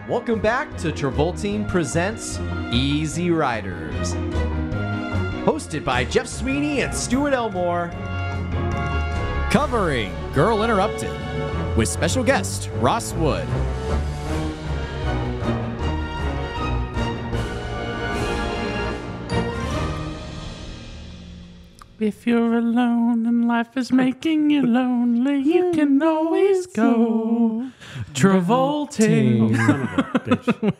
Welcome back to Travolting Presents Easy Riders. Hosted by Jeff Sweeney and Stuart Elmore. Covering Girl Interrupted with special guest Ross Wood. If you're alone and life is making you lonely, you can always go Travolting. Oh, son of a bitch.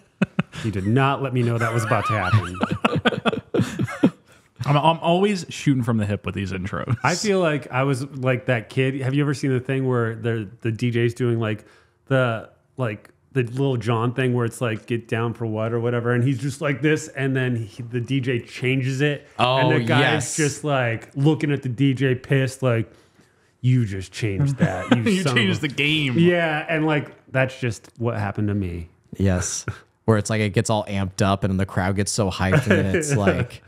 You did not let me know that was about to happen. I'm always shooting from the hip with these intros. I feel like I was like that kid. Have you ever seen the thing where the DJ's doing like the Little John thing where it's like get down for what or whatever, and he's just like this, and then the DJ changes it, and the guy's just like looking at the DJ pissed, like, you just changed that. You changed the game. Yeah, and like that's just what happened to me. Yes. Where it's like it gets all amped up and the crowd gets so hyped and then it's like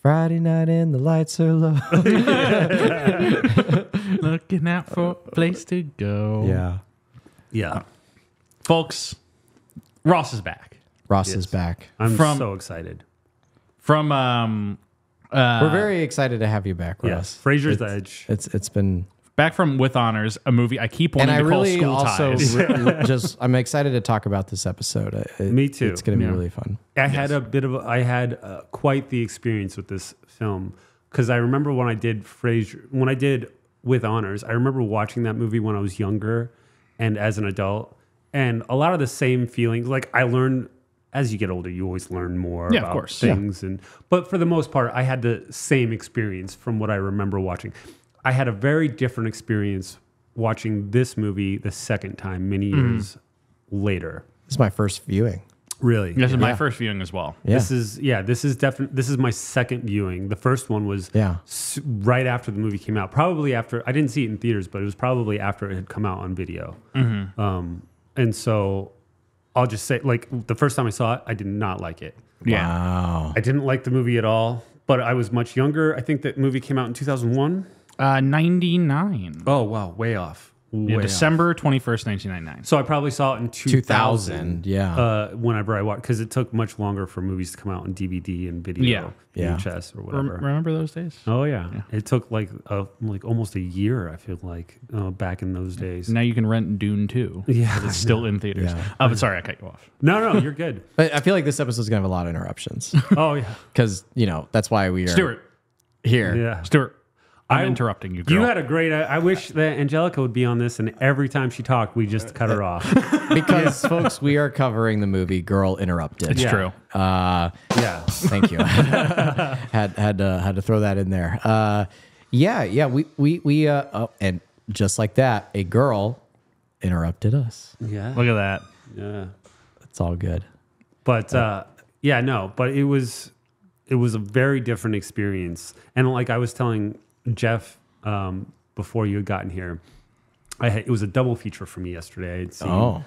Friday night and the lights are low. Looking out for a place to go. Yeah. Folks, Ross is back. Ross is back. I'm so excited. From We're very excited to have you back, Ross. Yes, Fraser's Edge. It's been back from With Honors, a movie I keep wanting to call School Ties. I'm excited to talk about this episode. Me too. It's going to be really fun. I had quite the experience with this film because I remember when I did With Honors, I remember watching that movie when I was younger and as an adult, and a lot of the same feelings. Like I learned as you get older, you always learn more about things, but for the most part, I had the same experience from what I remember watching. I had a very different experience watching this movie the second time, many years later. This is my first viewing. Really? This is my first viewing as well. Yeah. This is my second viewing. The first one was right after the movie came out. Probably after, I didn't see it in theaters, but it was probably after it had come out on video. And so I'll just say, like, the first time I saw it, I did not like it. Yeah. Wow. I didn't like the movie at all, but I was much younger. I think that movie came out in 2001. 99. Oh, wow. Way off. December 21st, 1999. So I probably saw it in 2000. Yeah. Whenever I watched, because it took much longer for movies to come out on DVD and video, VHS or whatever. Remember those days? Oh yeah. It took like almost a year. I feel like back in those days. Now you can rent Dune 2. Yeah, it's still in theaters. Yeah. But sorry, I cut you off. No, you're good. But I feel like this episode's gonna have a lot of interruptions. Oh yeah, because that's why we are Stuart here. Yeah, Stuart. I'm interrupting you, girl. You had a great... I wish that Angelica would be on this, and every time she talked, we just cut her off. Because, folks, we are covering the movie Girl Interrupted. It's true. Thank you. had to throw that in there. We and just like that, a girl interrupted us. Yeah. Look at that. Yeah. It's all good. But, but it was a very different experience. And like I was telling Jeff before you had gotten here, it was a double feature for me yesterday. I had seen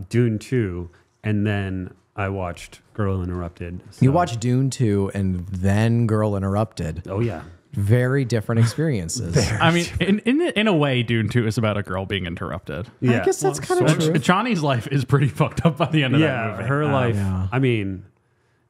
Dune 2, and then I watched Girl Interrupted. So. You watched Dune 2 and then Girl Interrupted. Oh, yeah. Very different experiences. I mean, in a way, Dune 2 is about a girl being interrupted. Yeah. I guess that's kind of true. Johnny's life is pretty fucked up by the end of that movie. Her life, I mean...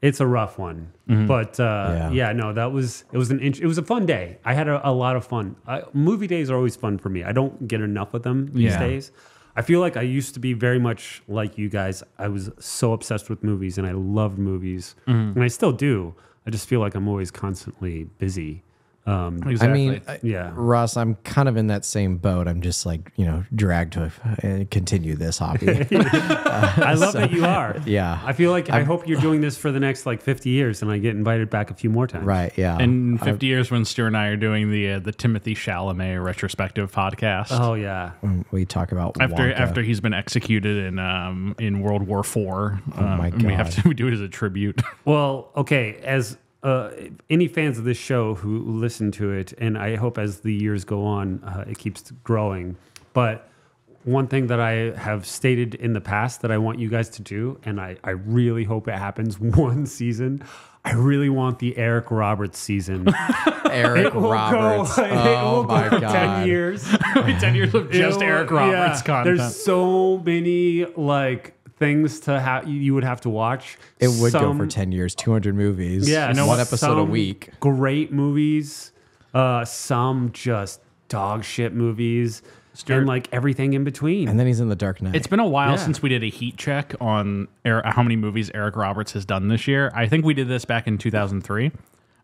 It's a rough one, but it was a fun day. I had a lot of fun. Movie days are always fun for me. I don't get enough of them these days. I feel like I used to be very much like you guys. I was so obsessed with movies, and I loved movies, and I still do. I just feel like I'm always constantly busy. Exactly. I mean, Ross, I'm kind of in that same boat. I'm just like, dragged to continue this hobby. I love that you are. Yeah. I feel like I hope you're doing this for the next 50 years and I get invited back a few more times. Right. Yeah. In 50 years when Stuart and I are doing the Timothy Chalamet retrospective podcast. Oh, yeah. We talk about after he's been executed in World War IV. Oh, my God. We do it as a tribute. Well, okay. As any fans of this show who listen to it, and I hope as the years go on, it keeps growing. But one thing that I have stated in the past that I want you guys to do, and I really hope it happens one season, I really want the Eric Roberts season. Eric Roberts. It will my go God. 10 years. 10 years of just Eric Roberts content. There's so many things to have you would have to watch. It would go for 10 years, 200 movies. Yeah, one episode a some week. Great movies, some just dog shit movies, Stuart. and like everything in between. And then he's in The Dark Knight. It's been a while Yeah. since we did a heat check on how many movies Eric Roberts has done this year. I think we did this back in 2003,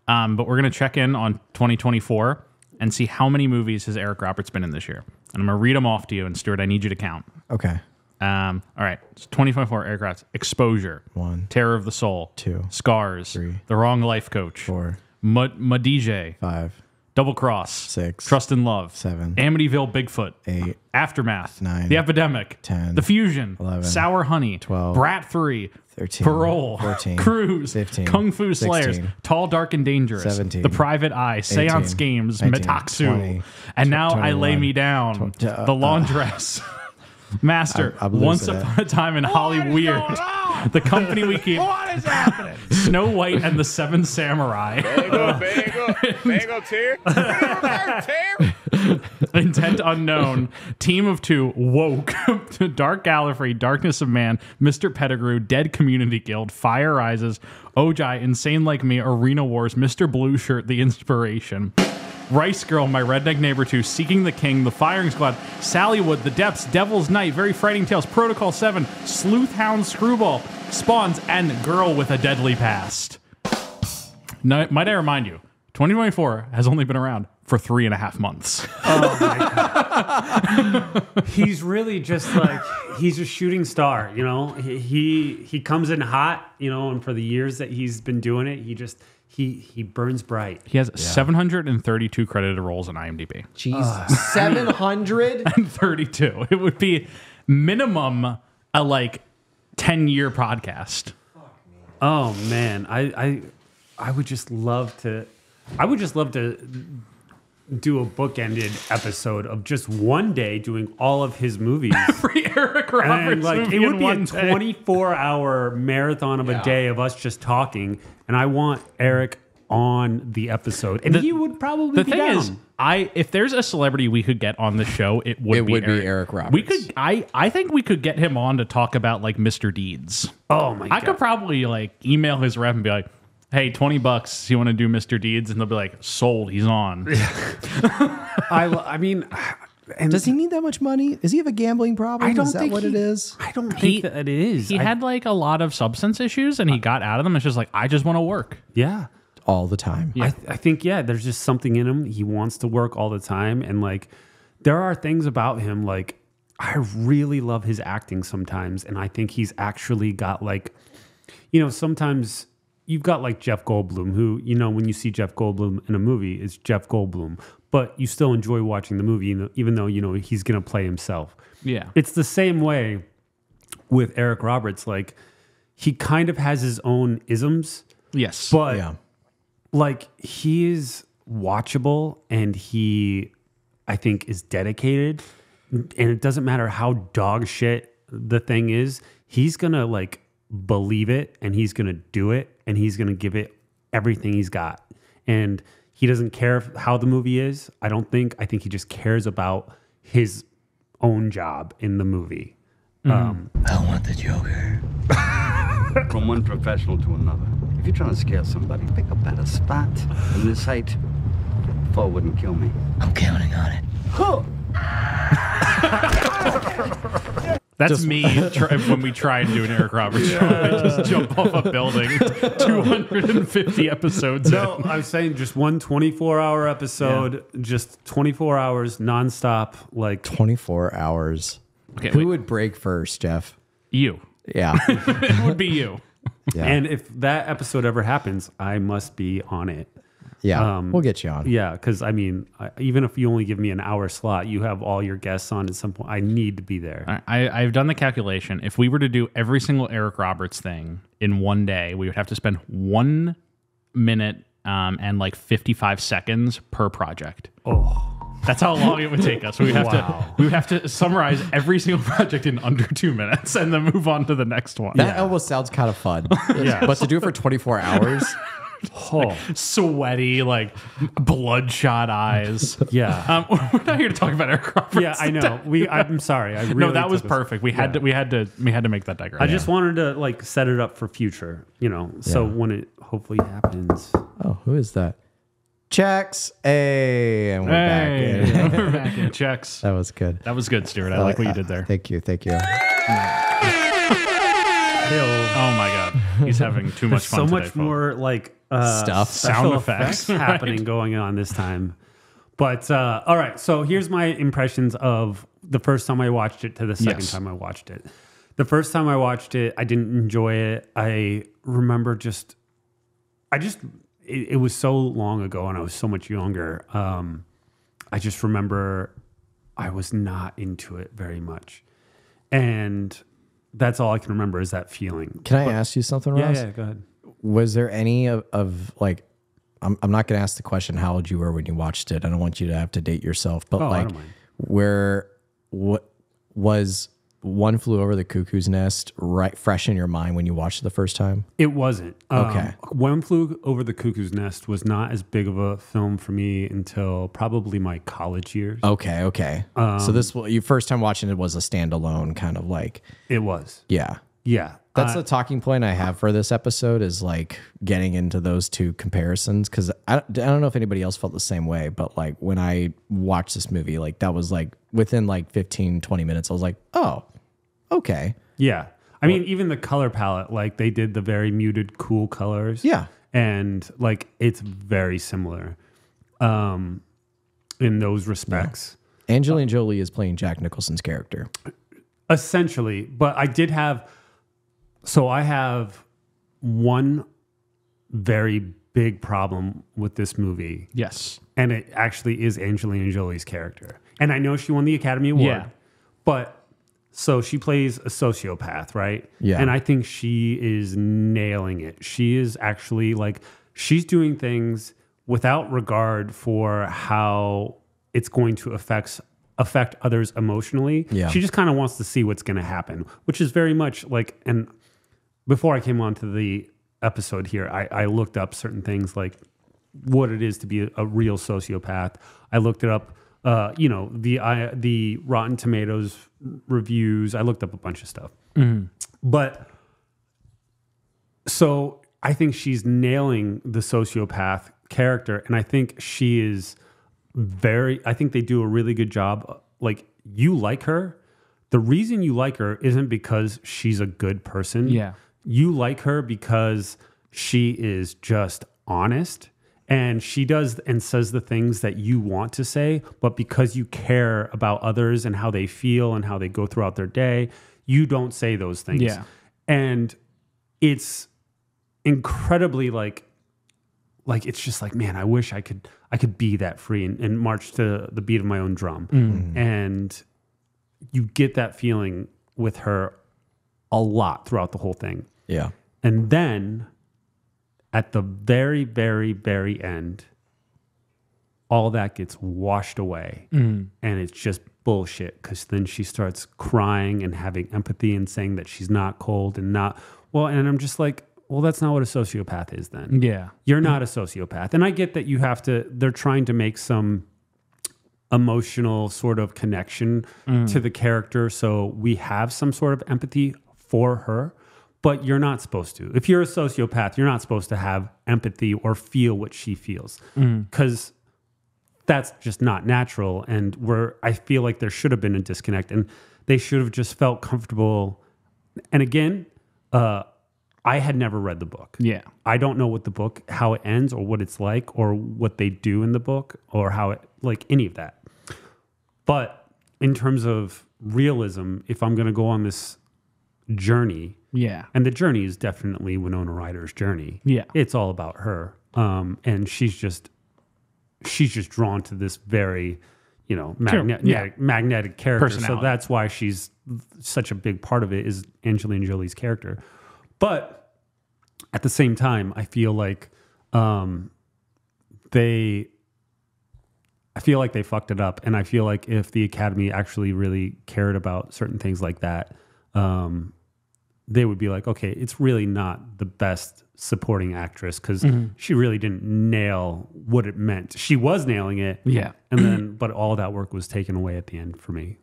but we're going to check in on 2024 and see how many movies has Eric Roberts been in this year. And I'm going to read them off to you, and Stuart, I need you to count. Okay. All right, so 2024 Eric Roberts. Exposure. 1. Terror of the Soul. 2. Scars. 3. The Wrong Life Coach. 4. DJ. 5. Double Cross. 6. Trust and Love. 7. Amityville Bigfoot. 8. Aftermath. 9. The Epidemic. 10. The Fusion. 11. Sour Honey. 12. Brat 3. 13. Parole. 14. Cruise. 15. Kung Fu Slayers. 16. Tall, Dark, and Dangerous. 17. The Private Eye. Seance 18. Games. 19. Metaxu. 20. And now I Lay 21. Me Down. The Laundress. Master. I'm Once losing it. Upon a Time in Hollyweird. The Company We Keep. What is happening? Snow White and the Seven Samurai. Bagel tear. Intent Unknown, Team of Two, Woke, Dark Gallifrey, Darkness of Man, Mr. Pettigrew, Dead Community Guild, Fire Rises, Ojai, Insane Like Me, Arena Wars, Mr. Blue Shirt, The Inspiration, Rice Girl, My Redneck Neighbor 2, Seeking the King, The Firing Squad, Sallywood, The Depths, Devil's Night, Very Frightening Tales, Protocol 7, Sleuth Hound, Screwball, Spawns, and Girl with a Deadly Past. Now, might I remind you, 2024 has only been around for 3.5 months. Oh my God. He's really just like, he's a shooting star, you know? He comes in hot, you know, and for the years that he's been doing it, he burns bright. He has 732 credited roles in IMDb. Jesus. 700? 32. It would be minimum a like 10-year podcast. Oh man, I would just love to do a bookended episode of just one day doing all of his movies. Every Eric Roberts And like movie it would in be a one day. 24-hour marathon of a day of us just talking, and I want Eric on the episode, and he would probably The be thing down. is, if there's a celebrity we could get on the show, it would be Eric Roberts. We could. I think we could get him on to talk about like Mr. Deeds. Oh my I God. could probably like email his rep and be like, "Hey, $20, you want to do Mr. Deeds?" And they'll be like, "Sold, he's on." I mean, and Does he need that much money? Does he have a gambling problem? I don't is that think what he- it is? I don't think that it is. He had like a lot of substance issues, and he got out of them. It's just like, I just want to work. yeah. All the time. I think, yeah, there's just something in him. He wants to work all the time. And like, there are things about him, like, I really love his acting sometimes. And I think he's actually got like, you know, sometimes you've got like Jeff Goldblum, who, you know, when you see Jeff Goldblum in a movie, it's Jeff Goldblum, but you still enjoy watching the movie, you know, even though, you know, he's going to play himself. Yeah. It's the same way with Eric Roberts. Like, he kind of has his own isms, Yes. but Yeah. like he is watchable, and he, I think, is dedicated, and it doesn't matter how dog shit the thing is, he's gonna like believe it, and he's gonna do it, and he's gonna give it everything he's got, and he doesn't care how the movie is. I think he just cares about his own job in the movie. I want the Joker. From one professional to another. If you're trying to scare somebody, pick a better spot. From this height, fall wouldn't kill me. I'm counting on it. That's me when we try and do an Eric Roberts show. I just jump off a building 250 episodes No, in. I'm saying just one 24-hour episode, just 24 hours nonstop. Like, 24 hours. Okay, Who wait. would break first, Jeff? You. Yeah. It would be you. Yeah. and if that episode ever happens, I must be on it. Yeah. We'll get you on. Yeah, because I mean, even if you only give me an hour slot, you have all your guests on at some point. I need to be there. I've done the calculation. If we were to do every single Eric Roberts thing in one day, we would have to spend 1 minute and like 55 seconds per project. Oh, That's how long it would take us. We would have to summarize every single project in under 2 minutes and then move on to the next one. That almost sounds kind of fun. Yeah. But to do it for 24 hours, Oh, Sweaty, like bloodshot eyes. yeah. We're not here to talk about Eric Roberts. Yeah, I know. I'm sorry. I really No, that was took us- perfect. We had to make that digression. I just wanted to like set it up for future, so when it hopefully happens. Oh, who is that? Checks. Hey, and we're back. Hey, we're back in checks. That was good. That was good, Stuart. I like what you did there. Thank you. Oh my God, he's having too much fun. So today, much folks. more like Stuff. special Sound effects, happening going on this time. But all right, so here's my impressions of the first time I watched it to the second Yes. time I watched it. The first time I watched it, I didn't enjoy it. I remember it was so long ago and I was so much younger. I just remember I was not into it very much. And that's all I can remember is that feeling. Can I ask you something, Ross? Yeah, go ahead. Was there any of like, I'm not going to ask the question how old you were when you watched it. I don't want you to have to date yourself, but I like, don't mind. what was One Flew Over the Cuckoo's Nest right fresh in your mind when you watched it the first time? It wasn't. Okay. One Flew Over the Cuckoo's Nest was not as big of a film for me until probably my college years. Okay. So this, you first time watching it was a standalone kind of like, It was. yeah. Yeah. That's the talking point I have for this episode is like getting into those two comparisons. Cause I don't know if anybody else felt the same way, but like when I watched this movie, like that was like within like 15, 20 minutes, I was like, oh, okay. Yeah. I mean, even the color palette, like they did the very muted, cool colors. Yeah. And like it's very similar in those respects. Angelina Jolie is playing Jack Nicholson's character. Essentially. But I have one very big problem with this movie. Yes. And it actually is Angelina Jolie's character. And I know she won the Academy Award. Yeah. But so she plays a sociopath, right? Yeah. And I think she is nailing it. She is actually like, she's doing things without regard for how it's going to affect others emotionally. Yeah. She just kind of wants to see what's going to happen, which is very much like, and before I came on to the episode here, I looked up certain things like what it is to be a real sociopath. I looked it up, the Rotten Tomatoes reviews. I looked up a bunch of stuff. But so I think she's nailing the sociopath character. And I think she is I think they do a really good job. Like, you like her. The reason you like her isn't because she's a good person. Yeah. You like her because she is just honest and she does and says the things that you want to say, but because you care about others and how they feel and how they go throughout their day, you don't say those things. Yeah. And it's incredibly like it's just like, man, I wish I could be that free and march to the beat of my own drum. And you get that feeling with her a lot throughout the whole thing. Yeah. And then at the very, very, very end, all that gets washed away. And it's just bullshit because then she starts crying and having empathy and saying that she's not cold and not, well, and I'm just like, well, that's not what a sociopath is then. Yeah. You're not a sociopath. And I get that they're trying to make some emotional sort of connection to the character. So we have some sort of empathy for her, but you're not supposed to. If you're a sociopath, you're not supposed to have empathy or feel what she feels because that's just not natural. And I feel like there should have been a disconnect and they should have just felt comfortable. And again, I had never read the book. Yeah. I don't know what the book, how it ends or what it's like or what they do in the book or how it, like any of that. But in terms of realism, if I'm going to go on this journey, Yeah. and the journey is definitely Winona Ryder's journey. Yeah. It's all about her. And she's just drawn to this very, magnetic character. So Personality. that's why she's such a big part of it is Angelina Jolie's character. But at the same time, I feel like they fucked it up. And I feel like if the Academy actually really cared about certain things like that, they would be like, okay, it's really not the best supporting actress because she really didn't nail what it meant. She was nailing it. Yeah. And then, but all that work was taken away at the end for me.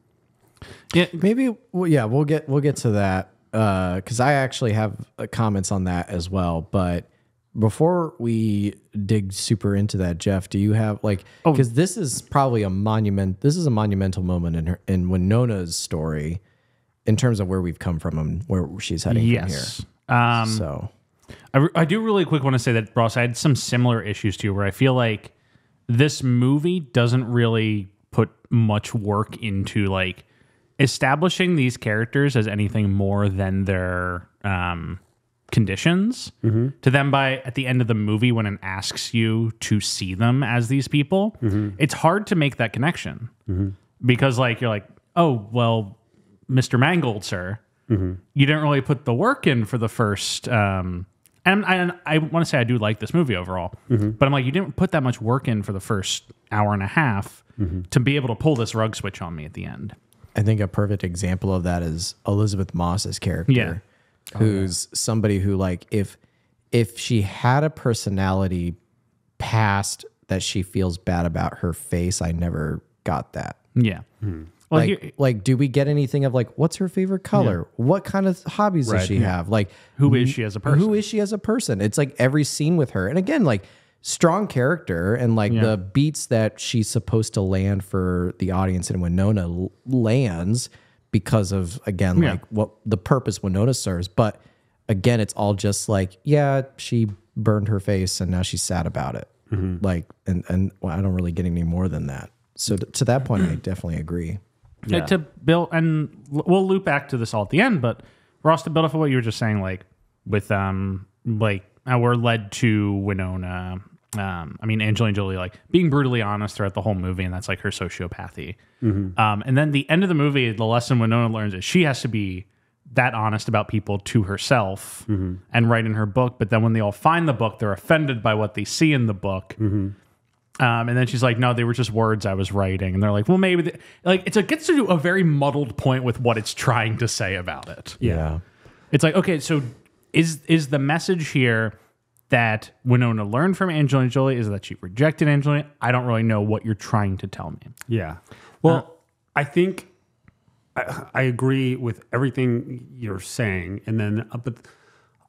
Yeah. Maybe, well, yeah, we'll get to that because I actually have comments on that as well. But before we dig super into that, Jeff, do you have because this is probably a monumental moment in Winona's story in terms of where we've come from and where she's heading from here. So I do really quick want to say that, Ross, I had some similar issues to you where I feel like this movie doesn't really put much work into like establishing these characters as anything more than their conditions to them by at the end of the movie when it asks you to see them as these people. It's hard to make that connection because like you're like, oh, well, Mr. Mangold, sir, you didn't really put the work in for the first and I want to say I do like this movie overall, but I'm like, you didn't put that much work in for the first hour and a half to be able to pull this rug switch on me at the end. I think a perfect example of that is Elizabeth Moss's character, who's somebody who like if she had a personality past that she feels bad about her face, I never got that. Yeah. Well, like, do we get anything of like, what's her favorite color? What kind of hobbies does she have? Like, who is she as a person? Who is she as a person? It's like every scene with her. And again, like strong character and like the beats that she's supposed to land for the audience and Winona lands because of, again, like what the purpose Winona serves. But again, it's all just like, yeah, she burned her face and now she's sad about it. Like, and well, I don't really get any more than that. So to that point, I definitely agree. Yeah. To build, and we'll loop back to this all at the end, but Ross, to build off of what you were just saying, like with like how we're led to Winona, Angelina Jolie, like being brutally honest throughout the whole movie, and that's like her sociopathy. And then the end of the movie, the lesson Winona learns is she has to be that honest about people to herself and write in her book. But then when they all find the book, they're offended by what they see in the book. And then she's like, no, they were just words I was writing. And they're like, well, maybe it gets to a very muddled point with what it's trying to say about it. Yeah. It's like, okay, so is the message here that Winona learned from Angelina Jolie? Is that she rejected Angelina? I don't really know what you're trying to tell me. Yeah. Well, I think I agree with everything you're saying. And then, but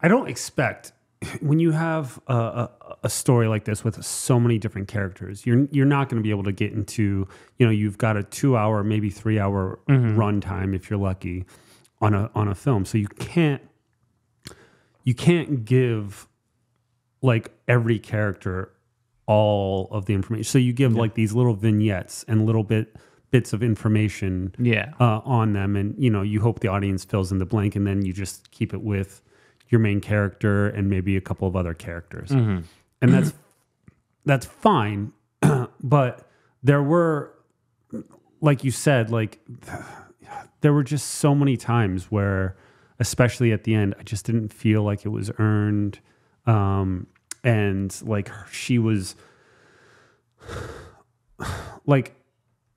I don't expect when you have a story like this with so many different characters, you're not going to be able to get into, you've got a 2-hour, maybe 3-hour runtime if you're lucky on a film. So you can't give like every character all of the information. So you give like these little vignettes and little bits of information on them, and you hope the audience fills in the blank, and then you just keep it with your main character and maybe a couple of other characters. And that's fine. But there were, like you said, like there were just so many times where, especially at the end, I just didn't feel like it was earned. And like she was like,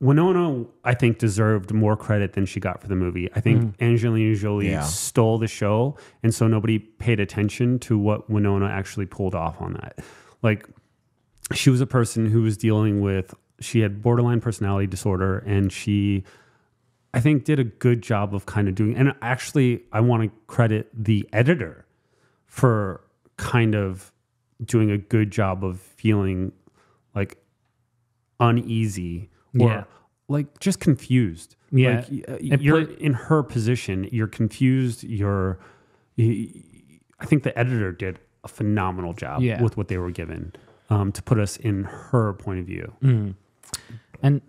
Winona, I think, deserved more credit than she got for the movie. I think Angelina Jolie stole the show, and so nobody paid attention to what Winona actually pulled off on that. Like, she was a person who was dealing with, she had borderline personality disorder, and she, I think, did a good job of kind of doing, and actually, I want to credit the editor for kind of doing a good job of feeling like uneasy or like just confused. Like you're in her position, you're confused. I think the editor did a phenomenal job with what they were given to put us in her point of view. And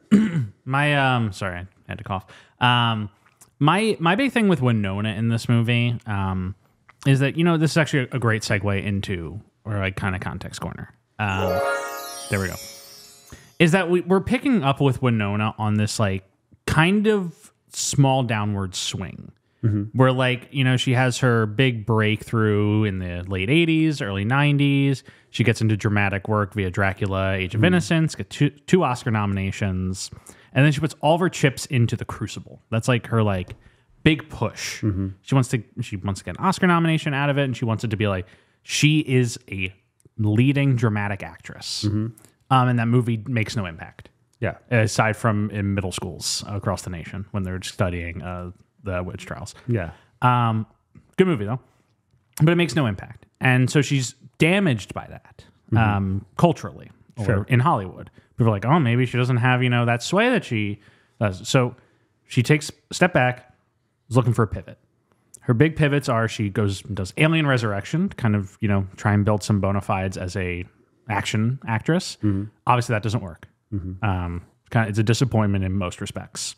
my sorry, I had to cough. My big thing with Winona in this movie is that this is actually a great segue into or like kind of context corner. There we go. Is that we're picking up with Winona on this like kind of small downward swing where like, she has her big breakthrough in the late 80s, early 90s. She gets into dramatic work via Dracula, Age of Innocence, get two Oscar nominations. And then she puts all of her chips into The Crucible. That's like her like big push. She wants to get an Oscar nomination out of it. And she wants it to be like, She is a leading dramatic actress. And that movie makes no impact. Yeah. Aside from in middle schools across the nation when they're studying the witch trials. Yeah. Good movie, though. But it makes no impact. And so she's damaged by that culturally or in Hollywood. People are like, oh, maybe she doesn't have, that sway that she does. So she takes a step back, is looking for a pivot. Her big pivots are she goes and does Alien Resurrection, to kind of, try and build some bona fides as a action actress. Obviously, that doesn't work. It's a disappointment in most respects.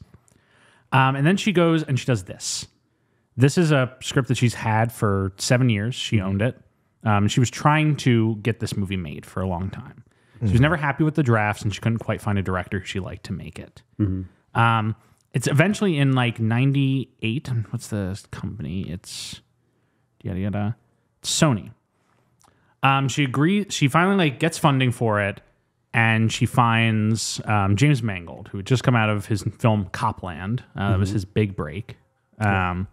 And then she goes and she does this. This is a script that she's had for 7 years. She owned it. She was trying to get this movie made for a long time. She was never happy with the drafts, and she couldn't quite find a director who she liked to make it. It's eventually in like 98. What's the company? It's Sony. She agrees. She finally gets funding for it, and she finds James Mangold, who had just come out of his film Copland. That was his big break. But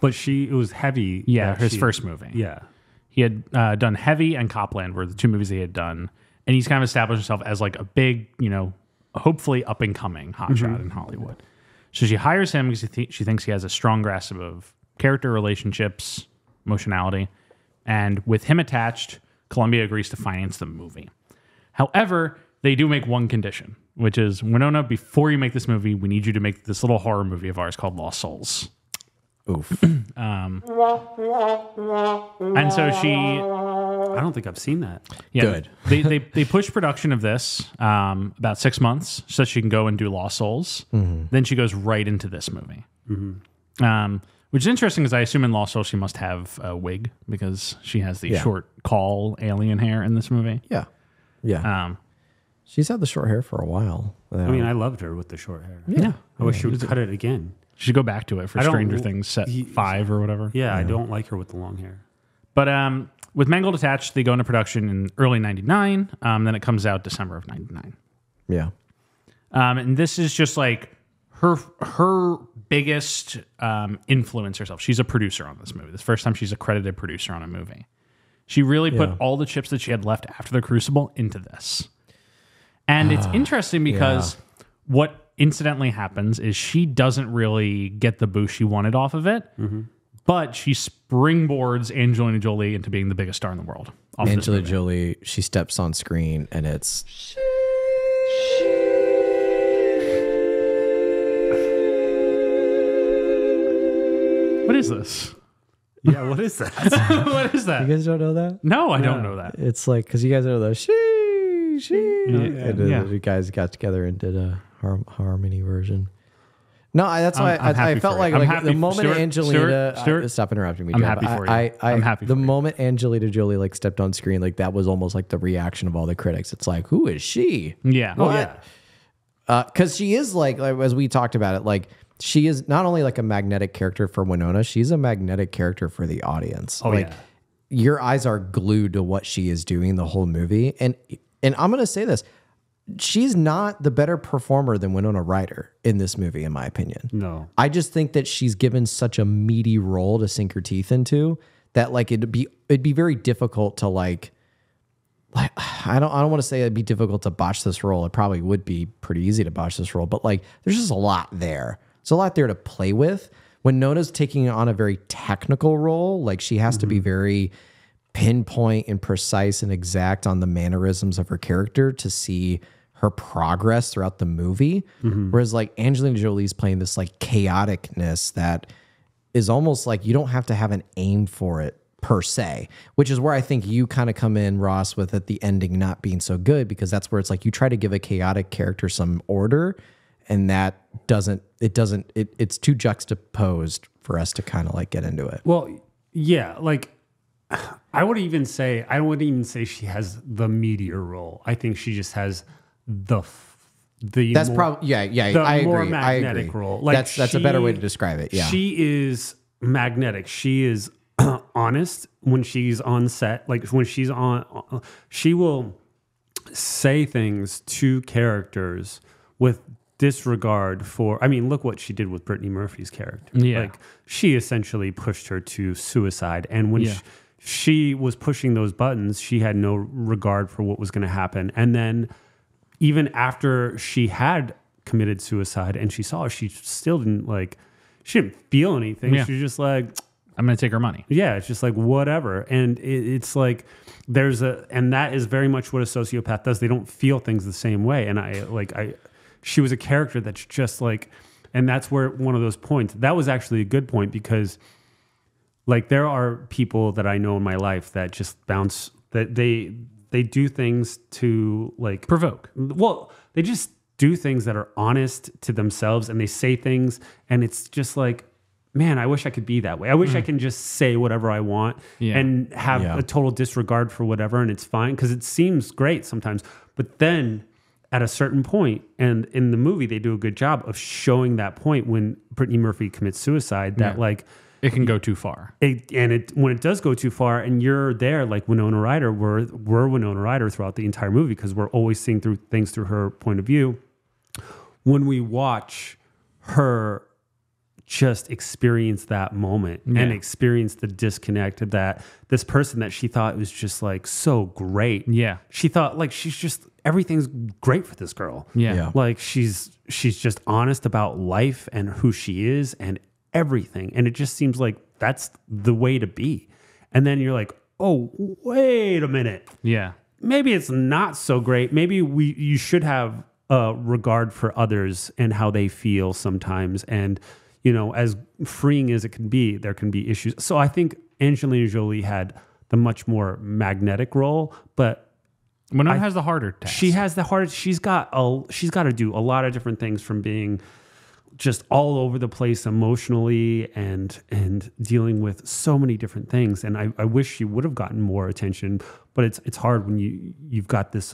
it was Heavy. Yeah, his first movie. Yeah. He had done Heavy and Copland were the two movies he had done. And he's kind of established himself as like a big, hopefully up and coming hotshot in Hollywood. So she hires him because she thinks he has a strong grasp of character relationships, emotionality. And with him attached, Columbia agrees to finance the movie. However, they do make one condition, which is, Winona, before you make this movie, we need you to make this little horror movie of ours called Lost Souls. Oof. And so she... I don't think I've seen that. Yeah, Good. They push production of this about 6 months so that she can go and do Lost Souls. Then she goes right into this movie. Which is interesting because I assume in Lost Souls she must have a wig because she has the short caul alien hair in this movie. Yeah. She's had the short hair for a while. I mean, I loved her with the short hair. Yeah. I wish she would cut it again. She should go back to it for I don't- Stranger Things set 5 or whatever. Yeah, I don't like her with the long hair. But with Mangold attached, they go into production in early 99. Then it comes out December of 99. Yeah. And this is just like her biggest influence herself. She's a producer on this movie. This is the first time she's a credited producer on a movie. She really put all the chips that she had left after the Crucible into this. And it's interesting because what incidentally happens is she doesn't really get the boost she wanted off of it, but she springboards Angelina Jolie into being the biggest star in the world. Angelina Jolie, she steps on screen and it's... What is this? Yeah, what is that? What is that? You guys don't know that? No, I don't know that. It's like, because you guys know the she. And Yeah. you guys got together and did a harmony version. No, that's why I'm I happy felt for like, you. I'm like happy the for moment Stuart, Angelina Stuart, stop interrupting me. I'm Jeb. happy for you. I'm happy the for you. moment Angelina Jolie like stepped on screen, like that was almost like the reaction of all the critics. It's like, who is she? Yeah. Oh, yeah. Because she is like as we talked about it, like she is not only like a magnetic character for Winona, she's a magnetic character for the audience. Oh, like yeah. your eyes are glued to what she is doing the whole movie. And I'm gonna say this. She's not the better performer than Winona Ryder in this movie, in my opinion. No. I just think that she's given such a meaty role to sink her teeth into that like it'd be very difficult to like I don't want to say it'd be difficult to botch this role. It probably would be pretty easy to botch this role, but like there's just a lot there. There's a lot there to play with. When Nona's taking on a very technical role, like she has to be very pinpoint and precise and exact on the mannerisms of her character to see her progress throughout the movie. Whereas like Angelina Jolie's playing this like chaoticness that is almost like you don't have to have an aim for it per se, which is where I think you kind of come in, Ross, with it, the ending not being so good, because that's where it's like you try to give a chaotic character some order and that it's too juxtaposed for us to kind of like get into it. Well, yeah, like I wouldn't even say she has the meteor role. I think she just has the That's probably I more agree. magnetic role. Like that's a better way to describe it. Yeah, she is magnetic. She is honest when she's on set. Like when she's on, she will say things to characters with disregard for. I mean, look what she did with Brittany Murphy's character. Yeah. Like she essentially pushed her to suicide, and when she was pushing those buttons. She had no regard for what was going to happen. And then even after she had committed suicide and she saw it, she still didn't she didn't feel anything. Yeah. She was just like, I'm going to take her money. yeah, it's just like whatever. And it's like and that is very much what a sociopath does. They don't feel things the same way. And she was a character that's just like, and that's where one of those points, that was actually a good point, because like there are people that I know in my life that just bounce, that they do things to like Provoke. Well, they just do things that are honest to themselves, and they say things and it's just like, man, I wish I could be that way. I wish I can just say whatever I want and have a total disregard for whatever, and it's fine, because it seems great sometimes. But then at a certain point, and in the movie they do a good job of showing that point when Brittany Murphy commits suicide, that like it can go too far. When it does go too far, and you're there like Winona Ryder, we're Winona Ryder throughout the entire movie, because we're always seeing through things through her point of view. When we watch her just experience that moment and experience the disconnect, that this person that she thought was just like so great. Yeah. She thought like everything's great for this girl. Yeah. Like she's just honest about life and who she is and everything. And it just seems like that's the way to be. And then you're like, oh, wait a minute. Yeah. Maybe it's not so great. Maybe you should have a regard for others and how they feel sometimes. And as freeing as it can be, there can be issues. So I think Angelina Jolie had the much more magnetic role, but Winona has the harder task. She has the hardest. She's got to do a lot of different things, from being just all over the place emotionally and dealing with so many different things. And I wish she would have gotten more attention, but it's hard when you've got this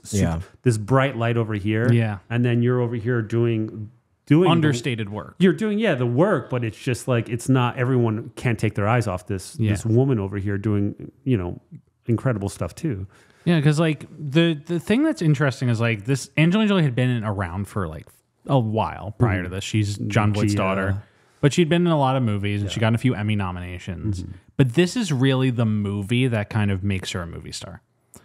bright light over here, and then you're over here doing understated work. You're doing the work, but it's just like, it's not, everyone can't take their eyes off this woman over here doing incredible stuff too. Yeah, because like the thing that's interesting is like this, Angelina Jolie had been around for like a while prior to this. She's John Voight's daughter, but she'd been in a lot of movies and she got a few Emmy nominations. But this is really the movie that kind of makes her a movie star.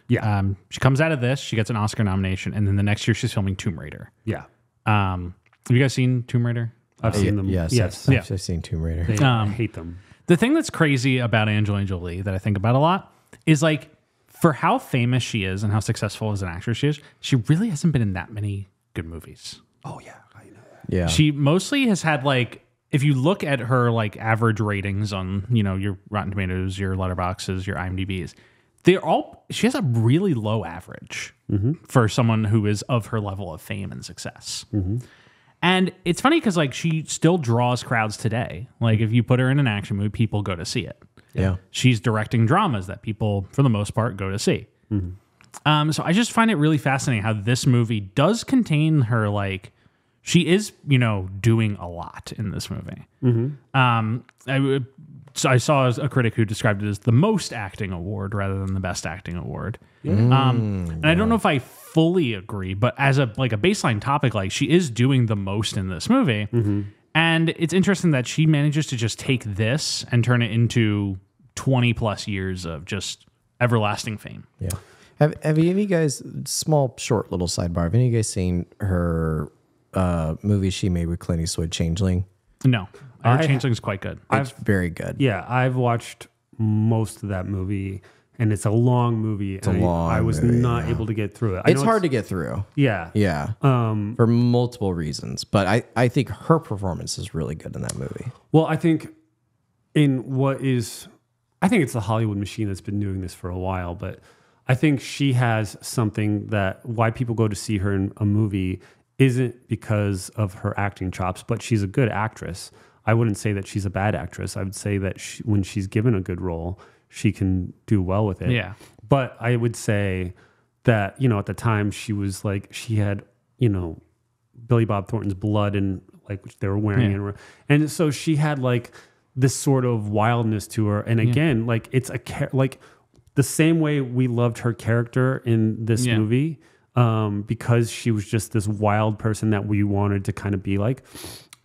Yeah, she comes out of this, she gets an Oscar nomination, and then the next year she's filming Tomb Raider. Yeah. Have you guys seen Tomb Raider? I've seen them. Yes. I've seen Tomb Raider. I hate them. The thing that's crazy about Angelina Jolie that I think about a lot is like, for how famous she is and how successful as an actress she is, she really hasn't been in that many good movies. Oh yeah, I know that. Yeah. She mostly has had like, if you look at her like average ratings on, your Rotten Tomatoes, your Letterboxds, your IMDb's, she has a really low average for someone who is of her level of fame and success. And it's funny because like she still draws crowds today. Like if you put her in an action movie, people go to see it. Yeah. She's directing dramas that people, for the most part, go to see. So I just find it really fascinating how this movie does contain her, like, she is, doing a lot in this movie. I saw a critic who described it as the most acting award rather than the best acting award. And I don't know if I fully agree, but as a baseline topic, like she is doing the most in this movie. And it's interesting that she manages to just take this and turn it into 20 plus years of just everlasting fame. Yeah. Have any of you guys, small, short little sidebar, have any of you guys seen her movie she made with Clint Eastwood, Changeling? No. I heard Changeling's quite good. It's very good. Yeah, I've watched most of that movie, and it's a long movie. It's I was not able to get through it. It's hard to get through. Yeah. Yeah. For multiple reasons. But I think her performance is really good in that movie. Well, I think I think it's the Hollywood machine that's been doing this for a while, but I think she has something that why people go to see her in a movie isn't because of her acting chops, but she's a good actress. I wouldn't say that she's a bad actress. I would say that when she's given a good role, she can do well with it. Yeah. But I would say that, at the time she was like, she had, Billy Bob Thornton's blood and like they were wearing it. And so she had like this sort of wildness to her. And again, like it's like the same way we loved her character in this movie, because she was just this wild person that we wanted to kind of be like.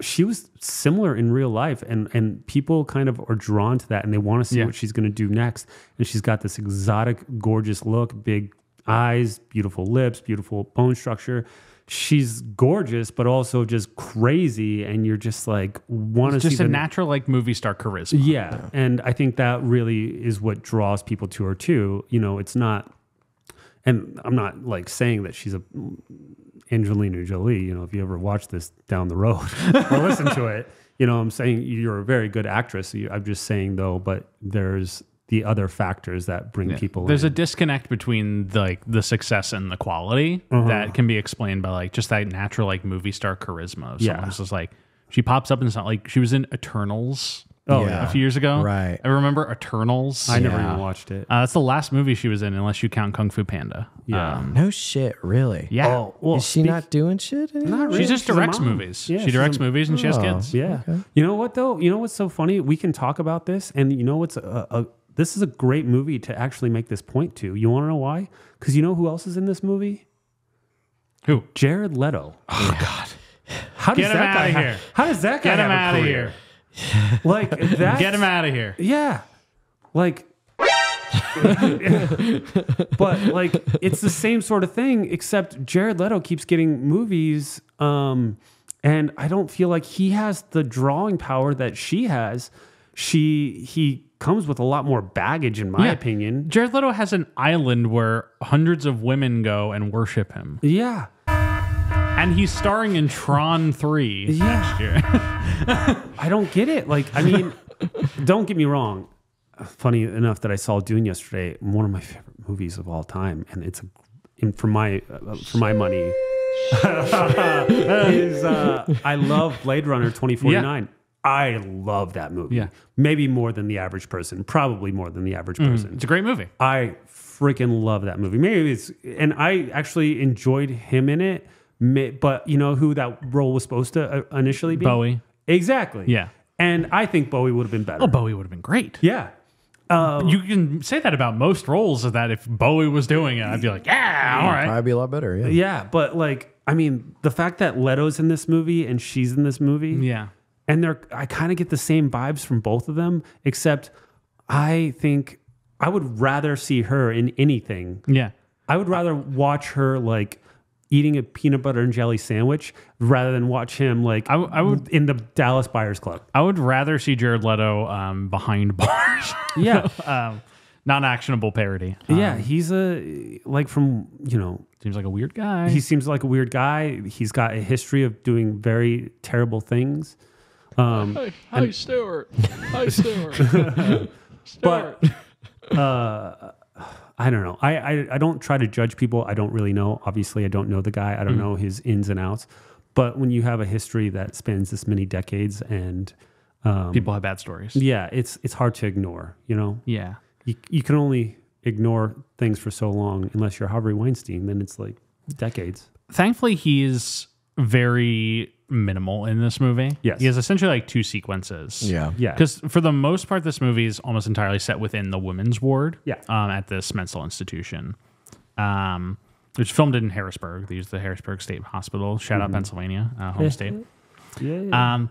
she was similar in real life, and people kind of are drawn to that, and they want to see what she's going to do next. And she's got this exotic, gorgeous look, big eyes, beautiful lips, beautiful bone structure. She's gorgeous, but also just crazy, and you're just like want to see just a natural like movie star charisma. Yeah, and I think that really is what draws people to her too. You know, it's not, and I'm not like saying that she's a Angelina Jolie. You know, if you ever watch this down the road or listen to it, you know, I'm saying you're a very good actress. I'm just saying though, but there's the other factors that bring people There's in. a disconnect between the success and the quality that can be explained by like just that natural like movie star charisma of someone who's just like, she pops up and it's not like she was in Eternals a few years ago. Right. I remember Eternals. I never even watched it. That's the last movie she was in, unless you count Kung Fu Panda. Yeah. No shit, really? Yeah. Oh, well, Is she not doing shit anymore? Not really. She just She's a directs mom. movies. Yeah, she she's directs a- movies and she has kids. Yeah. You know what though? You know what's so funny? We can talk about this, and you know what's this is a great movie to actually make this point to. You want to know why? Because you know who else is in this movie? Who? Jared Leto. Oh God. How does Get him that guy outta ha- here. How does that guy Get him have a out of career? here. Like that? Get him out of here. Yeah. Like but like it's the same sort of thing, except Jared Leto keeps getting movies, and I don't feel like he has the drawing power that she has. He comes with a lot more baggage, in my opinion. Jared Leto has an island where hundreds of women go and worship him. Yeah. And he's starring in Tron 3 next year. I don't get it. Like, I mean, don't get me wrong. Funny enough that I saw Dune yesterday, one of my favorite movies of all time, and it's for my money. is I love Blade Runner 2049. I love that movie. Yeah. Maybe more than the average person. Probably more than the average person. It's a great movie. I freaking love that movie. Maybe it's, and I actually enjoyed him in it. But you know who that role was supposed to initially be? Bowie. Exactly. Yeah. And I think Bowie would have been better. Oh, Bowie would have been great. Yeah. You can say that about most roles, of that if Bowie was doing it, I'd be like, yeah, all right. Probably be a lot better. Yeah. Yeah, but like, I mean, the fact that Leto's in this movie and she's in this movie, Yeah. and I kind of get the same vibes from both of them, except I think I would rather see her in anything. Yeah. I would rather watch her like eating a peanut butter and jelly sandwich rather than watch him like I would in the Dallas Buyers Club. I would rather see Jared Leto behind bars. Yeah. Non-actionable parody. Yeah, he's like from, you know, Seems like a weird guy. he seems like a weird guy. He's got a history of doing very terrible things. Hi, Stuart. Hi, Stuart. But I don't know. I don't try to judge people. I don't really know. Obviously, I don't know the guy. I don't know his ins and outs. But when you have a history that spans this many decades, and People have bad stories. yeah, it's hard to ignore. You know, Yeah. you can only ignore things for so long unless you're Harvey Weinstein. Then it's like decades. Thankfully, he is very minimal in this movie. Yes. He has essentially like two sequences. Yeah. Yeah. Because for the most part, this movie is almost entirely set within the women's ward. Yeah. At this mental institution, which filmed in Harrisburg. They use the Harrisburg State Hospital. Shout out Pennsylvania, home state. Yeah.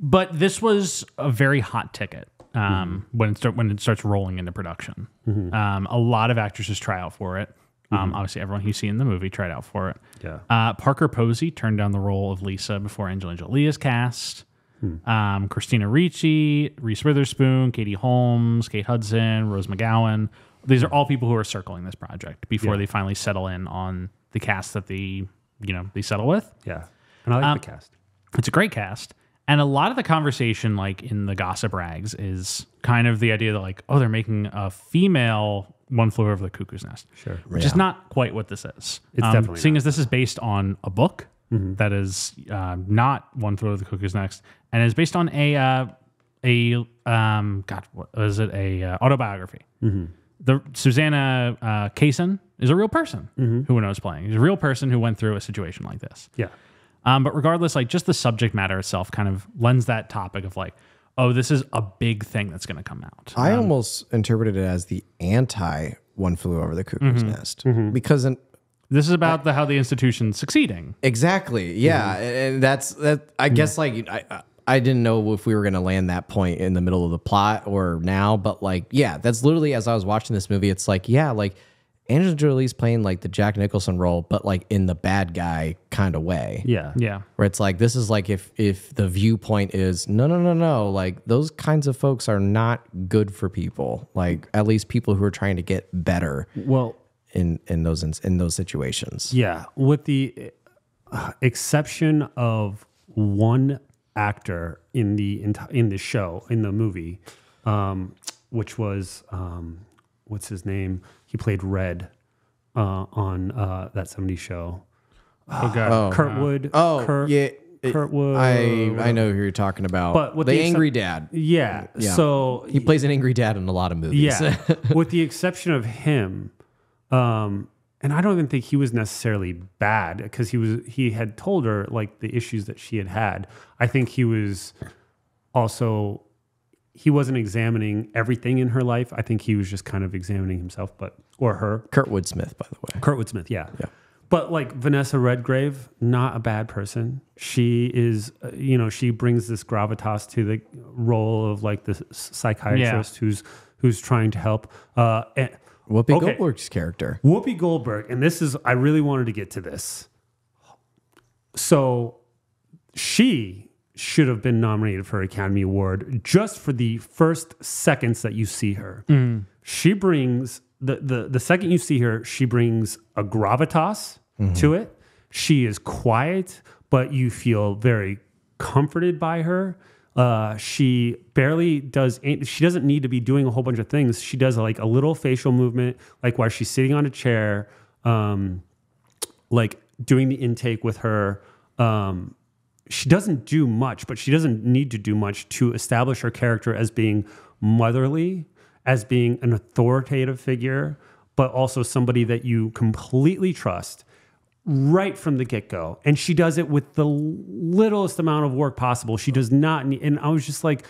But this was a very hot ticket when it starts rolling into production. A lot of actresses try out for it. Obviously, everyone you see in the movie tried out for it. Yeah. Parker Posey turned down the role of Lisa before Angelina Jolie is cast. Christina Ricci, Reese Witherspoon, Katie Holmes, Kate Hudson, Rose McGowan. These are all people who are circling this project before they finally settle in on the cast that they settle with. Yeah. And I like the cast. It's a great cast. And a lot of the conversation, like in the gossip rags, is kind of the idea that, like, oh, they're making a female One Flew Over the Cuckoo's Nest. Sure. Which is not quite what this is. It's definitely seeing not. as this is based on a book that is not One Flew Over the Cuckoo's Nest, and is based on a autobiography. The Susanna Kaysen is a real person who Winona's playing. She's a real person who went through a situation like this. Yeah. But regardless, like, just the subject matter itself kind of lends that topic of like, oh, this is a big thing that's going to come out. I almost interpreted it as the anti One Flew Over the Cuckoo's Nest because This is about how the institution's succeeding. Exactly. Yeah. And that's that. I guess like I didn't know if we were going to land that point in the middle of the plot or now, but like, yeah, that's literally as I was watching this movie, it's like, yeah, like Angelina Jolie's playing like the Jack Nicholson role, but like in the bad guy kind of way. Yeah. Yeah. Where it's like, this is like if the viewpoint is no, like those kinds of folks are not good for people. Like at least people who are trying to get better. Well, in those situations. yeah, with the exception of one actor in the movie, which was what's his name? He played Red on that 70s show. Oh God. Kurtwood. Yeah. Kurtwood. I know who you're talking about. But with the the angry dad. Yeah. So He plays an angry dad in a lot of movies. yeah, with the exception of him, and I don't even think he was necessarily bad because he had told her like the issues that she had. I think he wasn't examining everything in her life. I think he was just kind of examining himself, or her. Kurtwood Smith, by the way. Kurtwood Smith, yeah. But like Vanessa Redgrave, not a bad person. She is, she brings this gravitas to the role of like the psychiatrist who's trying to help. Whoopi Goldberg's character. Whoopi Goldberg, and I really wanted to get to this. So she should have been nominated for an Academy Award just for the first seconds that you see her. She brings the second you see her, she brings a gravitas to it. She is quiet, but you feel very comforted by her. She barely does. She doesn't need to be doing a whole bunch of things. She does like a little facial movement, like while she's sitting on a chair, like doing the intake with her. She doesn't do much, but she doesn't need to do much to establish her character as being motherly, as being an authoritative figure, but also somebody that you completely trust right from the get-go. And she does it with the littlest amount of work possible. She does not need, and I was just like,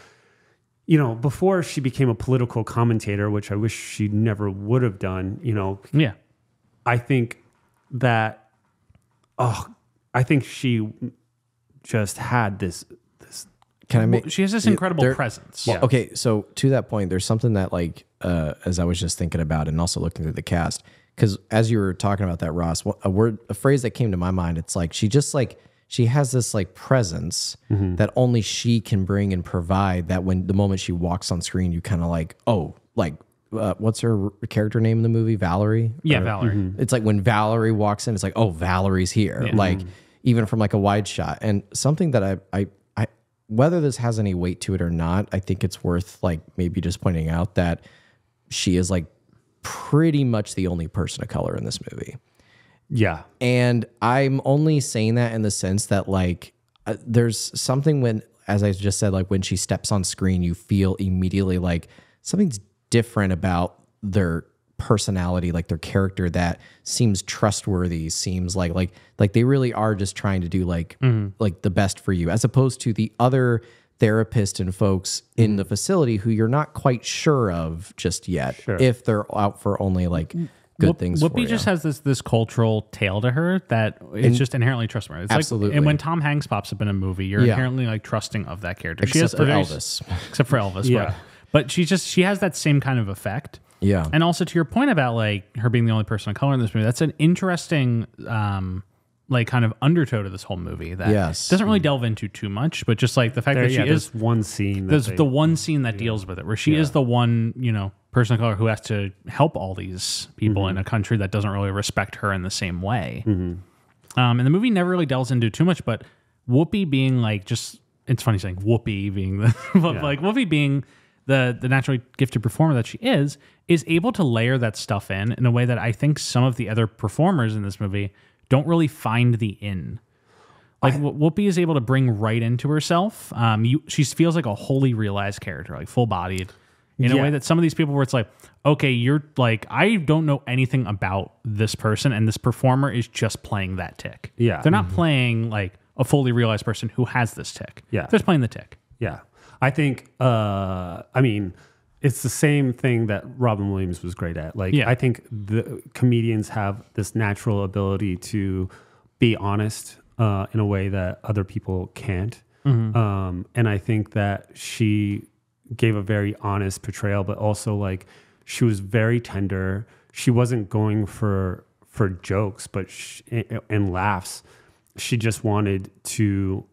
before she became a political commentator, which I wish she never would have done, Yeah. I think she just had this. Can I make? She has this incredible presence. Well, okay, so to that point, there's something that like, as I was just thinking about and also looking through the cast, because as you were talking about that, Ross, a phrase that came to my mind, it's like she has this like presence that only she can bring and provide. That when the moment she walks on screen, you kind of like, what's her character name in the movie? Valerie. Yeah, Valerie. It's like when Valerie walks in, it's like, oh, Valerie's here. Yeah. Like even from like a wide shot, and something that I whether this has any weight to it or not, I think it's worth like maybe just pointing out that she is like pretty much the only person of color in this movie. Yeah. And I'm only saying that in the sense that like there's something when, as I just said, like when she steps on screen, you feel immediately like something's different about their personality, like their character that seems trustworthy, seems like they really are just trying to do like the best for you, as opposed to the other therapists and folks in the facility who you're not quite sure of just yet, if they're out for only like good things for you. Whoopi just has this cultural tale to her that is just inherently trustworthy. It's absolutely. Like, and when Tom Hanks pops up in a movie, you're inherently like trusting of that character. Except for Elvis. Except for Elvis, yeah. right. But she has that same kind of effect. Yeah. And also to your point about like her being the only person of color in this movie, that's an interesting like kind of undertow to this whole movie that doesn't really delve into too much, but just like the fact that she is one scene. There's the one scene that deals with it, where she is the one, person of color who has to help all these people in a country that doesn't really respect her in the same way. And the movie never really delves into too much, but Whoopi being like it's funny saying Whoopi being like Whoopi being the naturally gifted performer that she is able to layer that stuff in a way that I think some of the other performers in this movie don't really find the in. Like Whoopi is able to bring right into herself. She feels like a wholly realized character, like full bodied, in a way that some of these people where it's like, okay, you're like, I don't know anything about this person, and this performer is just playing that tick. Yeah. They're not playing like a fully realized person who has this tick. Yeah. They're just playing the tick. Yeah. I think, it's the same thing that Robin Williams was great at. Like, Yeah. I think the comedians have this natural ability to be honest in a way that other people can't. And I think that she gave a very honest portrayal, but also like she was very tender. She wasn't going for jokes, but and laughs. She just wanted to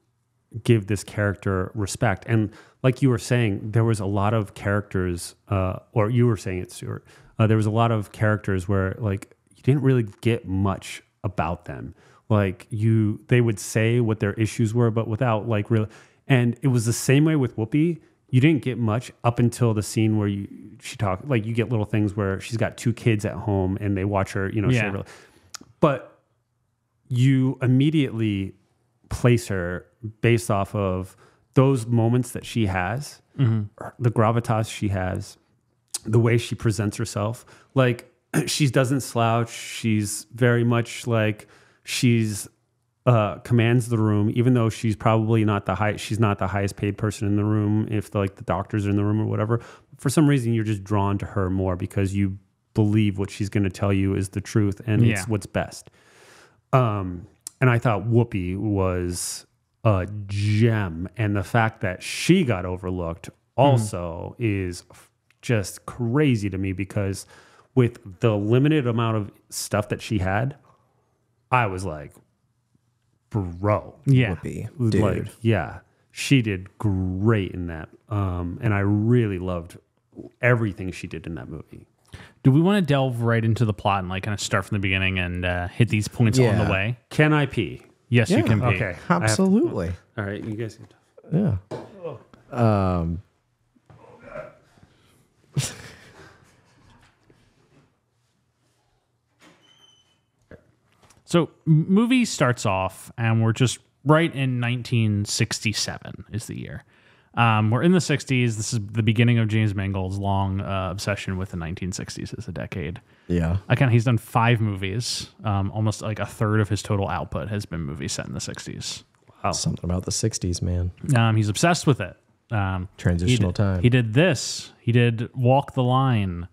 give this character respect. And like you were saying, there was a lot of characters, or you were saying it, Stuart, there was a lot of characters where like you didn't really get much about them. Like they would say what their issues were, but without like real. And it was the same way with Whoopi. You didn't get much up until the scene where she talked. Like you get little things where she's got 2 kids at home and they watch her, Yeah. But you immediately place her based off of those moments that she has, the gravitas she has, the way she presents herself. Like she doesn't slouch. She's very much like she's commands the room, even though she's probably not she's not the highest paid person in the room. If the doctors are in the room or whatever, for some reason you're just drawn to her more because you believe what she's going to tell you is the truth and it's what's best. And I thought Whoopi was a gem, and the fact that she got overlooked also is just crazy to me because with the limited amount of stuff that she had, I was like, bro. Yeah. Whoopi, dude. Like, yeah, she did great in that. And I really loved everything she did in that movie. Do we want to delve right into the plot and like kind of start from the beginning and hit these points on the way? Can I pee? Yes, you can be. Okay. Absolutely. All right, you guys can. Yeah. So movie starts off and we're just right in 1967 is the year. We're in the 60s. This is the beginning of James Mangold's long obsession with the 1960s as a decade. Yeah. He's done 5 movies. Almost like a third of his total output has been movies set in the 60s. Wow. Something about the 60s, man. He's obsessed with it. Transitional time. He did this. He did Walk the Line.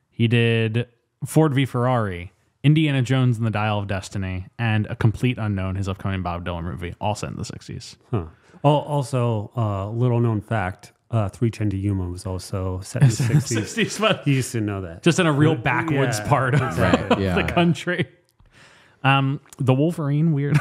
He did Ford v Ferrari, Indiana Jones and the Dial of Destiny, and A Complete Unknown, his upcoming Bob Dylan movie, all set in the 60s. Huh. Also, little known fact, 310 to Yuma was also set in the 60s. 60s, but You used to know that. just in a real backwoods Yeah, part of exactly. Yeah. the country. The Wolverine, weird.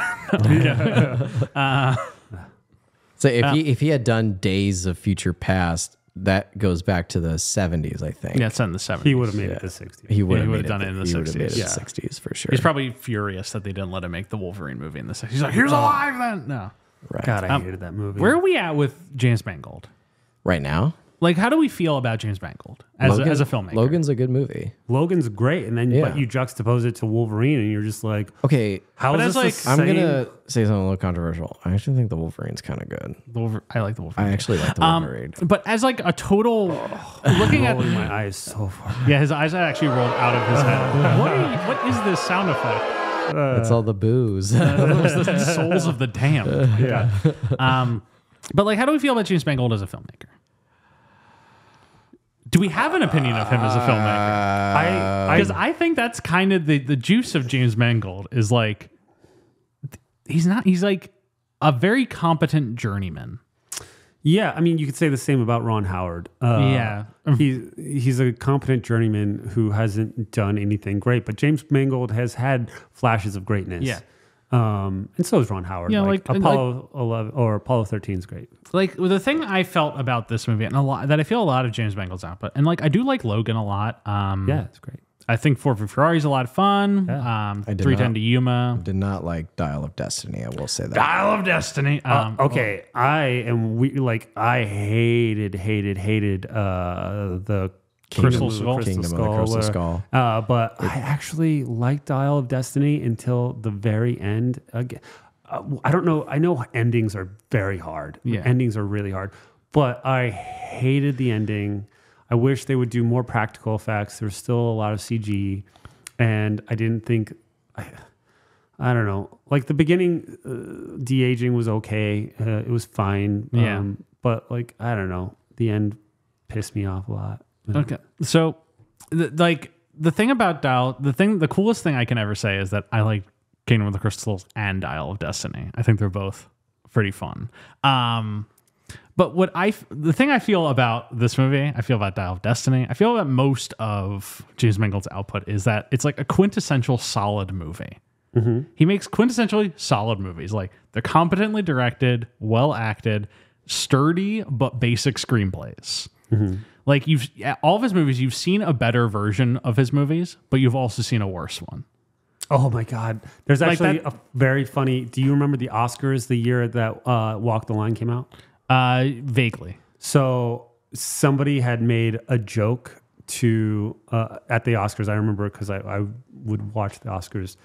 So if he had done Days of Future Past, that goes back to the 70s, I think. Yeah, it's set in the 70s. He would have made it the 60s. He would he have would've done it in the he would have 60s. made it in Yeah. the 60s for sure. He's probably furious that they didn't let him make the Wolverine movie in the 60s. He's like, here's alive then. No. right. God, I hated that movie. Where are we at with James Mangold? Right now, Like, how do we feel about James Mangold as a filmmaker? Logan's a good movie. Logan's great, and then Yeah. but you juxtapose it to Wolverine, and you're just like, Okay, how But is as, this like, the I'm same? gonna say something a little controversial. I actually think the Wolverine's kind of good. I like the Wolverine. I actually like the Wolverine. But as like a total, looking at rolling my eyes so far. his eyes actually rolled out of his head. What is this sound effect? It's all the booze. Those the souls of the damned. Yeah. But like, how do we feel about James Mangold as a filmmaker? Do we have an opinion of him as a filmmaker? Because I think that's kind of the juice of James Mangold is like, he's like a very competent journeyman. Yeah, I mean, you could say the same about Ron Howard. Yeah. He's a competent journeyman who hasn't done anything great, but James Mangold has had flashes of greatness. Yeah. And so is Ron Howard. Yeah, like like- Apollo 11 or Apollo 13 is great. Like the thing I felt about this movie, and a lot that I feel a lot of James Mangold's output, and like I do like Logan a lot. Yeah, it's great. I think Ford v Ferrari's a lot of fun. Yeah. I did 310 not- to Yuma. Did not like Dial of Destiny. I will say that. Dial of Destiny. Okay, I hated the Crystal Skull? Kingdom of the Crystal Skull. But I actually liked Dial of Destiny until the very end. Again, I don't know. I know endings are very hard. Yeah. Endings are really hard. But I hated the ending. I wish they would do more practical effects. There's still a lot of CG. And I didn't think... I don't know. Like the beginning, de-aging was okay. It was fine. Yeah. But like, I don't know. The end pissed me off a lot. Okay. So, the thing about the coolest thing I can ever say is that I like Kingdom of the Crystals and Dial of Destiny. I think they're both pretty fun. But the thing I feel about this movie, I feel about Dial of Destiny, I feel about most of James Mangold's output is that it's like a quintessential solid movie. Mm-hmm. He makes quintessentially solid movies. Like, they're competently directed, well acted, sturdy but basic screenplays. Mm-hmm. Like, all of his movies, you've seen a better version of his movies, but you've also seen a worse one. Oh my God. There's actually a very funny, do you remember the Oscars the year that Walk the Line came out? Vaguely. So somebody had made a joke to at the Oscars. I remember because I would watch the Oscars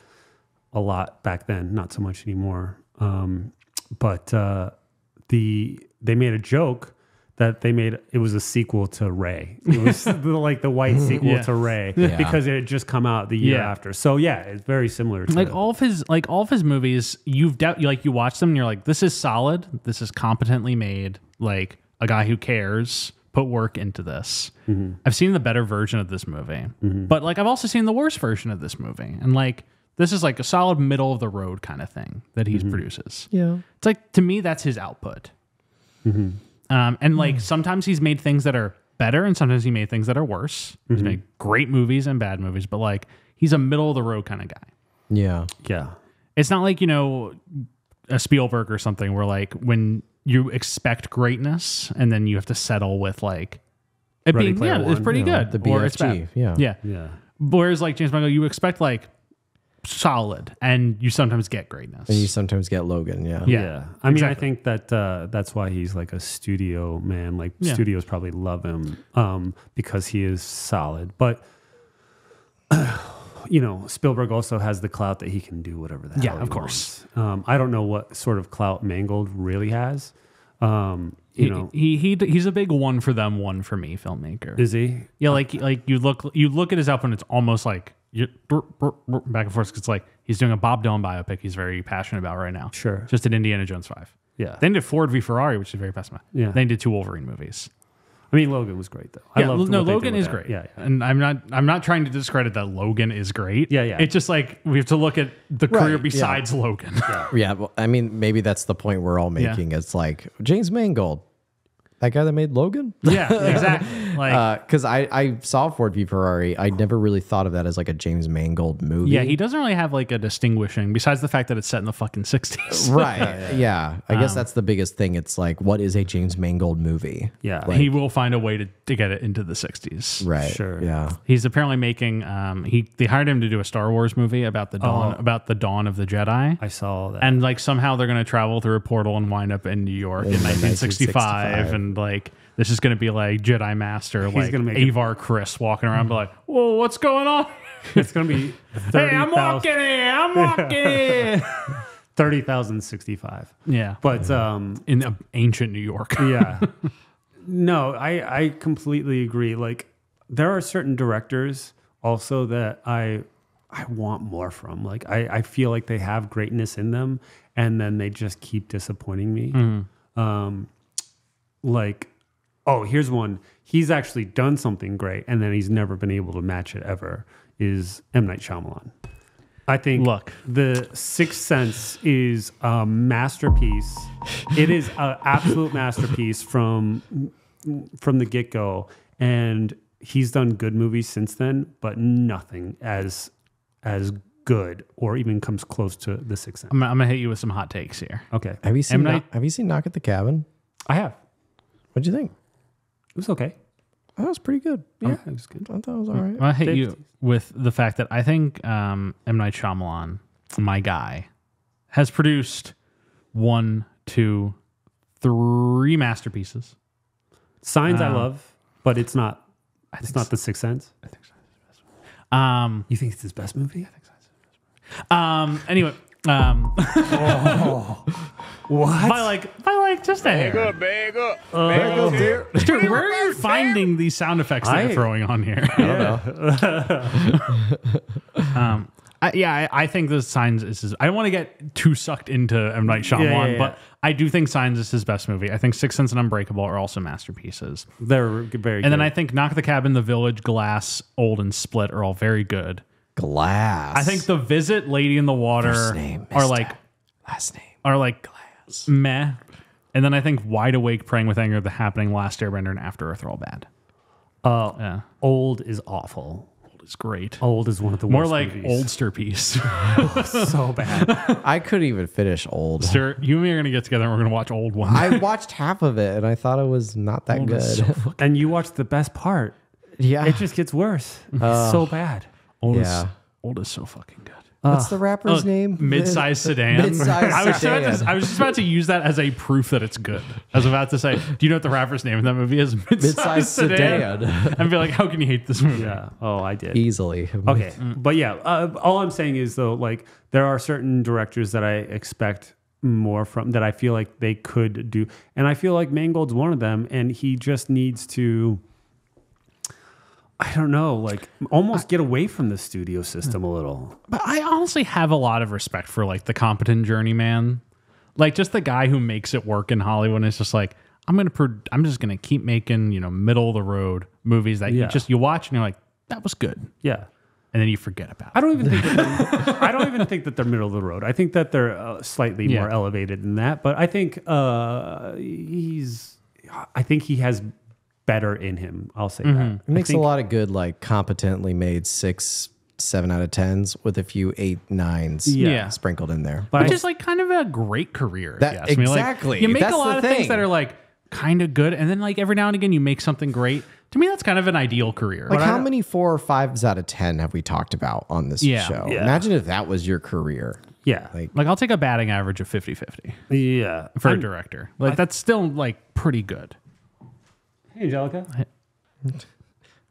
a lot back then, not so much anymore. But they made a joke that it was a sequel to Ray. It was like the white sequel to Ray because it had just come out the year after. So yeah, it's very similar to all of his movies. You watch them and you're like, this is solid. This is competently made. Like, a guy who cares put work into this. Mm-hmm. I've seen the better version of this movie, but like, I've also seen the worst version of this movie, and like, this is like a solid middle of the road kind of thing that he produces. Yeah, it's like, to me, that's his output. Mm-hmm. And like, sometimes he's made things that are better, and sometimes he made things that are worse. He's made great movies and bad movies, but like, he's a middle of the road kind of guy. Yeah. Yeah. It's not like, a Spielberg or something where like, when you expect greatness and then you have to settle with like it Ready being, Player One, it's pretty good. The Or it's BFG. bad. Yeah. Whereas like James Mangold, you expect like solid, and you sometimes get greatness. And you sometimes get Logan. Yeah. Yeah. I mean, I think that that's why he's like a studio man. Like, studios probably love him because he is solid. But Spielberg also has the clout that he can do whatever the hell he course. wants. I don't know what sort of clout Mangold really has. He's a big one for them, one for me filmmaker. Is he? Yeah, like you look at his output, and it's almost like you back and forth. 'Cause it's like he's doing a Bob Dylan biopic he's very passionate about right now. Sure. Just did Indiana Jones 5. Yeah. Then did Ford v Ferrari, which is very passionate. Yeah. Then did 2 Wolverine movies. I mean, Logan was great though. Logan is great. Yeah. And I'm not trying to discredit that Logan is great. Yeah. It's just like, we have to look at the career besides Logan. Yeah. Well, I mean, maybe that's the point we're all making. It's like, James Mangold, that guy that made Logan? Yeah, exactly. Like, because I saw Ford v Ferrari. I never really thought of that as like a James Mangold movie. yeah, he doesn't really have like a distinguishing, besides the fact that it's set in the fucking 60s. Right. Yeah. I guess that's the biggest thing. It's like, what is a James Mangold movie? Yeah. Like, He will find a way to get it into the 60s. right. Sure. Yeah. He's apparently making they hired him to do a Star Wars movie about the dawn of the Jedi. I saw that. And like, somehow they're going to travel through a portal and wind up in New York in 1965, and like, this is going to be like Jedi Master, like gonna make Avar Chris walking around, be like, "Whoa, what's going on?" It's going to be 30,000. Hey, I'm walking in. 30,065. Yeah, But in ancient New York. yeah. No, I completely agree. Like, there are certain directors also that I want more from. Like, I feel like they have greatness in them, and then they just keep disappointing me. Like, oh, here's one. He's actually done something great, and then he's never been able to match it ever, is M. Night Shyamalan. I think The Sixth Sense is a masterpiece. It is an absolute masterpiece from the get-go, and he's done good movies since then, but nothing as good or even comes close to The Sixth Sense. I'm gonna hit you with some hot takes here. Okay. Have you seen Knock at the Cabin? I have. What'd you think? It was okay. That was pretty good. Yeah, it was good. I thought it was all right. I'm gonna hit you with the fact that I think M. Night Shyamalan, my guy, has produced 1, 2, 3 masterpieces. Signs I love, but it's not. It's not The Sixth Sense. I think Signs is his best movie. You think it's his best movie? I think Signs is his best movie. Anyway. What? By like just a hair. Bag up here. Stuart, where are you finding these sound effects that you're throwing on here? I don't know. I think the Signs is I don't want to get too sucked into M. Night Shyamalan, but I do think Signs is his best movie. I think Sixth Sense and Unbreakable are also masterpieces. They're very good. And then I think Knock at the Cabin, The Village, Glass, Old, and Split are all very good. Glass. I think The Visit, Lady in the Water First name, are Mister. like Last name. Glass. Meh. And then I think Wide Awake, Praying with Anger, The Happening, Last Airbender, and After Earth are all bad. Yeah. Old is awful. Old is great. Old is one of the More worst like movies. Oldster piece. So bad. I couldn't even finish Old. Stuart, you and me are going to get together and we're going to watch Old one. I watched half of it and I thought it was not that Old good. is so fucking- And you watch the best part. Yeah. It just gets worse. It's so bad. Old Yeah. is so fucking good. What's the rapper's name? Mid-sized sedan. Mid-sized I was sedan. just about to use that as a proof that it's good. I was about to say, do you know what the rapper's name in that movie is? Mid-sized sedan. And be like, how can you hate this movie? Yeah. Oh, I did. Easily. Okay. But yeah, all I'm saying is though, like there are certain directors that I expect more from that I feel like they could do. And I feel like Mangold's one of them. And he just needs to, I don't know, like almost get away from the studio system a little. But I honestly have a lot of respect for like the competent journeyman. Like just the guy who makes it work in Hollywood and is just like, I'm just gonna keep making, middle of the road movies that you watch and you're like, that was good. Yeah. And then you forget about it. I don't even think that they're middle of the road. I think that they're slightly more elevated than that. But I think he has better in him. I'll say that. It makes a lot of good, like competently made 6, 7 out of 10s with a few 8, 9s Yeah. sprinkled in there. But Which is like kind of a great career. That- if you ask me. Like, exactly. you make That's a lot the of things thing. that are like kind of good, and then like every now and again you make something great. To me, that's kind of an ideal career. Like how many 4 or 5s out of 10 have we talked about on this Yeah. show? Yeah. Imagine if that was your career. yeah. Like I'll take a batting average of 50-50 Yeah. for a director. Like that's still like pretty good. Hey, Angelica.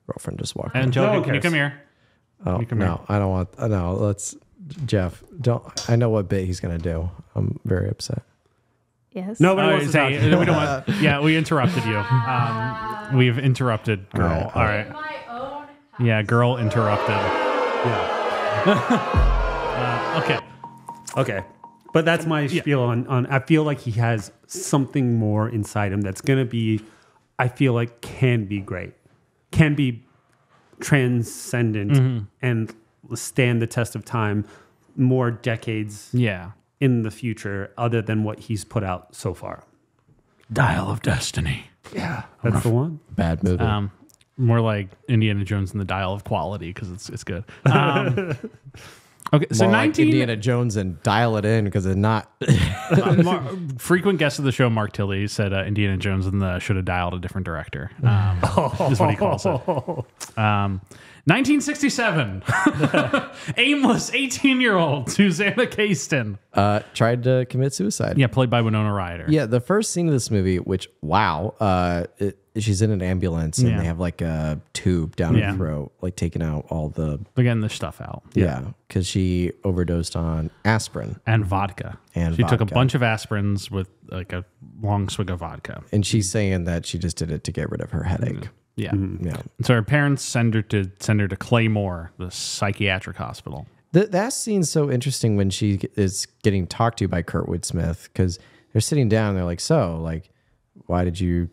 Girlfriend just walked in. Angelica, one can you cares. come here? Oh, no, I don't want. No, let's. Jeff, don't. I know what bit he's going to do. I'm very upset. Yes. Nobody wants to talk. we don't want. Yeah, we interrupted you. We've interrupted girl. All right. My own. Yeah, girl interrupted. Okay. Okay. But that's my spiel on I feel like he has something more inside him that's going to be, I feel like can be great, can be transcendent and stand the test of time more decades Yeah. in the future other than what he's put out so far. Dial of Destiny. That's the one. Bad movie. More like Indiana Jones and the Dial of Quality because it's good. Okay, so More like 19 Indiana Jones and dial it in because it's not. frequent guest of the show, Mark Tilley, said Indiana Jones and should have dialed a different director. Is what he calls it. 1967, aimless 18-year-old Susanna Casten. Tried to commit suicide. Yeah, played by Winona Ryder. Yeah, the first scene of this movie, which she's in an ambulance and Yeah. they have like a tube down her throat, like taking out all the They're getting this stuff out. because she overdosed on aspirin And vodka. And she took a vodka. bunch of aspirins with like a long swig of vodka. and she's saying that she just did it to get rid of her headache. Yeah. Yeah, So her parents send her to Claymore, the psychiatric hospital. that scene's so interesting when she is getting talked to by Kurtwood Smith because they're sitting down. And they're like, "So, like, why did you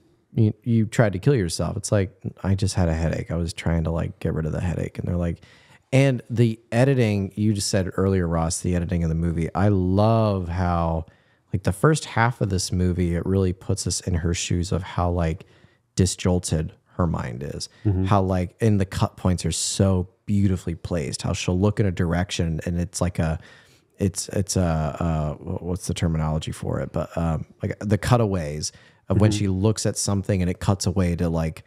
tried to kill yourself?" It's like, I just had a headache. I was trying to like get rid of the headache. And they're like, and the editing, you just said earlier, Ross, the editing of the movie. I love how like the first half of this movie, it really puts us in her shoes of how like disjolted her mind is. How like, and the cut points are so beautifully placed. How she'll look in a direction and it's like it's a what's the terminology for it? But like the cutaways of when she looks at something and it cuts away to like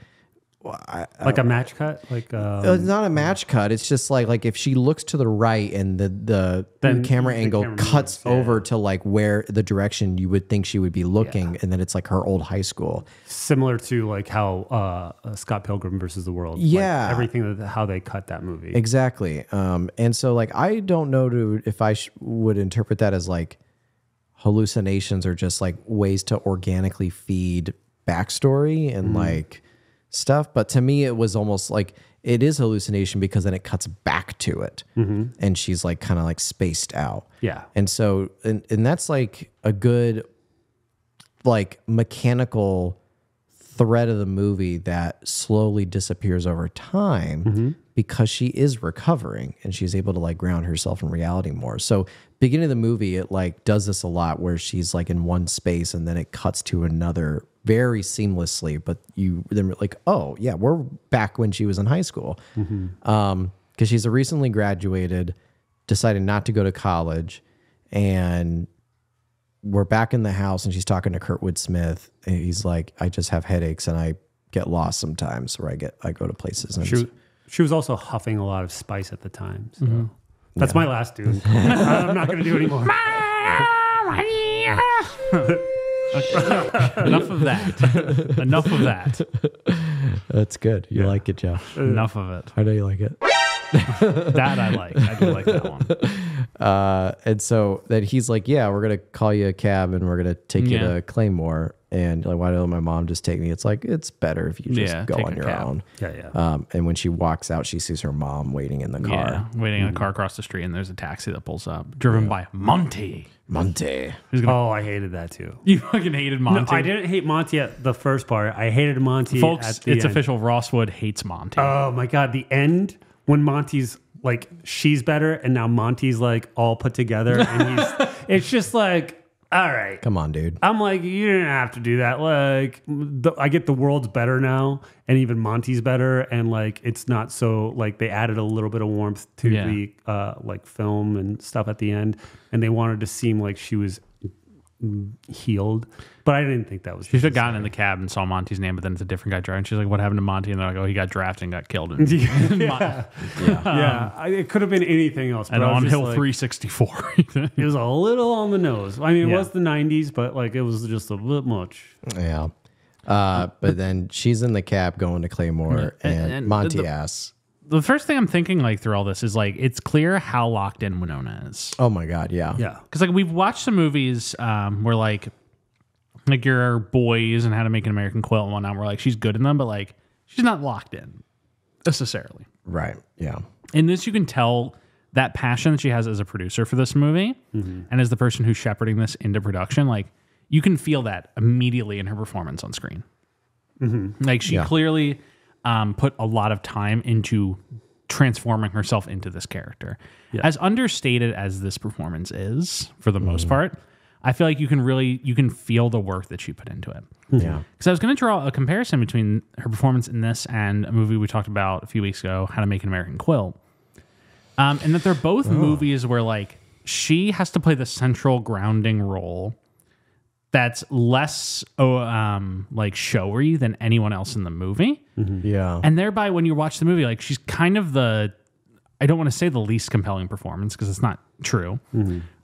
Like a match cut? Like it's not a match cut. It's just like if she looks to the right and the Then camera the angle camera cuts moves, yeah. over to like where the direction you would think she would be looking, and then it's like her old high school. similar to like how Scott Pilgrim versus the World. Like, Yeah. everything how they cut that movie. Exactly. And so like I don't know if I would interpret that as like hallucinations or just like ways to organically feed backstory and like stuff. But to me, it was almost like it is hallucination because then it cuts back to it, and she's like kind of like spaced out. Yeah. And so, and that's like a good, like mechanical thread of the movie that slowly disappears over time because she is recovering and she's able to like ground herself in reality more. So beginning of the movie, it like does this a lot where she's like in one space and then it cuts to another very seamlessly, but you then like, oh yeah, we're back when she was in high school. Because she's a recently graduated, decided not to go to college, and we're back in the house and she's talking to Kurtwood Smith. And he's like, I just have headaches and I get lost sometimes, or I go to places. And She was also huffing a lot of spice at the time. So that's my last dude. I'm not going to do anymore. Enough of that. Enough of that. That's good. You like it, Joe. Enough of it. I know you like it. That I like. I do like that one. And so then he's like, yeah, we're going to call you a cab and we're going to take you to Claymore. And like, why don't my mom just take me? It's like, it's better if you just go on your own. Yeah. And when she walks out, she sees her mom waiting in the car. Yeah, waiting in a car across the street, and there's a taxi that pulls up, driven by Monty. Oh, I hated that too. You fucking hated Monty. No, I didn't hate Monty at the first part. I hated Monty Folks, at the it's end. official. Ross Wood hates Monty. Oh my God. The end when Monty's like, she's better. And now Monty's like all put together. And it's just like, all right. Come on, dude. I'm like, you didn't have to do that. Like, I get the world's better now, and even Monty's better, and like, it's not so like they added a little bit of warmth to the like film and stuff at the end, and they wanted to seem like she was healed, but I didn't think that was. She should have gotten in the cab and saw Monty's name, but then it's a different guy driving. She's like, "What happened to Monty?" And they're like, "Oh, he got drafted and got killed." And It could have been anything else. And but on Hill like, 364, it was a little on the nose. I mean, it was the '90s, but like it was just a bit much. Yeah. But then she's in the cab going to Claymore, and Monty asks, the first thing I'm thinking like through all this is like, it's clear how locked in Winona is. oh my God, yeah. Because like we've watched some movies where like your boys and How to Make an American Quilt and whatnot, where like she's good in them, but like she's not locked in necessarily. Right, yeah. In this, you can tell that passion that she has as a producer for this movie and as the person who's shepherding this into production. Like you can feel that immediately in her performance on screen. Like she clearly put a lot of time into transforming herself into this character. As understated as this performance is, for the most part, I feel like you can feel the work that she put into it. Yeah. Because I was going to draw a comparison between her performance in this and a movie we talked about a few weeks ago, How to Make an American Quilt. And that they're both movies where like she has to play the central grounding role that's less like showy than anyone else in the movie. Yeah. And thereby, when you watch the movie, like she's kind of I don't want to say the least compelling performance because it's not true,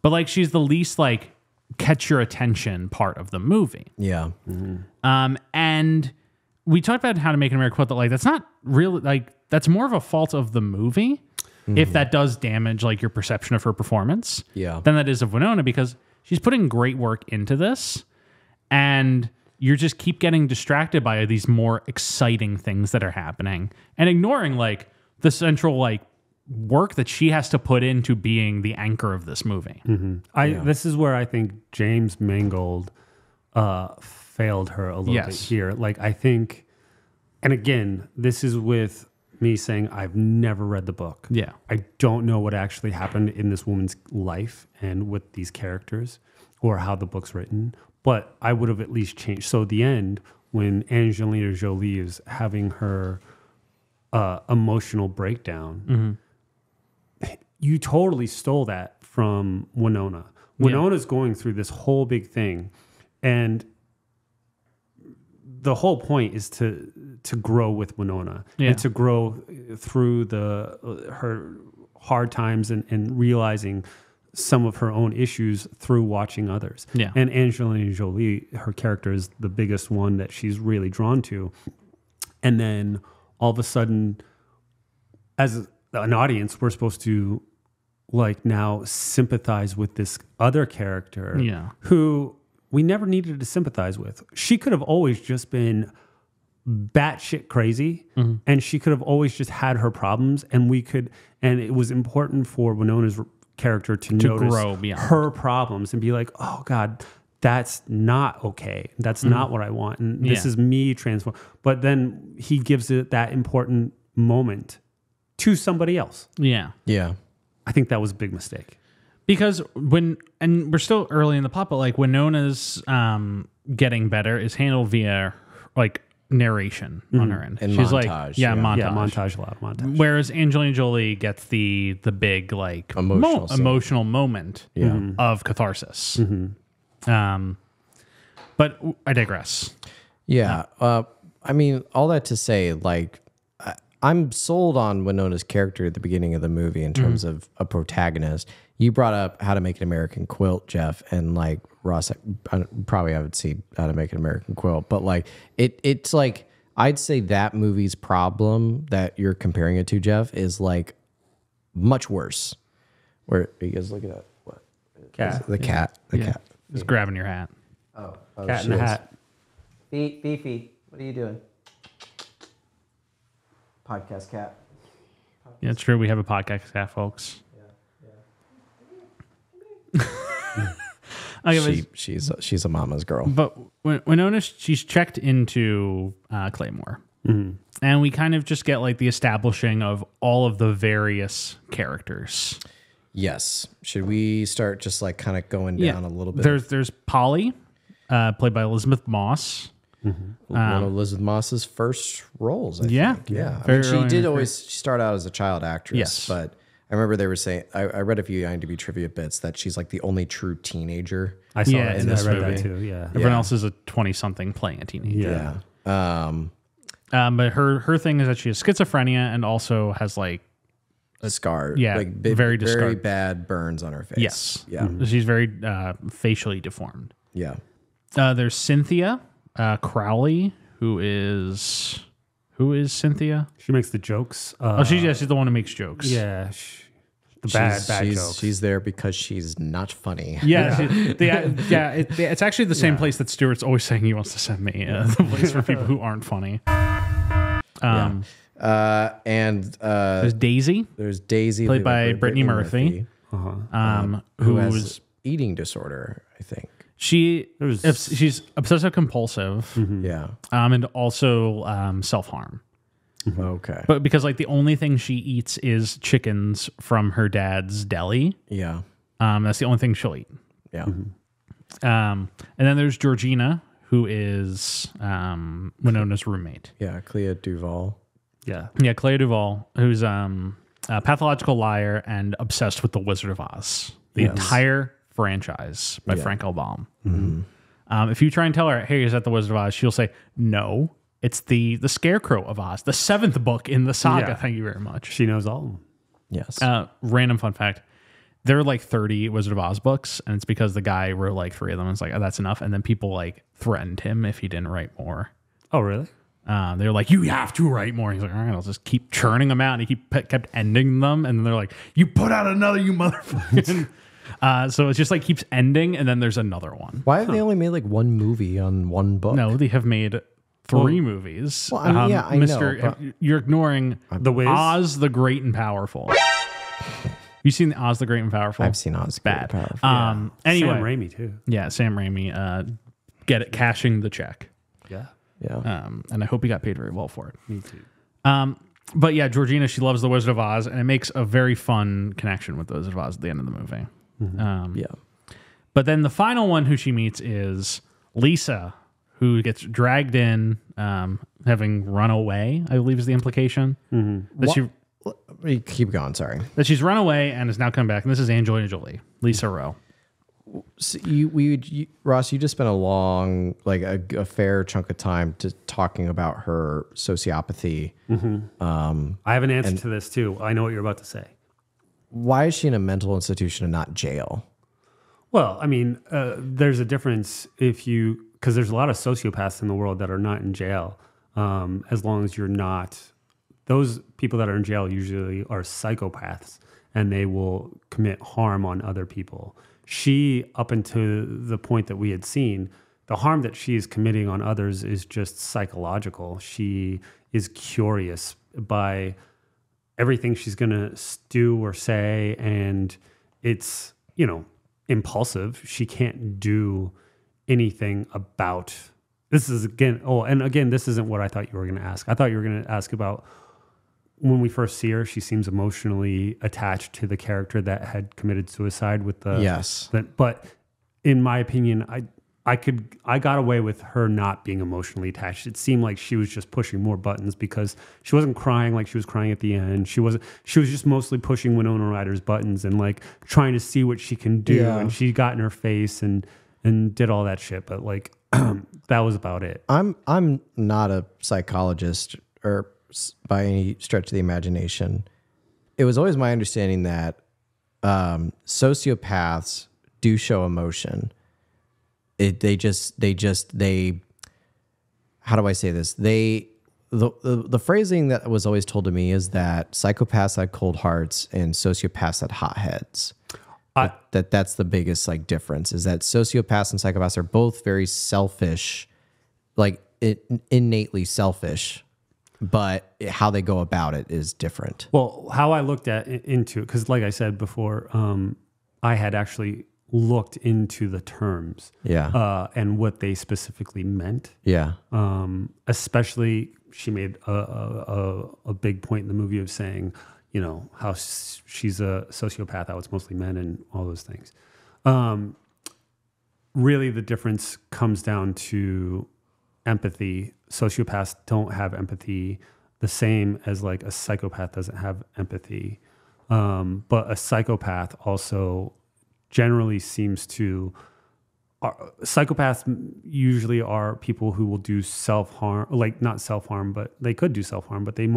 but like she's the least like catch your attention part of the movie. Yeah. And we talked about How to Make an American Quilt, that like that's not really like that's more of a fault of the movie if that does damage like your perception of her performance than that is of Winona, because she's putting great work into this, and you just keep getting distracted by these more exciting things that are happening and ignoring like the central like work that she has to put into being the anchor of this movie. This is where I think James Mangold failed her a little bit here. Like I think, and again, this is with me saying I've never read the book. Yeah. I don't know what actually happened in this woman's life and with these characters or how the book's written, but I would have at least changed. So at the end, when Angelina Jolie is having her emotional breakdown, you totally stole that from Winona. Winona's going through this whole big thing, and the whole point is to grow with Winona and to grow through her hard times and realizing some of her own issues through watching others. Yeah. And Angelina Jolie, her character is the biggest one that she's really drawn to. And then all of a sudden, as an audience, we're supposed to like now sympathize with this other character who we never needed to sympathize with. She could have always just been batshit crazy, and she could have always just had her problems, and it was important for Winona's character to notice grow beyond her problems and be like, oh God, that's not okay. That's not what I want. And this is me transform. But then he gives it that important moment to somebody else. Yeah. Yeah. I think that was a big mistake. Because and we're still early in the plot, but like Winona's getting better is handled via like narration on her end. And She's montage, like, yeah. Yeah, montage. a lot of montage. Whereas Angelina Jolie gets the big like Emotional scene. emotional moment of catharsis. But I digress. Yeah. I mean, all that to say, like, I'm sold on Winona's character at the beginning of the movie in terms of a protagonist. You brought up How to Make an American Quilt, Jeff, and like Ross, I probably haven't seen How to Make an American Quilt, but like it's like, I'd say that movie's problem that you're comparing it to, Jeff, is like much worse. Where are you guys looking at? What? Cat. The cat. The cat. Just grabbing your hat. Oh, Cat in the Hat. Beefy, what are you doing? Podcast cat. Yeah, it's true. We have a podcast cat, folks. Okay, She's a mama's girl. but Winona, she's checked into Claymore. And we kind of just get like the establishing of all of the various characters. Yes. Should we start just like kind of going down a little bit? There's Polly, played by Elizabeth Moss. One of Elizabeth Moss's first roles, I Yeah. think. Yeah. I Very mean, she early in did her always start out as a child actress. Yes. But I remember they were saying, I read a few IMDb trivia bits that she's like the only true teenager. I saw Yeah, that. in I this read movie. that too. Yeah. Everyone else is a 20-something playing a teenager. Yeah. But her thing is that she has schizophrenia and also has like Scar. Yeah, Like very very discard- bad burns on her face. yes, Yeah. she's very facially deformed. Yeah. There's Cynthia Crowley, who is Cynthia? She makes the jokes. She's the one who makes jokes. Yeah. The bad she's, jokes. She's there because she's not funny. Yeah, it's actually the same place that Stuart's always saying he wants to send me. The place for people who aren't funny. There's Daisy, There's Daisy, played by Brittany Murphy, who has eating disorder, I think. she's obsessive compulsive, Yeah. and also self-harm. Okay. But because like the only thing she eats is chickens from her dad's deli. Yeah. That's the only thing she'll eat. Yeah. And then there's Georgina, who is Winona's roommate. Yeah. Clea Duvall. Yeah. Yeah, Clea Duvall, who's a pathological liar and obsessed with the Wizard of Oz, the entire franchise by Frank L. Baum. If you try and tell her, "Hey, is that the Wizard of Oz?" she'll say, "No, it's the Scarecrow of Oz, the 7th book in the saga." Yeah. Thank you very much. She knows all of them. Yes. Random fun fact. There are like 30 Wizard of Oz books, and it's because the guy wrote like 3 of them. It's like, oh, that's enough. And then people like threatened him if he didn't write more. Oh, really? They're like, you have to write more. He's like, all right, I'll just keep churning them out. And he kept ending them. And then they're like, you put out another, you motherfucker. So it just like keeps ending. And then there's another one. Why have they only made like one movie on one book? No, they have made 3 movies. Well, I mean, yeah, I know, but- You're ignoring The Wiz? Oz the Great and Powerful. You seen Oz the Great and Powerful? I've seen Oz. Bad. Powerful. Anyway, Sam Raimi, too. yeah, Sam Raimi, get it, cashing the check. Yeah. Yeah. And I hope he got paid very well for it. Me too. But yeah, Georgina, she loves the Wizard of Oz, and it makes a very fun connection with the Wizard of Oz at the end of the movie. Yeah. But then the final one who she meets is Lisa, who gets dragged in, having run away, I believe is the implication. Keep going. Sorry. That she's run away and is now come back. And this is Angelina Jolie, Lisa Rowe. So Ross, you just spent a long, like a fair chunk of time talking about her sociopathy. I have an answer to this, too. I know what you're about to say. Why is she in a mental institution and not jail? Well, I mean, there's a difference because there's a lot of sociopaths in the world that are not in jail. As long as you're not, those people that are in jail usually are psychopaths and they will commit harm on other people. She, up until the point that we had seen, the harm that she is committing on others is just psychological. She is curious by everything she's going to do or say, and it's, impulsive. She can't do anything about this. Is again, this isn't what I thought you were going to ask. I thought you were going to ask about when we first see her. She seems emotionally attached to the character that had committed suicide with the Yes. But in my opinion, I got away with her not being emotionally attached. It seemed like she was just pushing more buttons because she wasn't crying like she was crying at the end. She was just mostly pushing Winona Ryder's buttons and like trying to see what she can do. Yeah. And she got in her face and did all that shit. But like that was about it. I'm not a psychologist or by any stretch of the imagination. It was always my understanding that sociopaths do show emotion. They how do I say this? The phrasing that was always told to me is that psychopaths had cold hearts and sociopaths had hot heads. That's the biggest like difference, is that sociopaths and psychopaths are both very selfish, like innately selfish, but how they go about it is different. Well, how I looked into it, because like I said before, I had actually looked into the terms, and what they specifically meant. Yeah. Especially, she made a big point in the movie of saying, how she's a sociopath, how it's mostly men and all those things. Really, the difference comes down to empathy. Sociopaths don't have empathy the same as like a psychopath doesn't have empathy. But a psychopath also generally seems to psychopaths usually are people who will do self-harm, like not self-harm, but they could do self-harm, but they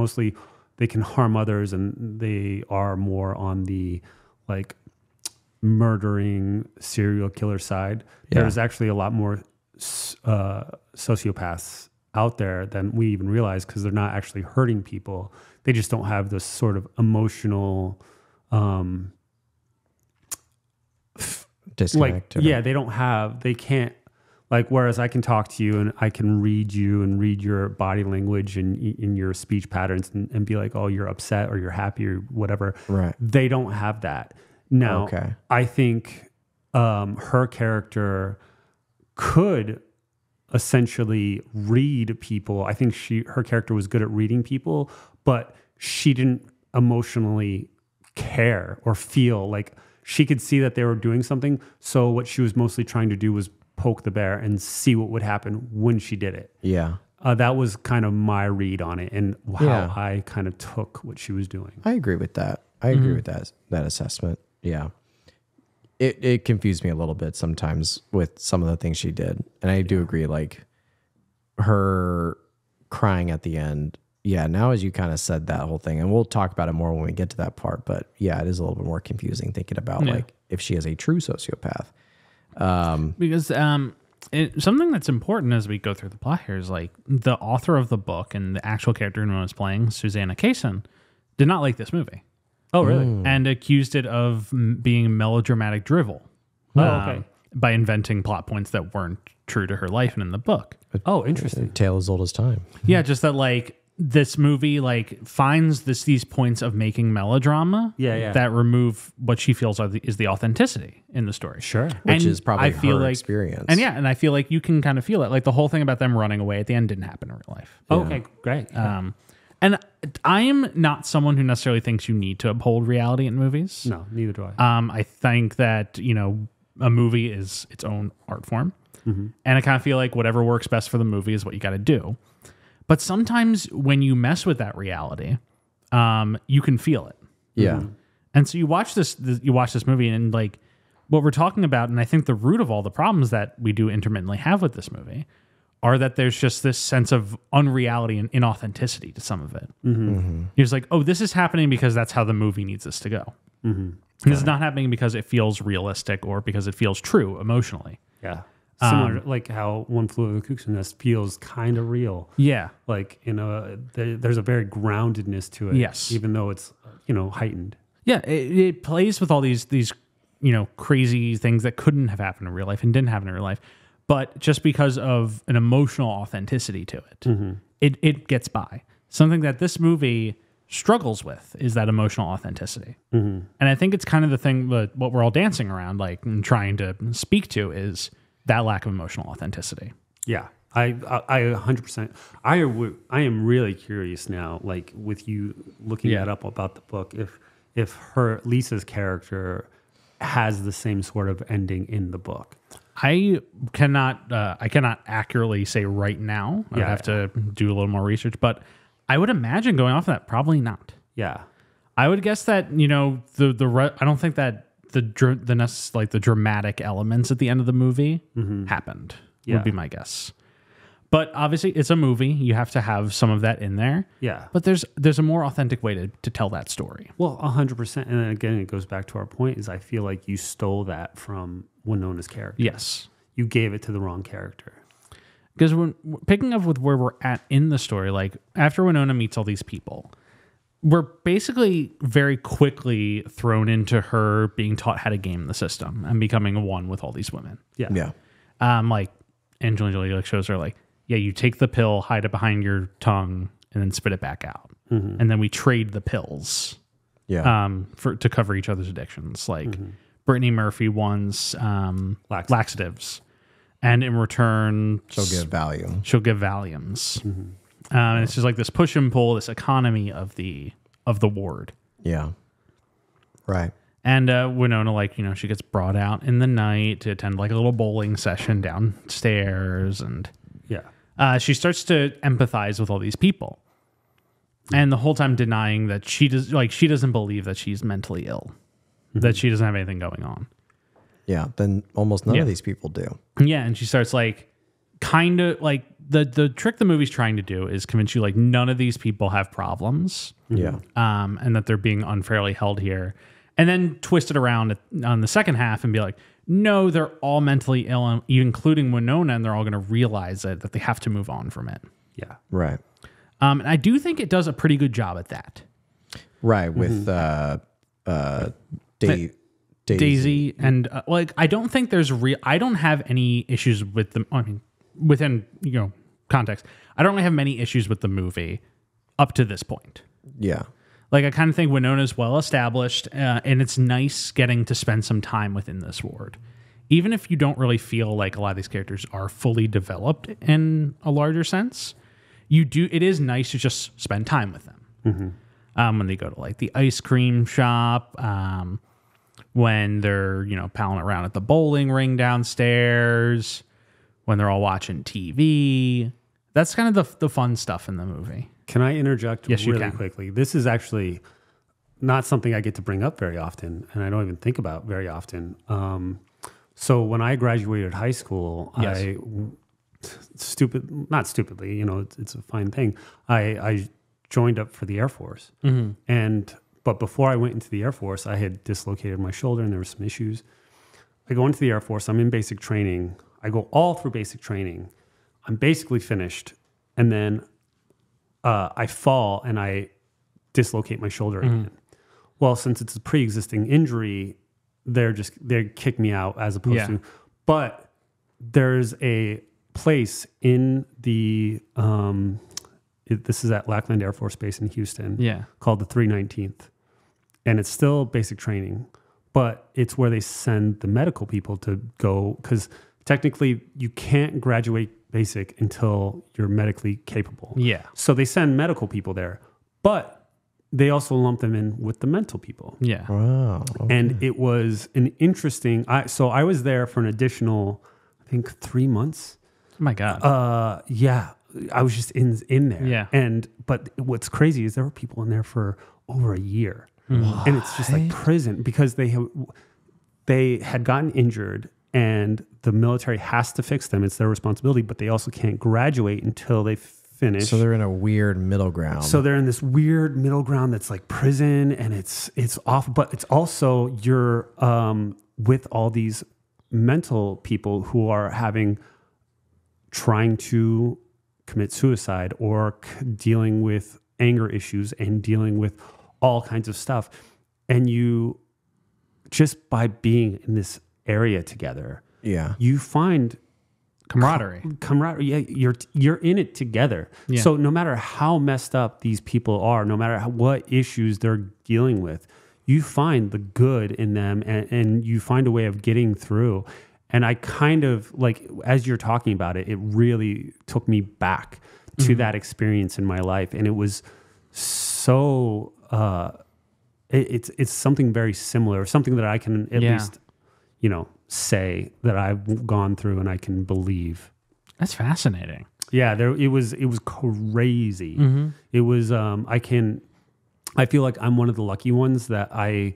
can harm others, and they are more on the like murdering serial killer side. Yeah. There's actually a lot more sociopaths out there than we even realize, because they're not actually hurting people. They just don't have this sort of emotional Disconnect. They can't, like, whereas I can talk to you and I can read you and read your body language and in your speech patterns and be like, oh, you're upset or you're happy or whatever. Right. They don't have that. Now, Okay. I think her character could essentially read people. I think her character was good at reading people, but she didn't emotionally care or feel like she could see that they were doing something. So what she was mostly trying to do was poke the bear and see what would happen when she did it. Yeah. That was kind of my read on it and how I kind of took what she was doing. I agree with that. I agree with that assessment. Yeah. It confused me a little bit sometimes with some of the things she did. And I do agree, like her crying at the end. Yeah, now as you kind of said that whole thing, and we'll talk about it more when we get to that part, but yeah, it is a little bit more confusing thinking about like if she is a true sociopath. Because something that's important as we go through the plot here is like the author of the book and the actual character who was playing, Susanna Kaysen, did not like this movie. Oh, really? And accused it of being melodramatic drivel. Okay. By inventing plot points that weren't true to her life and in the book. Oh, interesting. Tale as old as time. Yeah, just that like this movie like finds these points of making melodrama that remove what she feels is the authenticity in the story. Sure. Which is probably her experience. And I feel like you can kind of feel it. Like the whole thing about them running away at the end didn't happen in real life. Yeah. Okay, great. And I am not someone who necessarily thinks you need to uphold reality in movies. No, neither do I. I think that, a movie is its own art form. Mm-hmm. And I kind of feel like whatever works best for the movie is what you got to do. But sometimes when you mess with that reality, you can feel it. Yeah. Mm-hmm. And so you watch this movie and like what we're talking about, and I think the root of all the problems that we do intermittently have with this movie are that there's just this sense of unreality and inauthenticity to some of it. Mm-hmm. Mm-hmm. You're just like, oh, this is happening because that's how the movie needs us to go. Mm-hmm. This is not happening because it feels realistic or because it feels true emotionally. Yeah. Similar, like how One Flew Over the Cuckoo's Nest feels kind of real. Yeah. Like, there's a very groundedness to it. Yes. Even though it's, heightened. Yeah. It plays with all these crazy things that couldn't have happened in real life and didn't happen in real life. but just because of an emotional authenticity to it, Mm-hmm. it gets by. Something that this movie struggles with is that emotional authenticity. Mm-hmm. And I think it's kind of the thing that what we're all dancing around, like, and trying to speak to is that lack of emotional authenticity. Yeah, I 100%. I am really curious now, like with you looking that up about the book, if Lisa's character has the same sort of ending in the book. I cannot accurately say right now. I have to do a little more research, but I would imagine going off of that, probably not. Yeah, I would guess that, I don't think that the dramatic elements at the end of the movie happened. Yeah. Would be my guess. But obviously, it's a movie. You have to have some of that in there. Yeah. But there's a more authentic way to tell that story. Well, 100%. And then again, it goes back to our point: is I feel like you stole that from Winona's character. Yes. You gave it to the wrong character. Because when picking up with where we're at in the story, like after Winona meets all these people, we're basically very quickly thrown into her being taught how to game the system and becoming one with all these women. Yeah. Like Angelina Jolie like shows her like, yeah, you take the pill, hide it behind your tongue, and then spit it back out, and then we trade the pills. Yeah. To cover each other's addictions. Like Brittany Murphy wants laxatives, and in return, She'll give Valium. Valiums. And it's just like this push and pull, this economy of the ward. Yeah. Right. And Winona, like, she gets brought out in the night to attend like a little bowling session downstairs, and she starts to empathize with all these people, and the whole time denying that she doesn't believe that she's mentally ill, that she doesn't have anything going on. Yeah. Then almost none of these people do. Yeah, and she starts like kind of like the trick the movie's trying to do is convince you like none of these people have problems. Yeah. And that they're being unfairly held here. And then twist it around on the second half and be like, no, they're all mentally ill, including Winona, and they're all going to realize it, that they have to move on from it. Yeah. Right. And I do think it does a pretty good job at that. Right. With Daisy and like, I don't think I don't have any issues with them. I mean, within, context, I don't really have many issues with the movie up to this point. Yeah. Like, I kind of think Winona's well established, and it's nice getting to spend some time within this ward. Even if you don't really feel like a lot of these characters are fully developed in a larger sense, it is nice to just spend time with them. When they go to like the ice cream shop, when they're, palling around at the bowling ring downstairs, when they're all watching TV. That's kind of the fun stuff in the movie. Can I interject Yes, really quickly? This is actually not something I get to bring up very not even think about very often. So when I graduated high school, not stupidly, it's a fine thing. I joined up for the Air Force. But before I went into the Air Force, I had dislocated my shoulder and there were some issues. I go into the Air Force. I'm in basic training. I go all through basic training. I'm basically finished. And then I fall and I dislocate my shoulder again. Well, since it's a pre-existing injury, they kick me out as opposed to. But there's a place in the this is at Lackland Air Force Base in Houston. Called the 319th, and it's still basic training, but it's where they send the medical people to go, because technically you can't graduate basic until you're medically capable. So they send medical people there, but they also lump them in with the mental people. Wow. Okay. And it was an interesting. So I was there for an additional, I think, 3 months. Oh my God. I was just in there. Yeah. But what's crazy is there were people in there for over a year. And it's just like prison, because they had gotten injured and the military has to fix them. It's their responsibility, but they also can't graduate until they finish. So they're in a weird middle ground. So they're in this weird middle ground that's like prison, and it's off, but it's also you're with all these mental people who are trying to commit suicide or dealing with anger issues and dealing with all kinds of stuff. And you, just by being in this area together, you find camaraderie. Yeah, you're in it together. Yeah. So no matter how messed up these people are, no matter what issues they're dealing with, you find the good in them, and you find a way of getting through. And I kind of like, as you're talking about it, it really took me back to that experience in my life, and it was so. It's something very similar, something that I can at least, say that I've gone through and I can believe. That's fascinating. Yeah, it was crazy. It was I feel like I'm one of the lucky ones that I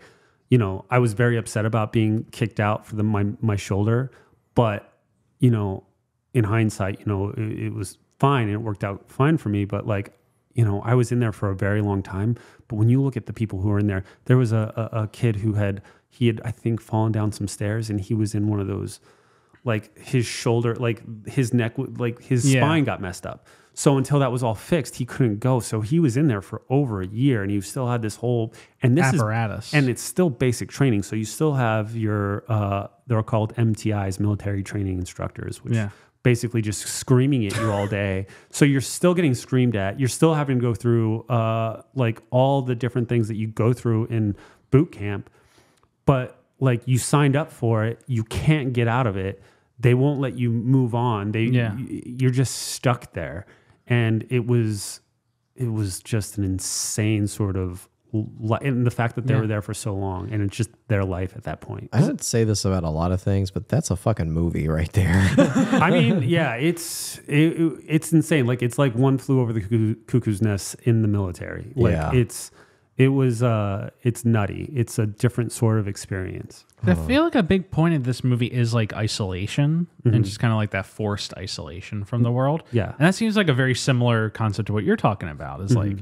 was very upset about being kicked out for my shoulder, but in hindsight, it was fine and it worked out fine for me. But like, I was in there for a very long time. But when you look at the people who are in there, there was a kid who had I think fallen down some stairs, and he was in one of those, like his shoulder, like his neck, like his spine got messed up. So until that was all fixed, he couldn't go. So he was in there for over a year, and he still had this whole apparatus. And it's still basic training. So you still have your they're called MTIs, military training instructors, which basically just screaming at you all day. So you're still getting screamed at. You're still having to go through like all the different things that you go through in boot camp. But like, you signed up for it, you can't get out of it. They won't let you move on. You're just stuck there. And it was just an insane sort of, and the fact that they were there for so long, and it's just their life at that point. I would say this about a lot of things, but that's a fucking movie right there. I mean, yeah, it's insane. Like, it's like One Flew Over the Cuckoo's Nest in the military. Like, it's nutty. It's a different sort of experience. I feel like a big point of this movie is like isolation, and just kind of like that forced isolation from the world. Yeah. And that seems like a very similar concept to what you're talking about. Is like,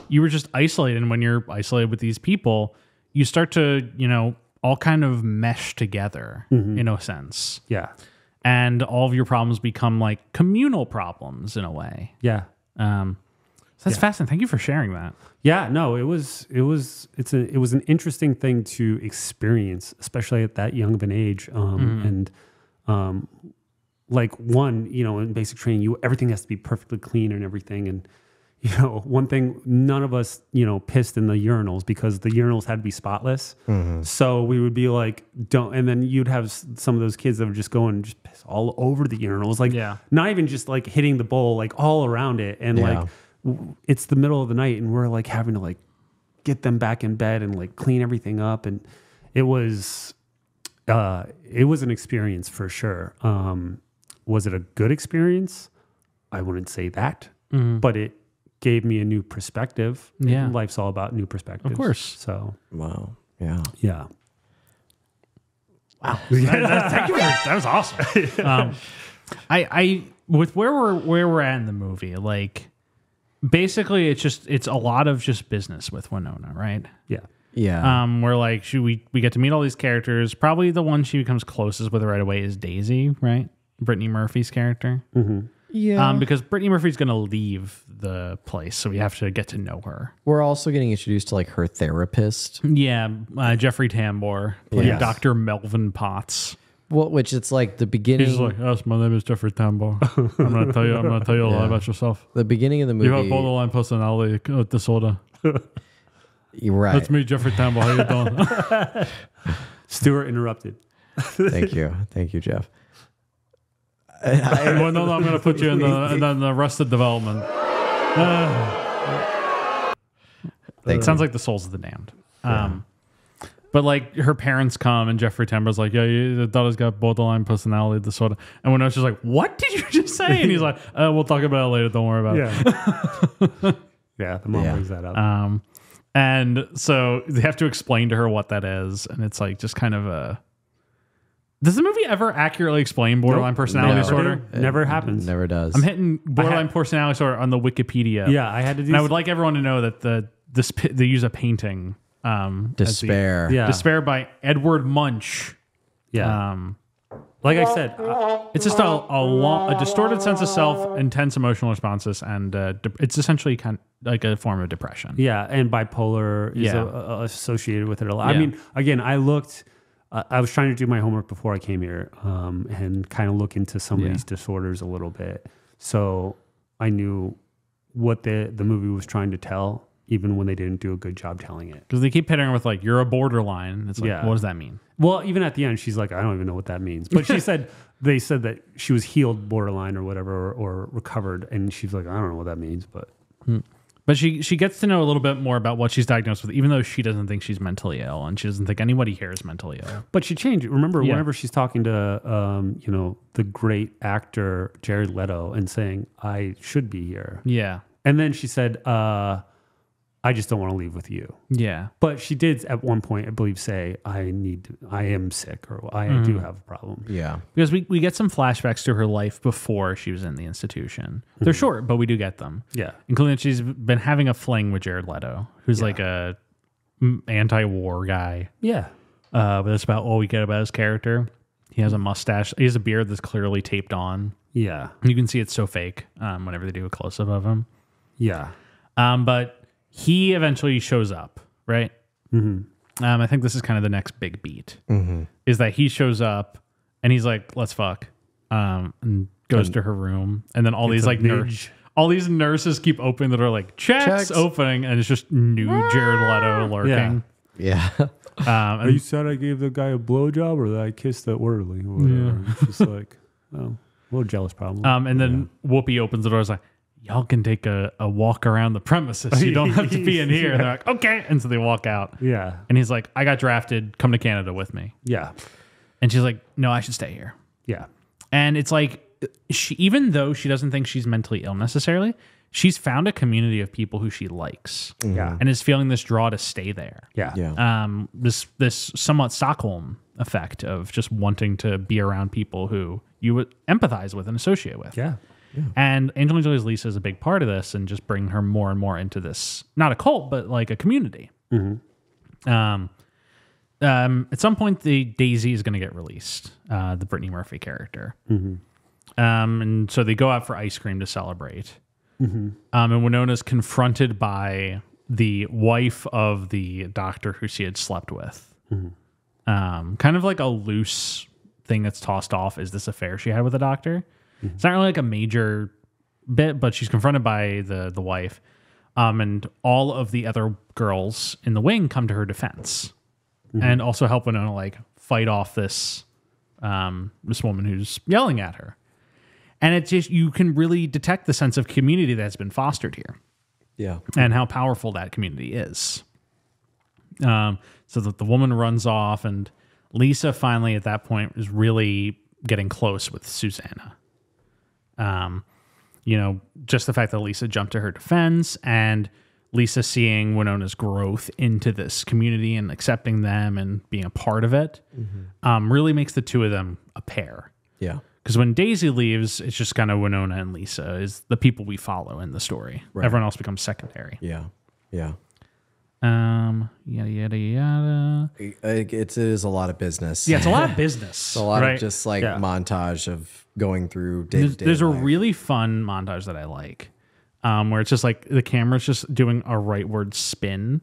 you were just isolated, and when you're isolated with these people, you start to, all kind of mesh together in a sense. Yeah. And all of your problems become like communal problems in a way. Yeah. So that's fascinating. Thank you for sharing that. Yeah, no, it was an interesting thing to experience, especially at that young of an age. And like, one, in basic training, everything has to be perfectly clean and everything. And one thing, none of us, pissed in the urinals because the urinals had to be spotless. So we would be like, don't, and then you'd have some of those kids that would just go and just piss all over the urinals, like not even just like hitting the bowl, like all around it, and like. It's the middle of the night, and we're like having to like get them back in bed and like clean everything up. And it was an experience for sure. Was it a good experience? I wouldn't say that, but it gave me a new perspective. Yeah. Life's all about new perspectives. Of course. So, Wow. Yeah. yeah. Wow. Thank you. That was awesome. I with where we're at in the movie, like, basically, it's a lot of just business with Winona, right? Yeah. Yeah. We're like, we get to meet all these characters. Probably the one she becomes closest with right away is Daisy, right? Brittany Murphy's character. Yeah. Because Brittany Murphy's going to leave the place, so we have to get to know her. We're also getting introduced to like her therapist. Yeah, Jeffrey Tambor, playing Yes. Dr. Melvin Potts. Well, which it's like the beginning. He's like, yes, my name is Jeffrey Tambor. I'm gonna tell you a lot about yourself. The beginning of the movie. You have borderline personality disorder. You're right. That's me, Jeffrey Tambor. How you doing? Stuart interrupted. Thank you, Jeff. Well, no, I'm gonna put you in the Arrested Development. It sounds like the Souls of the Damned. But like, her parents come, and Jeffrey Tambor's like, yeah, your daughter's got borderline personality disorder. And when I was just like, what did you just say? And he's like, we'll talk about it later. Don't worry about it. Yeah, the mom brings that up. And so they have to explain to her what that is. And it's like, just kind of a... Does the movie ever accurately explain borderline personality disorder? Never happens. Never does. I'm hitting borderline personality disorder on the Wikipedia. Yeah, I had to do... And I would like everyone to know that they use a painting... Despair. Despair by Edward Munch. Yeah. Like I said, It's just a distorted sense of self, intense emotional responses, and it's essentially kind of like a form of depression. yeah, and bipolar is associated with it a lot. I mean, again, I looked I was trying to do my homework before I came here and kind of look into some of these disorders a little bit. So I knew what the movie was trying to tell, even when they didn't do a good job telling it. Because they keep hitting her with like, you're a borderline. It's like, what does that mean? Well, even at the end, she's like, I don't even know what that means. But they said that she was healed borderline or whatever, or recovered. And she's like, I don't know what that means. But she gets to know a little bit more about what she's diagnosed with, even though she doesn't think she's mentally ill, and she doesn't think anybody here is mentally ill. But she changed it. Remember, whenever she's talking to, the great actor Jared Leto and saying, I should be here. Yeah. And then she said, I just don't want to leave with you. Yeah. But she did at one point, I believe, say, I am sick, or I do have a problem. Yeah. Because we get some flashbacks to her life before she was in the institution. They're short, but we do get them. Yeah. Including that she's been having a fling with Jared Leto, who's like a anti-war guy. Yeah. But that's about all we get about his character. He has a mustache. He has a beard that's clearly taped on. Yeah. You can see it's so fake whenever they do a close-up of him. Yeah. But he eventually shows up, right? Mm-hmm. I think this is kind of the next big beat, is that he shows up and he's like, let's fuck, and goes to her room. And then all these like nurses keep opening the door like, checks opening, and it's just new Jared Leto lurking. Yeah. Are you said I gave the guy a blowjob or that I kissed that orderly? Or whatever. It's just like, a little jealous problem. And then Whoopi opens the door and is like, y'all can take a walk around the premises. You don't have to be in here. And they're like, okay. And so they walk out. Yeah. And he's like, I got drafted. Come to Canada with me. Yeah. And she's like, no, I should stay here. Yeah. And it's like, even though she doesn't think she's mentally ill necessarily, she's found a community of people who she likes. Yeah. And is feeling this draw to stay there. Yeah. Yeah. This somewhat Stockholm effect of just wanting to be around people who you would empathize with and associate with. Yeah. And Angelina Jolie's Lisa is a big part of this, and just bringing her more and more into this, not a cult, but like a community. At some point, the Daisy is going to get released, the Brittany Murphy character. And so they go out for ice cream to celebrate. And Winona's confronted by the wife of the doctor who she had slept with. Kind of like a loose thing that's tossed off is this affair she had with the doctor. It's not really like a major bit, but she's confronted by the wife. And all of the other girls in the wing come to her defense and also help Winona like fight off this woman who's yelling at her. And it's just, you can really detect the sense of community that's been fostered here. Yeah. And how powerful that community is. So that the woman runs off, and Lisa finally at that point is really getting close with Susanna. Just the fact that Lisa jumped to her defense, and Lisa seeing Winona's growth into this community and accepting them and being a part of it, really makes the two of them a pair. Yeah. Because when Daisy leaves, it's just kind of Winona and Lisa is the people we follow in the story. Right. Everyone else becomes secondary. Yeah. Yeah. Yada, yada, yada. It is a lot of business. Yeah, it's a lot of business. It's a lot of just like montage of going through day to day. There's a really fun montage that I like, where it's just like the camera's just doing a rightward spin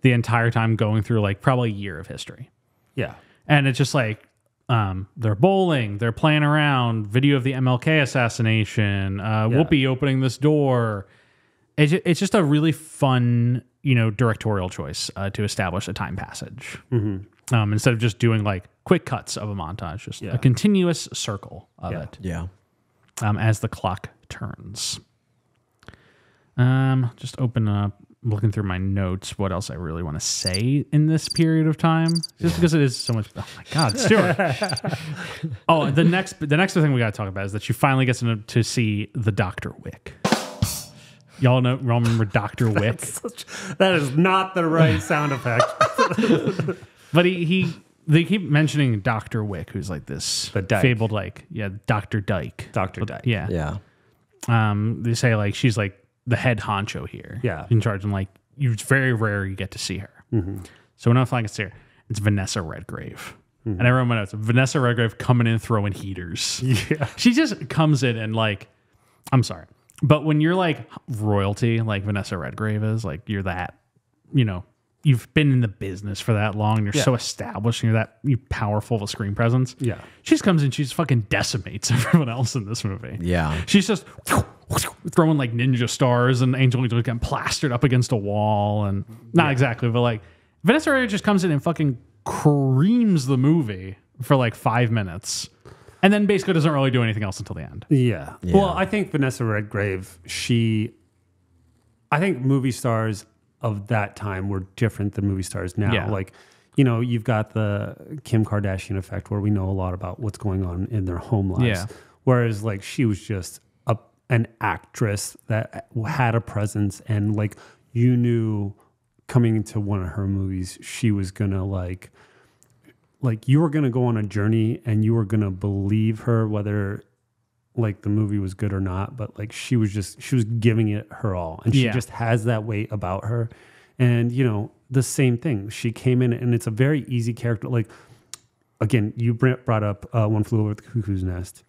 the entire time, going through like probably a year of history. Yeah. And it's just like they're bowling, they're playing around, video of the MLK assassination, Whoopi opening this door. It's just a really fun, directorial choice to establish a time passage. Instead of just doing like quick cuts of a montage, just a continuous circle of it. Yeah. As the clock turns. Just open up, looking through my notes, what else I really want to say in this period of time, just because it is so much. Oh my God, Stuart. The next thing we got to talk about is that she finally gets to see the Dr. Wick. Y'all remember Dr. Wick? That is not the right sound effect. But they keep mentioning Dr. Wick, who's like this fabled, Dr. Dyke. Dr. Dyke. Yeah. Yeah. They say like she's like the head honcho here. Yeah. In charge, and like it's very rare you get to see her. So when I finally get to see her, it's Vanessa Redgrave. And everyone knows Vanessa Redgrave coming in throwing heaters. Yeah. She just comes in and like, I'm sorry, but when you're like royalty, like Vanessa Redgrave is, like you're that, you've been in the business for that long. You're so established. And you're powerful of a screen presence. Yeah. She just comes in. She just fucking decimates everyone else in this movie. Yeah. She's just throwing like ninja stars, and Angelina Jolie getting plastered up against a wall, and not exactly, but like Vanessa Ryder just comes in and fucking creams the movie for like 5 minutes, and then basically doesn't really do anything else until the end. Yeah. Well, I think Vanessa Redgrave, I think movie stars of that time were different than movie stars now. Yeah. Like, you know, you've got the Kim Kardashian effect where we know a lot about what's going on in their home lives. Yeah. Whereas like she was just an actress that had a presence, and like you knew coming into one of her movies, she was gonna like you were gonna go on a journey and you were gonna believe her whether like the movie was good or not, but like she was giving it her all, and she just has that weight about her. And you know, the same thing, she came in, and it's a very easy character. Like again, you brought up One Flew Over the Cuckoo's Nest.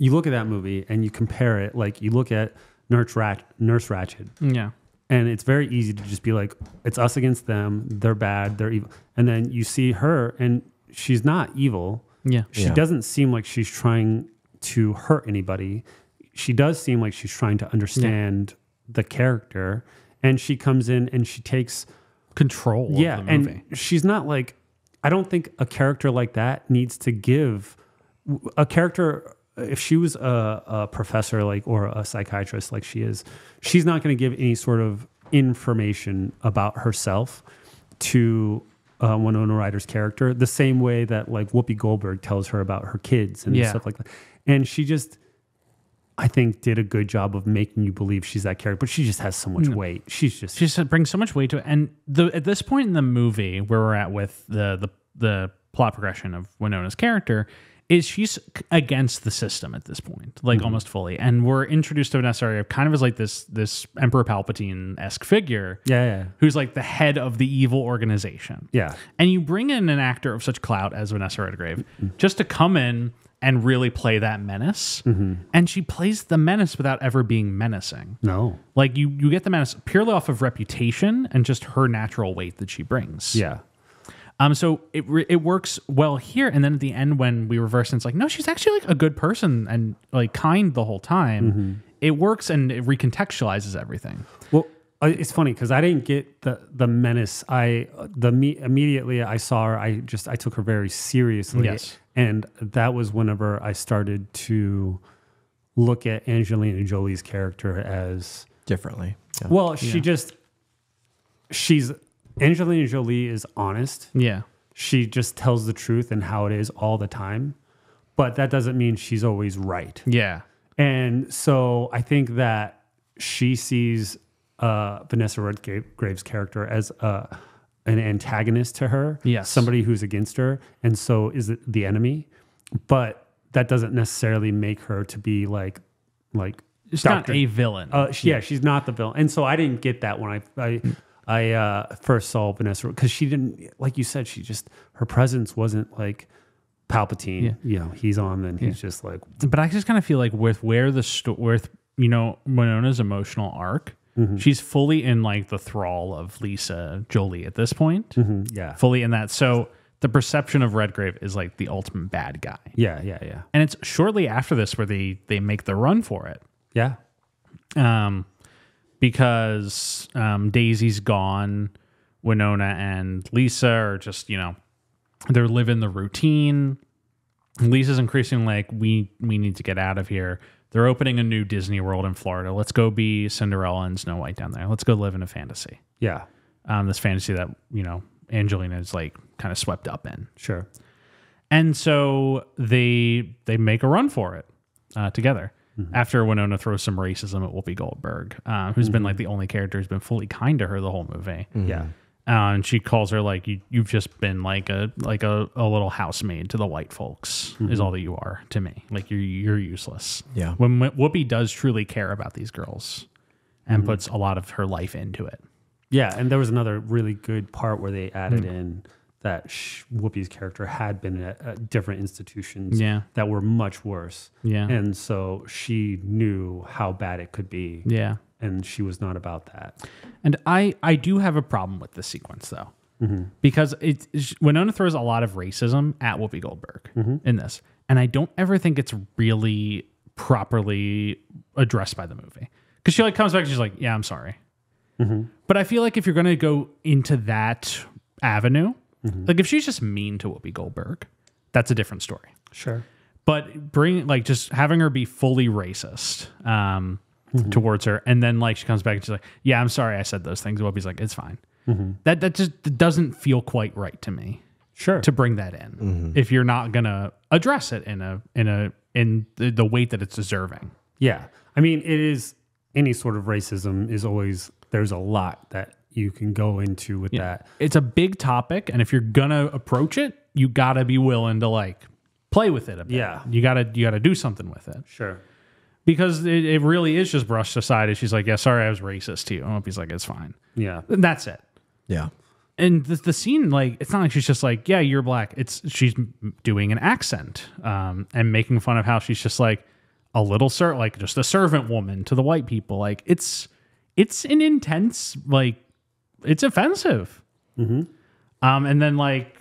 You look at that movie and you compare it, like you look at Nurse Ratched, Yeah. and it's very easy to just be like, it's us against them, they're bad, they're evil. And then you see her, and she's not evil. Yeah. She doesn't seem like she's trying to hurt anybody. She does seem like she's trying to understand the character, and she comes in and she takes control of the movie. And she's not like, I don't think a character like that needs to give a character. If she was a professor like or a psychiatrist like she is, she's not going to give any sort of information about herself to Winona Ryder's character the same way that like Whoopi Goldberg tells her about her kids and stuff like that. And she just, I think, did a good job of making you believe she's that character, but she just has so much weight. She just brings so much weight to it. And at this point in the movie where we're at with the plot progression of Winona's character is she's against the system at this point, like almost fully. And we're introduced to Vanessa Ryder kind of as like this Emperor Palpatine-esque figure. Who's like the head of the evil organization. Yeah. And you bring in an actor of such clout as Vanessa Redgrave just to come in and really play that menace. And she plays the menace without ever being menacing. No. Like you get the menace purely off of reputation and just her natural weight that she brings. Yeah. So it works well here, and then at the end when we reverse, and it's like, no, she's actually like a good person and like kind the whole time. It works and it recontextualizes everything. Well, it's funny because I didn't get the menace. Immediately I saw her. I took her very seriously. Yes, and that was whenever I started to look at Angelina Jolie's character as differently. Yeah. Well, she's. Angelina Jolie is honest. Yeah. She just tells the truth and how it is all the time. But that doesn't mean she's always right. Yeah. And so I think that she sees Vanessa Redgrave's character as an antagonist to her. Yes. Somebody who's against her. And so is it the enemy. But that doesn't necessarily make her to be like it's not a villain. She's not the villain. And so I didn't get that when I first saw Vanessa, because she didn't, like you said, her presence wasn't like Palpatine. Yeah. You know, he's on and he's just like. But I just kind of feel like with Winona's emotional arc, she's fully in like the thrall of Lisa Jolie at this point. Yeah. Fully in that. So the perception of Redgrave is like the ultimate bad guy. Yeah. And it's shortly after this where they make the run for it. Yeah. Because Daisy's gone, Winona and Lisa are just, they're living the routine. Lisa's increasingly like, we need to get out of here. They're opening a new Disney World in Florida. Let's go be Cinderella and Snow White down there. Let's go live in a fantasy. Yeah. This fantasy that, Angelina is like kind of swept up in. Sure. And so they make a run for it together. After Winona throws some racism at Whoopi Goldberg, who's been like the only character who's been fully kind to her the whole movie. Yeah. And she calls her like, you've just been like a little housemaid to the white folks is all that you are to me. Like you're useless. Yeah. When Whoopi does truly care about these girls and puts a lot of her life into it. Yeah. And there was another really good part where they added in that Whoopi's character had been at different institutions that were much worse. Yeah. And so she knew how bad it could be. Yeah. and she was not about that. And I do have a problem with this sequence though, because Winona throws a lot of racism at Whoopi Goldberg in this, and I don't ever think it's really properly addressed by the movie. Because she like comes back and she's like, "Yeah, I'm sorry," but I feel like if you're going to go into that avenue, like if she's just mean to Whoopi Goldberg, that's a different story. Sure. But just having her be fully racist towards her, and then like she comes back and she's like, "Yeah, I'm sorry, I said those things." Whoopi's like, "It's fine." That just doesn't feel quite right to me. Sure. To bring that in, if you're not gonna address it in the weight that it's deserving. Yeah, I mean, it is any sort of racism is always there's a lot that you can go into with that. It's a big topic, and if you're gonna approach it, you gotta be willing to like play with it a bit. Yeah. You gotta do something with it. Sure. Because it really is just brushed aside. And she's like, "Yeah, sorry, I was racist to you." And Whoopi's like, "It's fine." Yeah. And that's it. Yeah. And the scene, like, it's not like she's just like, "Yeah, you're black." She's doing an accent and making fun of how she's just like a little like just a servant woman to the white people. Like it's an intense, like it's offensive. And then like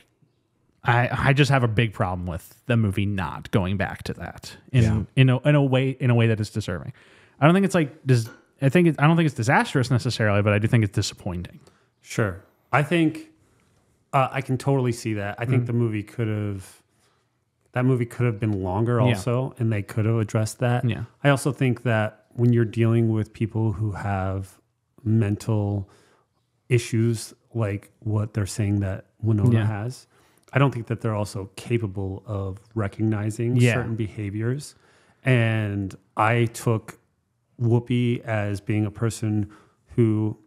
I just have a big problem with the movie not going back to that in a way that is deserving. I don't think it's like I don't think it's disastrous necessarily, but I do think it's disappointing. Sure. I think I can totally see that. I think the movie could have been longer also, and they could have addressed that. Yeah. I also think that when you're dealing with people who have mental issues like what they're saying that Winona has, I don't think that they're also capable of recognizing certain behaviors. And I took Whoopi as being a person who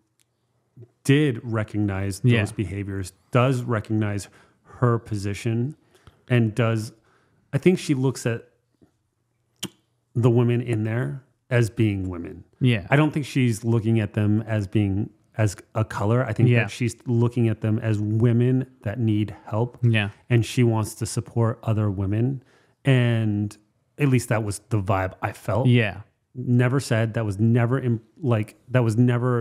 did recognize those behaviors, does recognize her position, and I think she looks at the women in there as being women. Yeah. I don't think she's looking at them as being as a color. I think that she's looking at them as women that need help. Yeah. And she wants to support other women. And at least that was the vibe I felt. Yeah. Never said, that was never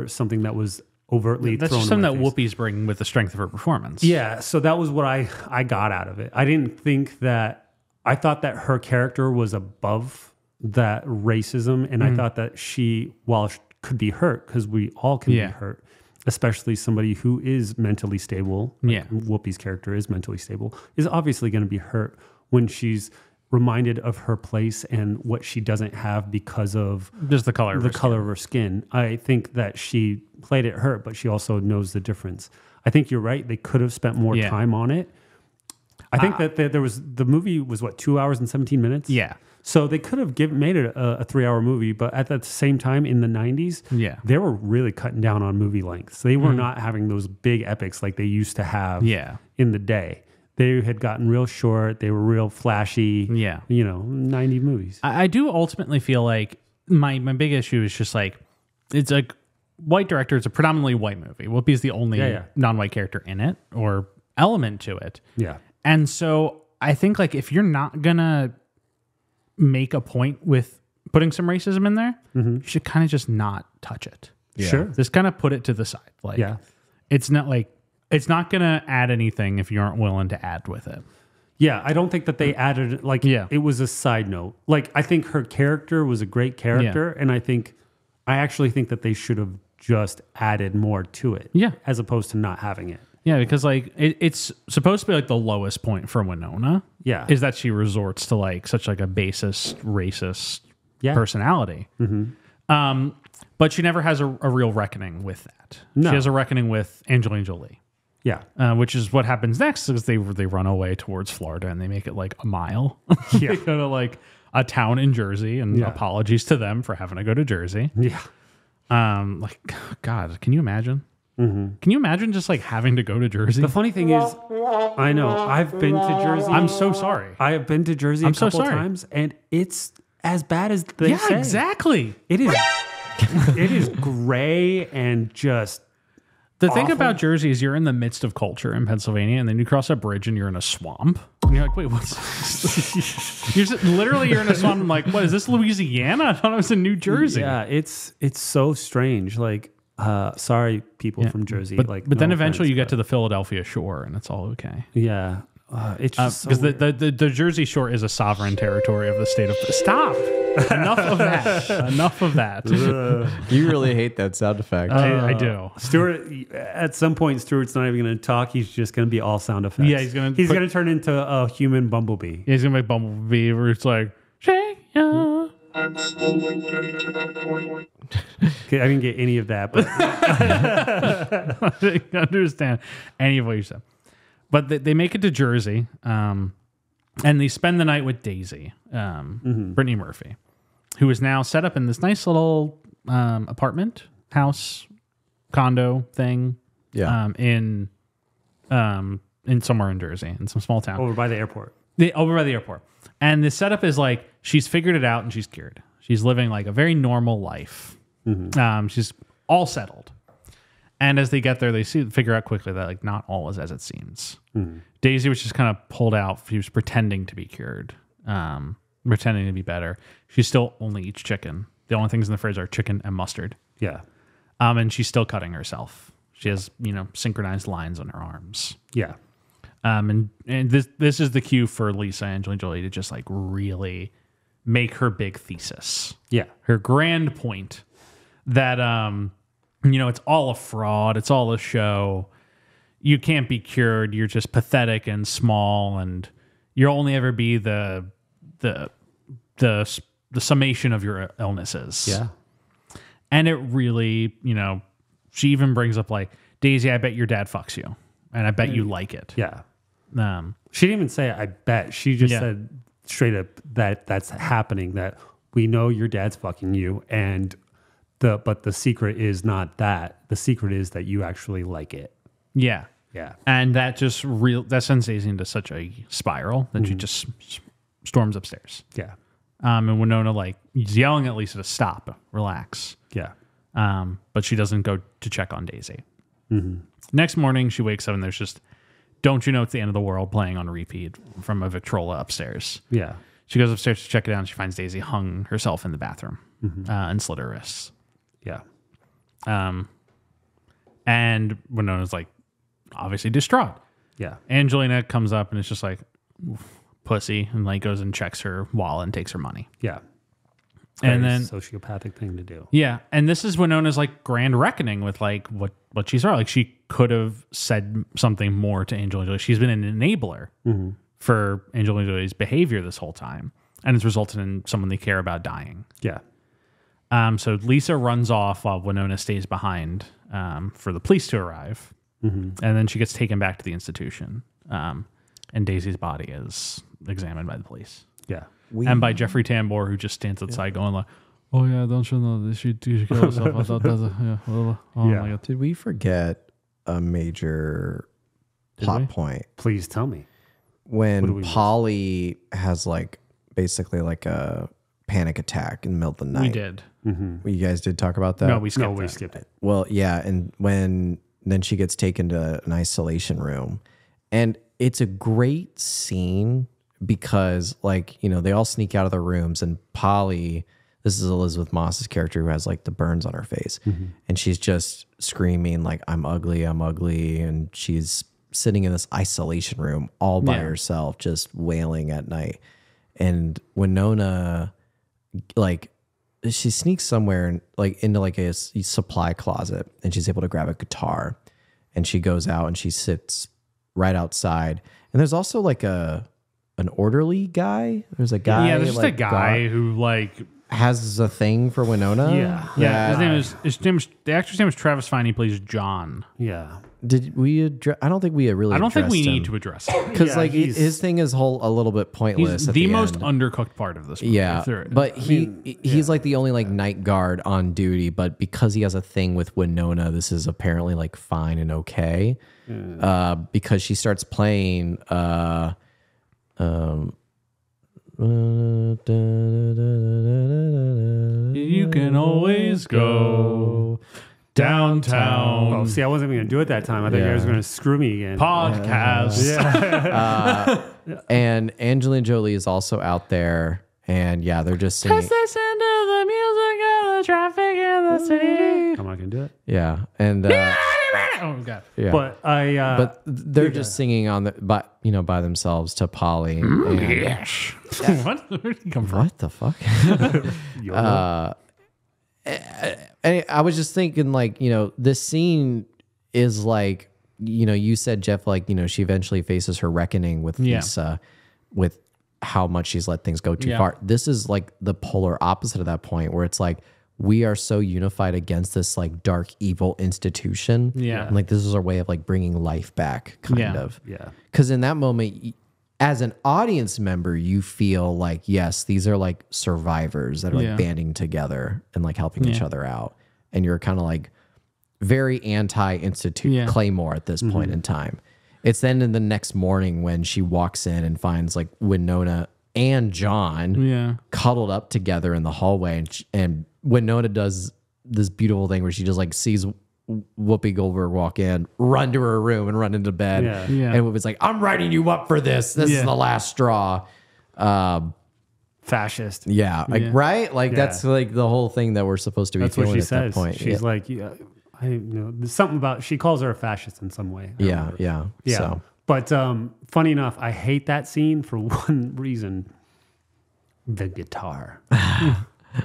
something that was overtly That's thrown just something in that my face. Whoopi's bringing with the strength of her performance. Yeah, so that was what I got out of it. I didn't think that, I thought that her character was above that racism, and I thought that she, while she could be hurt, because we all can be hurt, especially somebody who is mentally stable, like Whoopi's character is mentally stable, is obviously going to be hurt when she's reminded of her place and what she doesn't have because of just the color of her skin. I think that she played it hurt, but she also knows the difference. I think you're right. They could have spent more time on it. I think that the movie was 2 hours and 17 minutes. Yeah. So they could have made it a 3-hour movie, but at the same time in the 90s, they were really cutting down on movie lengths. They were not having those big epics like they used to have in the day. They had gotten real short. They were real flashy. 90 movies. I do ultimately feel like my big issue is just like, it's a white director. It's a predominantly white movie. Whoopi is the only non-white character in it or element to it. Yeah. And so I think like if you're not going to make a point with putting some racism in there, you should kind of just not touch it. Yeah. Sure. Just kind of put it to the side. Like, it's not like, it's not going to add anything if you aren't willing to add with it. Yeah, I don't think that they added, it was a side note. Like, I think her character was a great character, and I actually think that they should have just added more to it. Yeah. As opposed to not having it. Yeah, because like it's supposed to be like the lowest point for Winona. Yeah. Is that she resorts to like such like a basest, racist personality. But she never has a real reckoning with that. No. She has a reckoning with Angelina Jolie. Yeah. Which is what happens next is they run away towards Florida and they make it like a mile. They go to like a town in Jersey and apologies to them for having to go to Jersey. Yeah. Like, God, can you imagine? Can you imagine just like having to go to Jersey? The funny thing is, I know I've been to Jersey. I'm so sorry. I have been to Jersey a couple times, and it's as bad as they say. Yeah, exactly. It is. It is gray and just. The thing about Jersey is you're in the midst of culture in Pennsylvania, and then you cross a bridge and you're in a swamp. And you're like, wait, what's this? You're in a song. I'm like, what is this, Louisiana? I thought it was in New Jersey. Yeah, it's so strange. Like, sorry, people from Jersey. But like, then no eventually you offense, get to the Philadelphia shore, and it's all okay. Yeah, it's just Because so the Jersey Shore is a sovereign territory of the state of. Stop. Enough of that. Enough of that. You really hate that sound effect. I do. Stuart, at some point, Stuart's not even going to talk. He's just going to be all sound effects. Yeah, he's going to turn into a human bumblebee. He's going to make Bumblebee where it's like, shake ya. Okay, I didn't get any of that, but I didn't understand any of what you said. But they make it to Jersey, and they spend the night with Daisy, Brittany Murphy, who is now set up in this nice little apartment, house, condo thing, in somewhere in Jersey, in some small town. over by the airport. Over by the airport. And the setup is like, she's figured it out and she's cured. She's living like a very normal life. She's all settled. And as they get there, they figure out quickly that like not all is as it seems. Daisy was just kind of pulled out. She was pretending to be cured, pretending to be better. She still only eats chicken. The only things in the fridge are chicken and mustard. Yeah. And she's still cutting herself. She has, synchronized lines on her arms. Yeah. And this is the cue for Lisa Angelina Jolie to just like really make her big thesis. Yeah. Her grand point that, it's all a fraud. It's all a show. You can't be cured. You're just pathetic and small, and you'll only ever be the summation of your illnesses. Yeah. And it really, she even brings up like, Daisy, I bet your dad fucks you, and I bet you like it. Yeah. She didn't even say, I bet. She just said straight up that that's happening, that we know your dad's fucking you, but the secret is not that. The secret is that you actually like it. Yeah. Yeah. And that just that sends Daisy into such a spiral that she just storms upstairs. Yeah. And Winona is yelling at Lisa to stop, relax. Yeah. But she doesn't go to check on Daisy. Next morning, she wakes up and there's just, don't you know it's the end of the world playing on repeat from a Victrola upstairs. Yeah. She goes upstairs to check it out and she finds Daisy hung herself in the bathroom and slit her wrists. Yeah. And Winona's obviously distraught. Yeah. Angelina comes up and it's just like, pussy, and goes and checks her wallet and takes her money. Yeah. And then sociopathic thing to do. Yeah, and this is Winona's grand reckoning with what she saw. She could have said something more to Angelina Jolie. She's been an enabler for Angelina Jolie's behavior this whole time, and it's resulted in someone they care about dying. Yeah. So Lisa runs off while Winona stays behind for the police to arrive, and then she gets taken back to the institution. And Daisy's body is examined by the police. Yeah. And by Jeffrey Tambor, who just stands outside going like, oh yeah, don't you know that she kill herself? I thought that's my God. Did we forget a major plot point? Please tell me. When Polly has basically a panic attack in the middle of the night. We did. You guys did talk about that? No, we skipped it. Well, yeah, and then she gets taken to an isolation room. And it's a great scene because they all sneak out of their rooms and Polly, this is Elizabeth Moss's character who has the burns on her face, and she's just screaming I'm ugly, and she's sitting in this isolation room all by herself, just wailing at night. And Winona, she sneaks somewhere into a supply closet, and she's able to grab a guitar, and she goes out and she sits right outside. And there's also an orderly guy. There's a guy. Yeah, there's just a guy who has a thing for Winona. Yeah. The actor's name is Travis Fiennes. He plays John. Yeah. Did we address? I don't think we really. I don't think we addressed need him. to address it because his thing is a little bit pointless. He's at the the most end. undercooked part of this movie. Yeah, but he's the only night guard on duty. But because he has a thing with Winona, this is apparently fine and okay. Because she starts playing. You can always go downtown. Oh, see, I wasn't going to do it that time. I thought you guys were going to screw me again. Podcast. And Angelina Jolie is also out there. And yeah, they're just singing. Just listen to the music of the traffic in the city. I'm not gonna do it. Yeah. And Oh god. yeah. But They're just singing on the by themselves to Polly. And, Yes. What? Where did he come from? what the fuck? And I was just thinking, like, this scene is like, you said, Jeff, like, she eventually faces her reckoning with Lisa, with how much she's let things go too far. This is like the polar opposite of that point, where it's like, we are so unified against this like dark, evil institution. Yeah. And like, this is our way of like bringing life back, kind of. Yeah. Because in that moment, as an audience member, you feel like, yes, these are like survivors that are like banding together and like helping each other out. And you're kind of like very anti-institute Claymore at this point in time. It's then in the next morning when she walks in and finds like Winona and John cuddled up together in the hallway. And Winona does this beautiful thing where she just like sees Whoopi Goldberg walk in, run to her room and run into bed. And Whoopi's like, I'm writing you up for this. This is the last straw. Fascist. Yeah. Like, right? Like, that's like the whole thing that we're supposed to be feeling at that point. She's like, I there's something about, she calls her a fascist in some way. Yeah. So. But funny enough, I hate that scene for one reason: the guitar.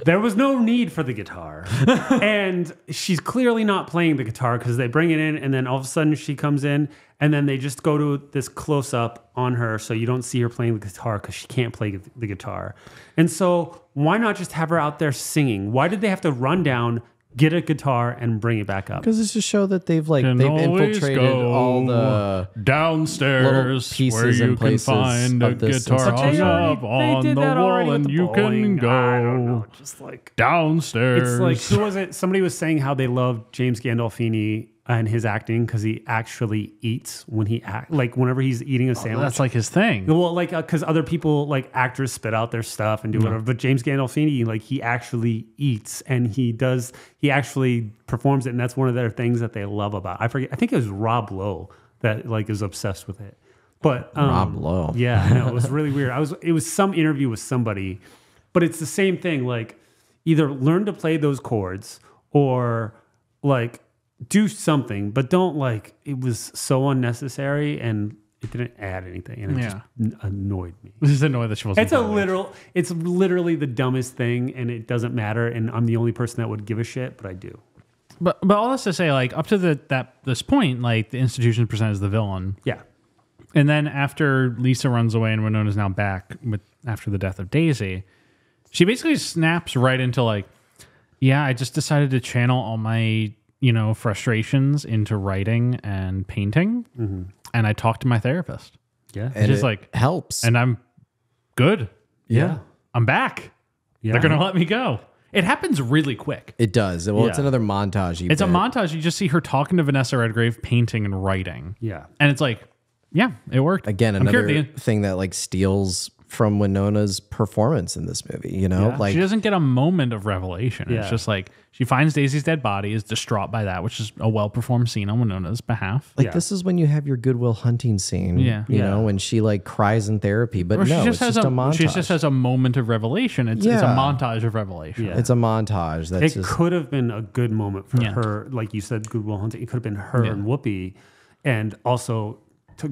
There was no need for the guitar. And she's clearly not playing the guitar because they bring it in and then all of a sudden she comes in and then they just go to this close up on her so you don't see her playing the guitar because she can't play the guitar. And so why not just have her out there singing? Why did they have to run down, get a guitar, and bring it back up? Because it's to show that they've infiltrated all the downstairs pieces where you and places can find a of this guitar hung up on the wall and you can go I don't know, just like downstairs. it's like, who was it? Somebody was saying how they loved James Gandolfini and his acting because he actually eats when he like whenever he's eating a sandwich. That's like his thing. Well, like because other people, like actors, spit out their stuff and do whatever, but James Gandolfini, like he actually eats and he actually performs it, and that's one of their things that they love about. I forget. I think it was Rob Lowe that like is obsessed with it. But Rob Lowe, yeah, no, it was really weird. It was some interview with somebody, but it's the same thing. Like either learn to play those chords or like do something, but don't like, it was so unnecessary and it didn't add anything, and it just annoyed me. Just annoyed that she wasn't. It's literally the dumbest thing, and it doesn't matter. And I'm the only person that would give a shit, but I do. But all this to say, like up to this point, like the institution is presented as the villain. Yeah. And then after Lisa runs away and Winona's now back after the death of Daisy, she basically snaps right into like, yeah, I just decided to channel all my frustrations into writing and painting, and I talked to my therapist. Yeah, and just it like helps, and I'm good. Yeah, I'm back. Yeah. They're gonna let me go. It happens really quick. It does. Well, it's another montage. It's a montage. You just see her talking to Vanessa Redgrave, painting and writing. Yeah, and it's like, yeah, it worked. Again, another thing that like steals from Winona's performance in this movie. Like she doesn't get a moment of revelation. Yeah. It's just like she finds Daisy's dead body, is distraught by that, which is a well-performed scene on Winona's behalf. Like this is when you have your Goodwill Hunting scene. You know, when she like cries in therapy, but it's just a montage. She just has a moment of revelation. It's a montage of revelation. Yeah. It's a montage. It could have been a good moment for her, like you said, Goodwill Hunting. It could have been her and Whoopi, and also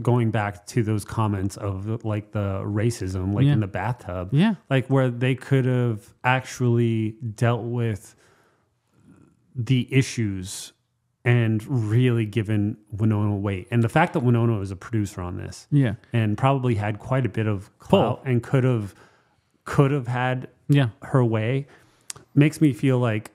going back to those comments of like the racism, like in the bathtub, like where they could have actually dealt with the issues and really given Winona weight. And the fact that Winona was a producer on this, and probably had quite a bit of clout and could have had her way, makes me feel like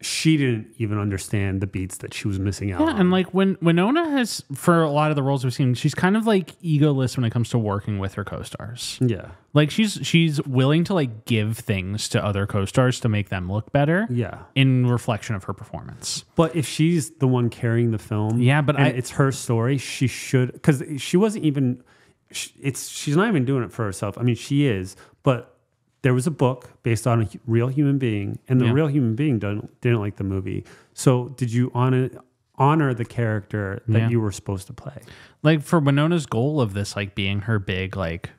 she didn't even understand the beats that she was missing out on. And like when Winona has, for a lot of the roles we've seen, she's kind of like egoless when it comes to working with her co-stars. Yeah. Like she's willing to like give things to other co-stars to make them look better. Yeah. In reflection of her performance. But if she's the one carrying the film, it's her story, she should, because she wasn't even, she's not even doing it for herself. I mean, she is, but there was a book based on a real human being, and the real human being didn't like the movie. So did you honor the character that you were supposed to play. Like for Winona's goal of this, like being her big like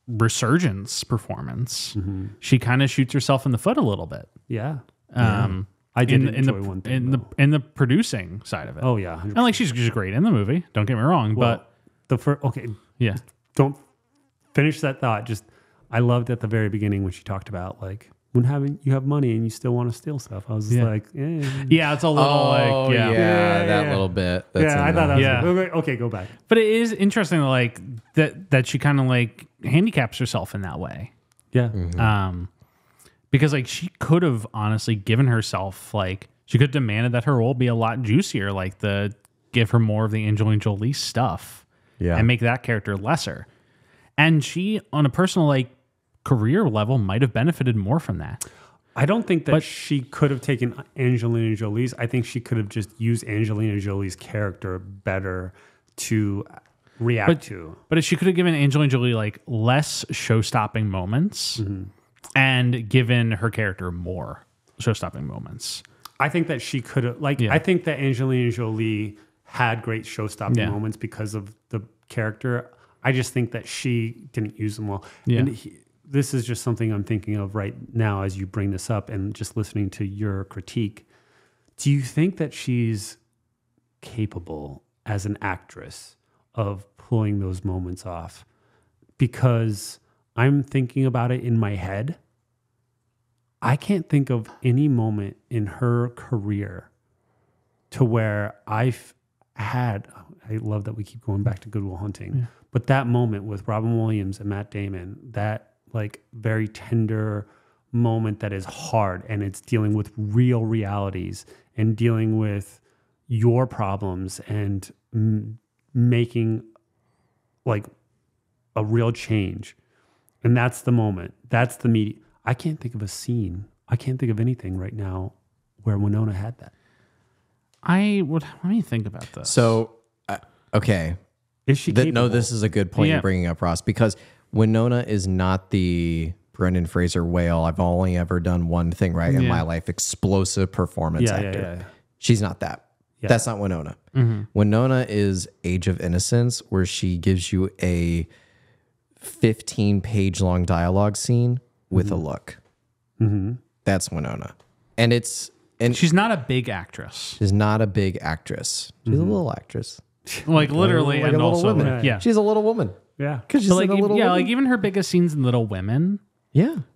resurgence performance, she kind of shoots herself in the foot a little bit. Yeah. I did in enjoy one thing, in the producing side of it. Oh yeah. 100%. And like she's great in the movie. Don't get me wrong, Well, the first, okay, yeah. don't finish that thought. Just, I loved at the very beginning when she talked about like, when you have money and you still want to steal stuff. I was just like, Yeah, it's a little like that little bit. That's I in thought there. that was okay, go back. But it is interesting like that she kind of like handicaps herself in that way. Yeah. Because like she could have honestly given herself like she could have demanded that her role be a lot juicier, like give her more of the Angelina Jolie stuff, and make that character lesser. And she, on a personal like career level, might have benefited more from that. I don't think that she could have taken Angelina Jolie's. I think she could have just used Angelina Jolie's character better to react to. But if she could have given Angelina Jolie like less show-stopping moments and given her character more show-stopping moments. I think that she could have, I think that Angelina Jolie had great show-stopping moments because of the character. I just think that she didn't use them well. Yeah. And this is just something I'm thinking of right now as you bring this up and just listening to your critique. Do you think that she's capable as an actress of pulling those moments off? Because I'm thinking about it in my head. I can't think of any moment in her career to where I love that we keep going back to Good Will Hunting, but that moment with Robin Williams and Matt Damon, that like very tender moment that is hard and it's dealing with real realities and dealing with your problems and making like a real change. And that's the moment. That's the media. I can't think of a scene. I can't think of anything right now where Winona had that. Let me think about this. So, okay. Is she capable? No, this is a good point you're bringing up, Ross, because Winona is not the Brendan Fraser whale. I've only ever done one thing right in my life. Explosive performance actor. Yeah. She's not that. Yeah. That's not Winona. Winona is Age of Innocence, where she gives you a 15-page long dialogue scene with a look. That's Winona. And she's not a big actress. She's not a big actress. She's a little actress. Like literally, like and a little also woman. like, She's a little woman. Yeah. Because she's like, a little woman. like even her biggest scenes in Little Women,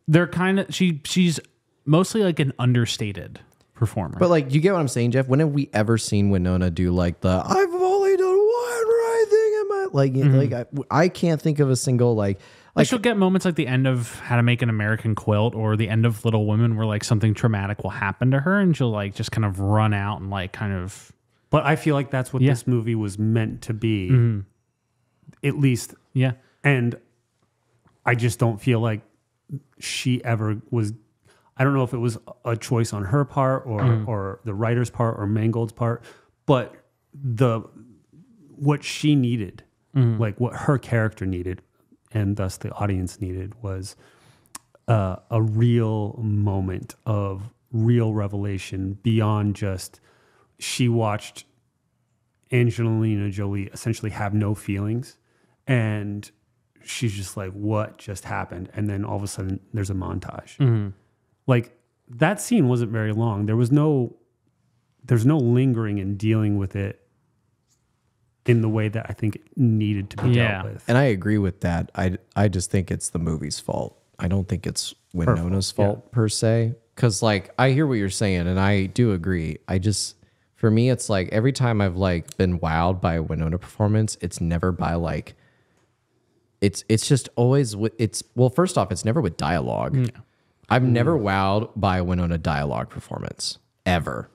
they're kind of she's mostly like an understated performer. But like, you get what I'm saying, Jeff? When have we ever seen Winona do like the I've only done one right thing in my I can't think of a single like she'll get moments like the end of How to Make an American Quilt or the end of Little Women where like something traumatic will happen to her and she'll like just kind of run out and like kind of. But I feel like that's what this movie was meant to be. At least. Yeah. And I just don't feel like she ever was. I don't know if it was a choice on her part or the writer's part or Mangold's part, but what she needed, like what her character needed, and thus the audience needed, was a real moment of real revelation beyond just she watched Angelina Jolie essentially have no feelings and she's just like, what just happened? And then all of a sudden there's a montage. Like that scene wasn't very long. There's no lingering and dealing with it in the way that I think it needed to be dealt with. And I agree with that. I just think it's the movie's fault. I don't think it's Winona's fault per se. Because like I hear what you're saying and I do agree. For me, it's like every time I've like been wowed by a Winona performance, it's never by like it's just always first off, it's never with dialogue. No. I've never wowed by a Winona dialogue performance ever.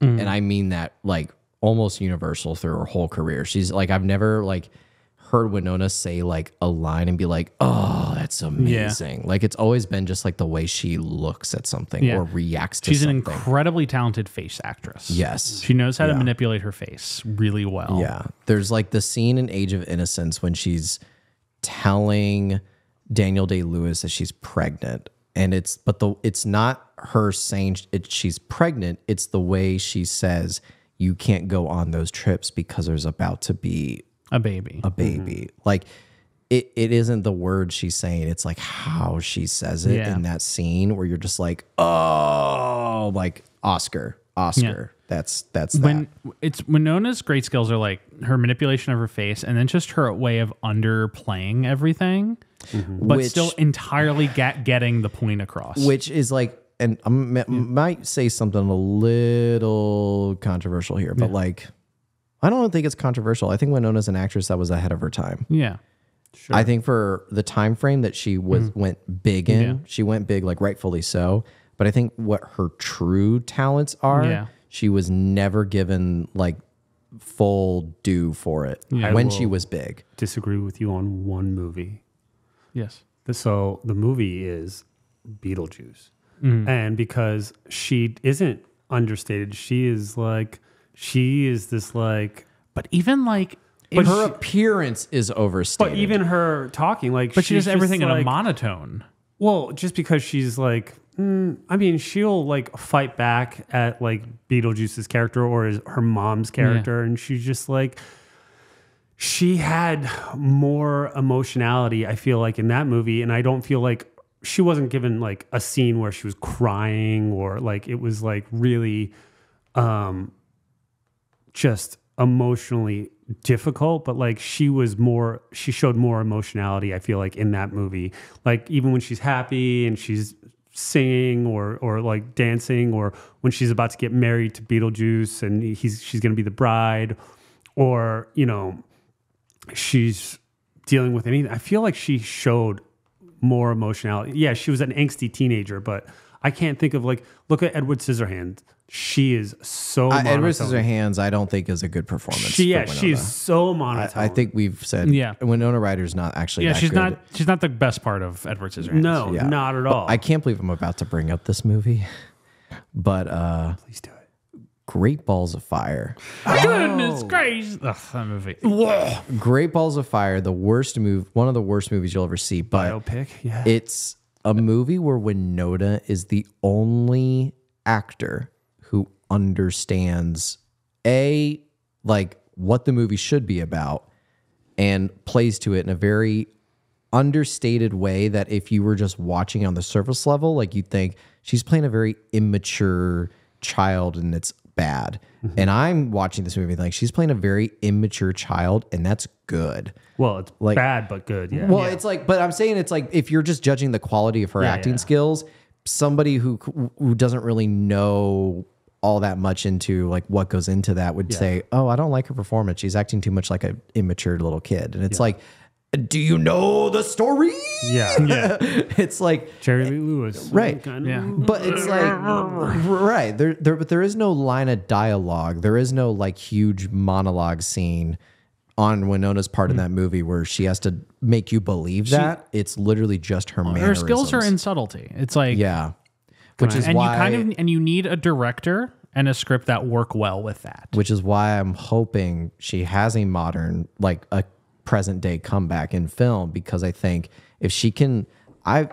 And I mean that like almost universal through her whole career. She's like, I've never like heard Winona say like a line and be like, oh, that's amazing. Like it's always been just like the way she looks at something or reacts to something. She's an incredibly talented face actress. Yes. She knows how to manipulate her face really well. Yeah. There's like the scene in Age of Innocence when she's telling Daniel Day-Lewis that she's pregnant. And it's not her saying she's pregnant. It's the way she says, you can't go on those trips because there's about to be A baby. Like it isn't the word she's saying, it's like how she says it Yeah. in that scene where you're just like, oh, like Oscar. Yeah. That's When it's Winona's great skills are like her manipulation of her face and then just her way of underplaying everything, but Which- still entirely getting the point across. which is like, and I might say something a little controversial here, but like, I don't think it's controversial. I think Winona's an actress that was ahead of her time. yeah. I think for the time frame that she went big in, Yeah. she went big, like rightfully so. But I think what her true talents are, Yeah. she was never given like full due for it when she was big. Disagree with you on one movie. Yes. So the movie is Beetlejuice. And because she isn't understated, she is this like, But even like, But her appearance is overstated. but even her talking, like, but she does she's everything just in a like- monotone. Well, just because she's like, I mean, she'll like fight back at like Beetlejuice's character or her mom's character, and she's just like, she had more emotionality, I feel like, in that movie, and I don't feel like she wasn't given like a scene where she was crying or like it was like really just emotionally difficult, but like she showed more emotionality, I feel like, in that movie. Like even when she's happy and she's singing or like dancing, or when she's about to get married to Beetlejuice and she's going to be the bride, or, you know, she's dealing with anything. I feel like she showed more emotionality. Yeah, she was an angsty teenager, but I can't think of like, look at Edward Scissorhands. She is so monotone. Edward Scissorhands, I don't think is a good performance. She's so monotone. I think we've said Winona Ryder's not actually Yeah, that she's good. she's not the best part of Edward Scissorhands. No, Yeah. not at all. I can't believe I'm about to bring up this movie, but Please do it. Great Balls of Fire. Goodness gracious. Ugh, that movie. Great Balls of Fire, one of the worst movies you'll ever see, but Biopic, yeah. it's a movie where Winona is the only actor who understands like what the movie should be about and plays to it in a very understated way that if you were just watching on the surface level, like you'd think she's playing a very immature child and it's bad. And I'm watching this movie like she's playing a very immature child and that's good. Well, it's like- bad but good. Yeah. Well, it's like, but I'm saying it's like if you're just judging the quality of her acting skills, somebody who doesn't really know all that much into like what goes into that would say, "Oh, I don't like her performance. She's acting too much like an immature little kid." And it's like, do you know the story? yeah. It's like Jerry Lee Lewis. right. Yeah. But it's like right but there is no line of dialogue. There is no like huge monologue scene on Winona's part in that movie where she has to make you believe that. It's literally just her Her mannerisms. skills are in subtlety. It's like, Yeah. Which is and why you need a director and a script that work well with that. which is why I'm hoping she has a modern, like a present day comeback in film, because I think if she can, I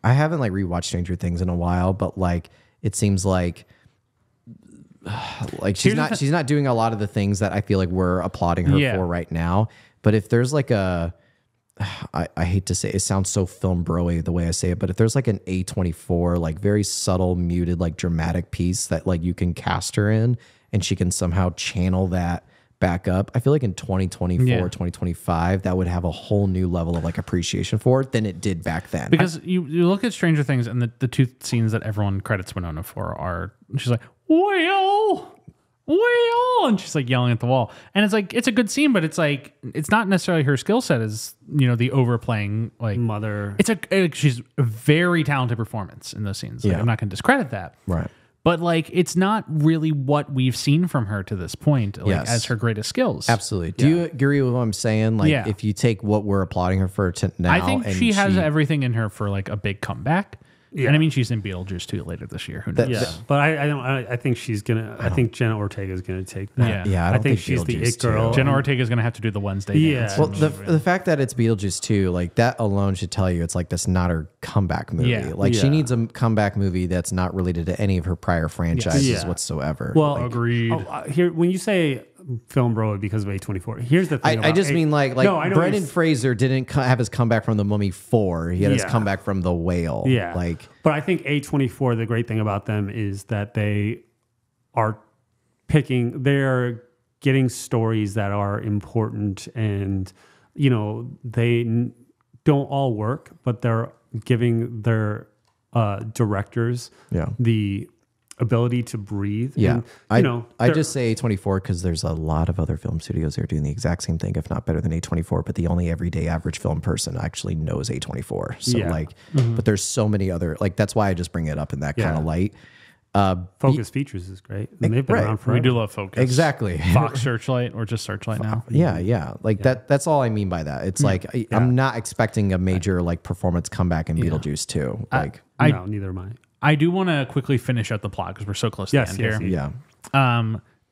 haven't like rewatched Stranger Things in a while, but like it seems like she's not doing a lot of the things that I feel like we're applauding her for right now. But if there's like I hate to say it sounds so film bro-y the way I say it, but if there's like an A24 like very subtle muted like dramatic piece that like you can cast her in and she can somehow channel that back up, I feel like in 2024 2025 that would have a whole new level of like appreciation for it than it did back then. Because you look at Stranger Things and the two scenes that everyone credits Winona for are she's like, well, and she's like yelling at the wall. And it's like, it's a good scene, but it's like, it's not necessarily her skill set as, you know, the overplaying like Mother. she's a very talented performance in those scenes. Like, I'm not going to discredit that. Right. But like, it's not really what we've seen from her to this point, like as her greatest skills. Absolutely. Do you agree with what I'm saying? Like if you take what we're applauding her for to now, I think and she has everything in her for like a big comeback. Yeah. And I mean, she's in Beetlejuice 2 later this year. Who knows? Yeah, but I think she's gonna. I think Jenna Ortega is gonna take that. Yeah. I don't think she's the Beetlejuice it girl. Jenna Ortega is going to have to do the Wednesday Yeah. dance. Well, the fact that it's Beetlejuice 2, like that alone should tell you it's like that's not her comeback movie. Yeah. Like she Yeah. needs a comeback movie that's not related to any of her prior franchises Yeah. whatsoever. Well, Like, Agreed. Here, when you say film bro because of A24, here's the thing. I just mean like no, I know Brendan you're- Fraser didn't have his comeback from The Mummy 4. He had his Yeah. comeback from The Whale. Yeah. Like But I think A24, the great thing about them is that they are they're getting stories that are important, and they don't all work, but they're giving their directors the ability to breathe. Yeah, And, I just say A24 because there's a lot of other film studios that are doing the exact same thing, if not better than A24. But the only everyday average film person actually knows A24. So Yeah. but there's so many other that's why I just bring it up in that kind of light. Focus Features is great. And they've been right. around forever. we do love Focus. Exactly. Fox Searchlight or just Searchlight now. Yeah. Like that's all I mean by that. It's like I'm not expecting a major like performance comeback in Beetlejuice 2. Like No, neither am I. I do want to quickly finish out the plot because we're so close to the end here. yeah.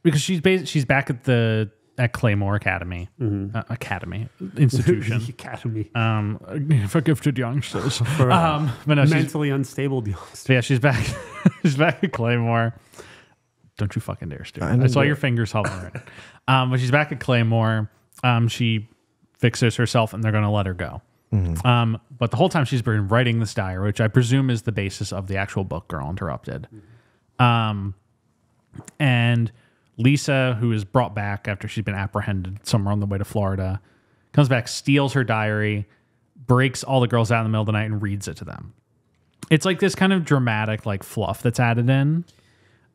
Because she's back at Claymore Academy, Academy Institution. The Academy. For gifted youngsters. For but no, mentally unstable youngsters. so yeah, she's back. She's back at Claymore. Don't you fucking dare, Stuart. I saw your fingers hovering. But she's back at Claymore. She fixes herself, and they're going to let her go. But the whole time she's been writing this diary, which I presume is the basis of the actual book, Girl Interrupted. And Lisa, who is brought back after she's been apprehended somewhere on the way to Florida, comes back, steals her diary, breaks all the girls out in the middle of the night, and reads it to them. It's like this kind of dramatic like fluff that's added in.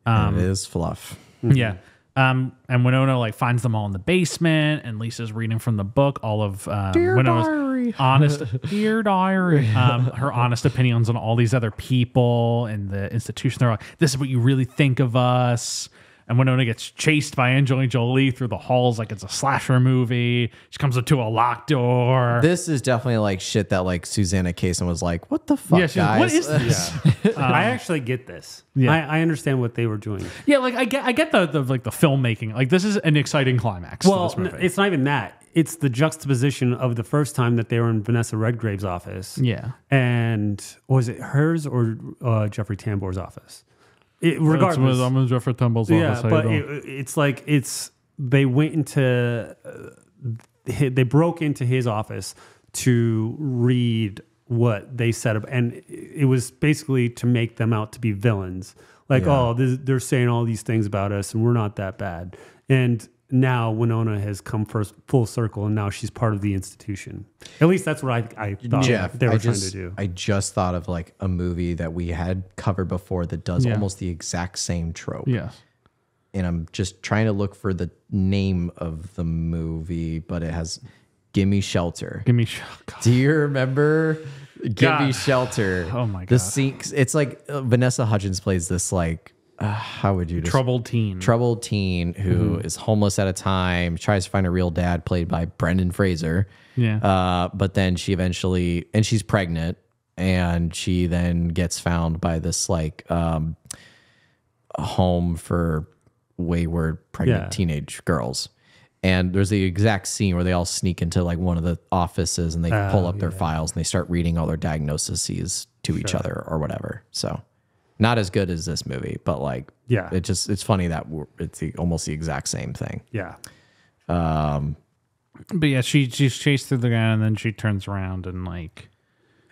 It is fluff. Yeah. And Winona like finds them all in the basement, and Lisa's reading from the book all of Winona's honest dear diary, her honest opinions on all these other people and the institution. They're like, "This is what you really think of us." And Winona gets chased by Angelina Jolie through the halls like it's a slasher movie. She comes up to a locked door. This is definitely like shit that like Susanna Kaysen was like, "What the fuck, Yeah, she's guys?" like, what is this? I actually get this. Yeah. I understand what they were doing. Yeah, like I get the like the filmmaking. Like this is an exciting climax. Well, to this movie. it's not even that. It's the juxtaposition of the first time that they were in Vanessa Redgrave's office. Yeah. And was it hers or Jeffrey Tambor's office? Regardless. I'm in Jeffrey Tumble's office. Yeah, but it's like they went into they broke into his office to read what they set up, and it was basically to make them out to be villains. Like, they're saying all these things about us, and we're not that bad. And now Winona has come full circle, and now she's part of the institution. At least that's what I thought they were trying to do. I just thought of like a movie that we had covered before that does almost the exact same trope. Yes. And I'm just trying to look for the name of the movie, but it has Gimme Shelter. God. Do you remember Gimme God. Shelter? Oh my The God. scene, it's like Vanessa Hudgens plays this like, how would you Troubled teen. troubled teen who is homeless at a time, tries to find a real dad played by Brendan Fraser. Yeah. But then she eventually, and she's pregnant, and she then gets found by this like a home for wayward pregnant teenage girls. And there's the exact scene where they all sneak into like one of the offices and they pull up their files and they start reading all their diagnoses to each other or whatever. So not as good as this movie, but like, it's funny that it's almost the exact same thing. Yeah. But yeah, she's chased through the guy, and then she turns around and like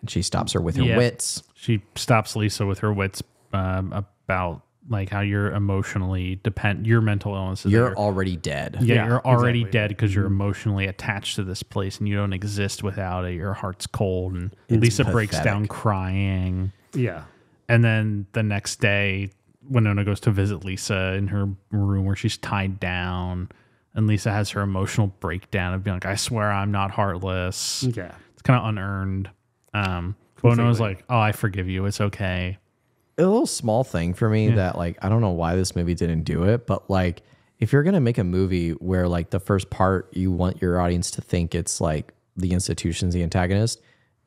And she stops her with her wits. she stops Lisa with her wits about like how you're emotionally your mental illness is You're already dead. Yeah, you're already dead because you're emotionally attached to this place and you don't exist without it. Your heart's cold, and Lisa breaks down crying. Yeah. And then the next day, Winona goes to visit Lisa in her room where she's tied down, and Lisa has her emotional breakdown of being like, "I swear I'm not heartless." Yeah. It's kind of unearned. Winona's like, "Oh, I forgive you. It's okay." A little small thing for me that like I don't know why this movie didn't do it, but like if you're gonna make a movie where like the first part you want your audience to think it's like the institution's the antagonist,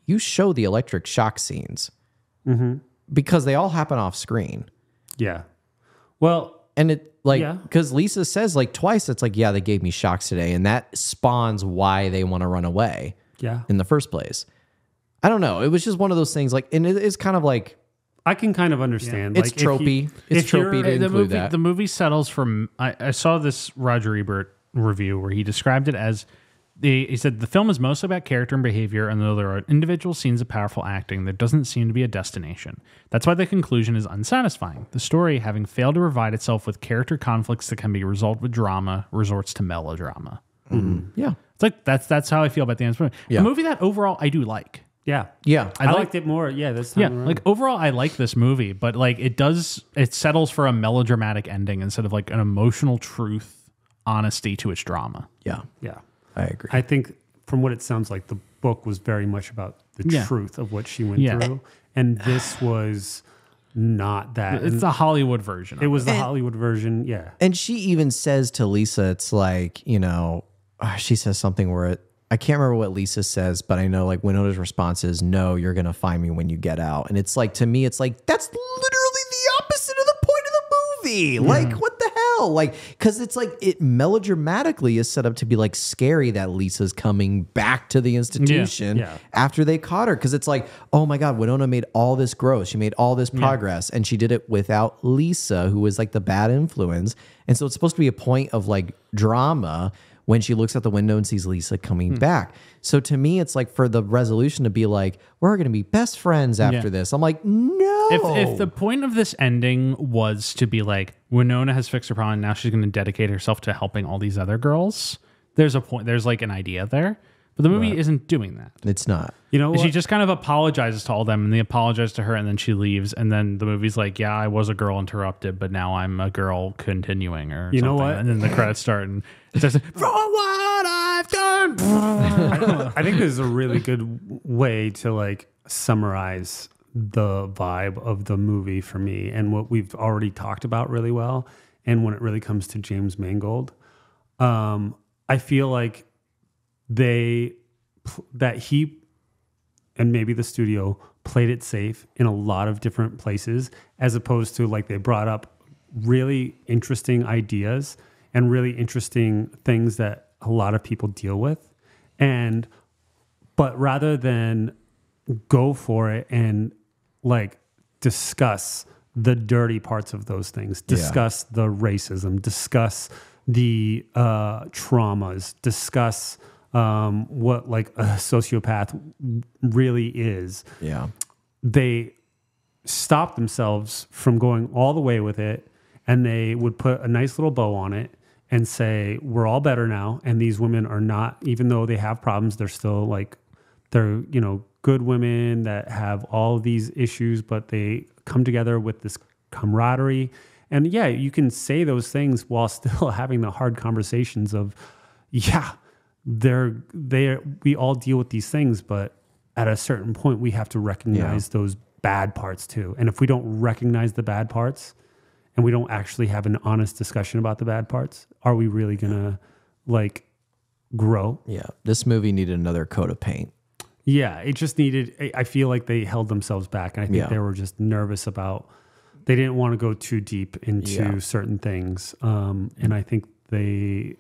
you show the electric shock scenes. because they all happen off screen. Yeah. Well, And it like, Yeah. because Lisa says like twice, it's like, yeah, they gave me shocks today. And that spawns why they want to run away yeah. in the first place. I don't know. It was just one of those things like, and it is kind of like, I can kind of understand. it's Like, if you- tropey. It's if you're- tropey to include that. The movie settles from. I saw this Roger Ebert review where he described it as he said the film is mostly about character and behavior, and though there are individual scenes of powerful acting, there doesn't seem to be a destination. That's why the conclusion is unsatisfying. The story, having failed to provide itself with character conflicts that can be resolved with drama, resorts to melodrama. Yeah. It's like that's how I feel about the end of the movie. Yeah. A movie that overall I do like. Yeah. Yeah. I liked it more. Yeah. This time Yeah, around. like overall, I like this movie, but like it settles for a melodramatic ending instead of like an emotional truth, honesty to its drama. Yeah. yeah. I agree. I think from what it sounds like, the book was very much about the Yeah. truth of what she went Yeah. through. And this was not that. It's the Hollywood version. It was the Hollywood version. Yeah. And she even says to Lisa, it's like, she says something where I can't remember what Lisa says, but I know like Winona's response is, no, you're going to find me when you get out. And it's like, to me, it's like, that's literally the opposite of the point of the movie. Like, what the hell? Like, because it's like, it melodramatically is set up to be like scary that Lisa's coming back to the institution Yeah. after they caught her. Because it's like, oh my God, Winona made all this growth. She made all this progress. And she did it without Lisa, who was like the bad influence. And so it's supposed to be a point of like drama when she looks out the window and sees Lisa coming back. So to me, it's like for the resolution to be like, we're going to be best friends after this. I'm like, no. If the point of this ending was to be like Winona has fixed her problem, and now she's going to dedicate herself to helping all these other girls, there's a point. There's like an idea there, but the movie isn't doing that. It's not. You know what? She just kind of apologizes to all them, and they apologize to her, and then she leaves, and then the movie's like, yeah, I was a girl interrupted, but now I'm a girl continuing, or You know something. what? And then the credits start, and it starts for what I've done. I think this is a really good way to like summarize the vibe of the movie for me and what we've already talked about really well. And when it really comes to James Mangold, I feel like that he and maybe the studio played it safe in a lot of different places, as opposed to like they brought up really interesting ideas and really interesting things that a lot of people deal with. But rather than go for it and like discuss the dirty parts of those things, discuss the racism, discuss the traumas, discuss what like a sociopath really is. Yeah. They stopped themselves from going all the way with it, and they would put a nice little bow on it and say, we're all better now. And these women are not, even though they have problems, they're still like, they're, good women that have all these issues, but they come together with this camaraderie. And yeah, you can say those things while still having the hard conversations of, we all deal with these things, but at a certain point we have to recognize those bad parts too. And if we don't recognize the bad parts and we don't actually have an honest discussion about the bad parts, are we really gonna like grow? Yeah. This movie needed another coat of paint. Yeah, it just needed, I feel like they held themselves back, and I think they were just nervous about, they didn't want to go too deep into certain things. And I think they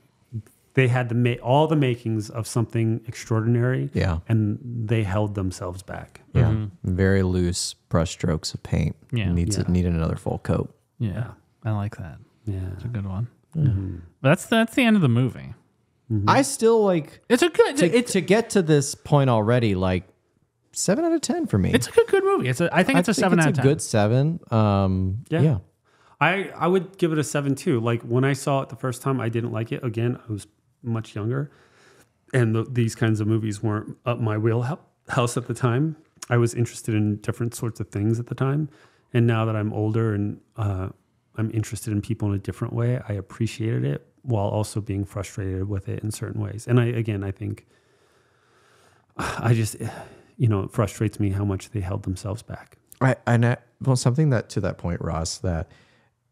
had all the makings of something extraordinary. Yeah. And they held themselves back. Yeah. Very loose brush strokes of paint. Yeah. Needed another full coat. Yeah, I like that. Yeah. It's a good one. But that's the end of the movie. I still like It's a good. to get to this point already, like 7 out of 10 for me. It's a good movie. I think it's a 7 out of 10. Good 7. Yeah. I would give it a 7 too. Like when I saw it the first time, I didn't like it. Again, I was much younger, and these kinds of movies weren't up my wheelhouse at the time. I was interested in different sorts of things at the time, and now that I'm older and I'm interested in people in a different way, I appreciated it while also being frustrated with it in certain ways. And I think it frustrates me how much they held themselves back. Something that to that point, Ross, that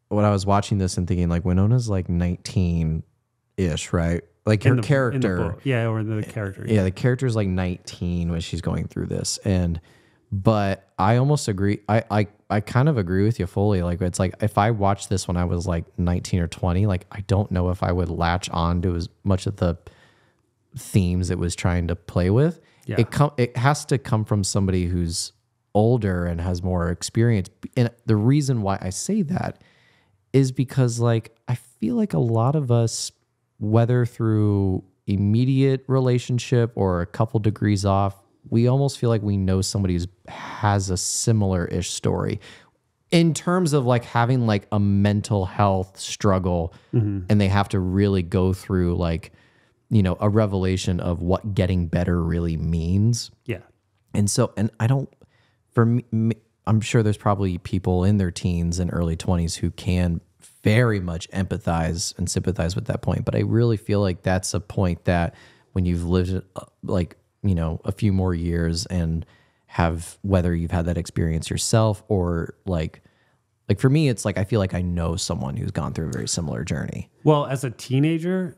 when I was watching this and thinking like Winona's like 19-ish, right? Like her character. In the book. Yeah, or the character. Yeah, the character's like 19 when she's going through this. But I almost agree. I I kind of agree with you fully. Like, it's like if I watched this when I was like 19 or 20, like I don't know if I would latch on to as much of the themes it was trying to play with. Yeah. It has to come from somebody who's older and has more experience. And the reason why I say that is because like I feel like a lot of us, whether through immediate relationship or a couple degrees off, we almost feel like we know somebody who has a similar-ish story in terms of like having like a mental health struggle, and they have to really go through like, you know, a revelation of what getting better really means. Yeah. And so, and I don't, for me, I'm sure there's probably people in their teens and early 20s who can very much empathize and sympathize with that point. But I really feel like that's a point that when you've lived like, you know, a few more years and have, whether you've had that experience yourself or like for me, it's like, I feel like I know someone who's gone through a very similar journey. Well, as a teenager,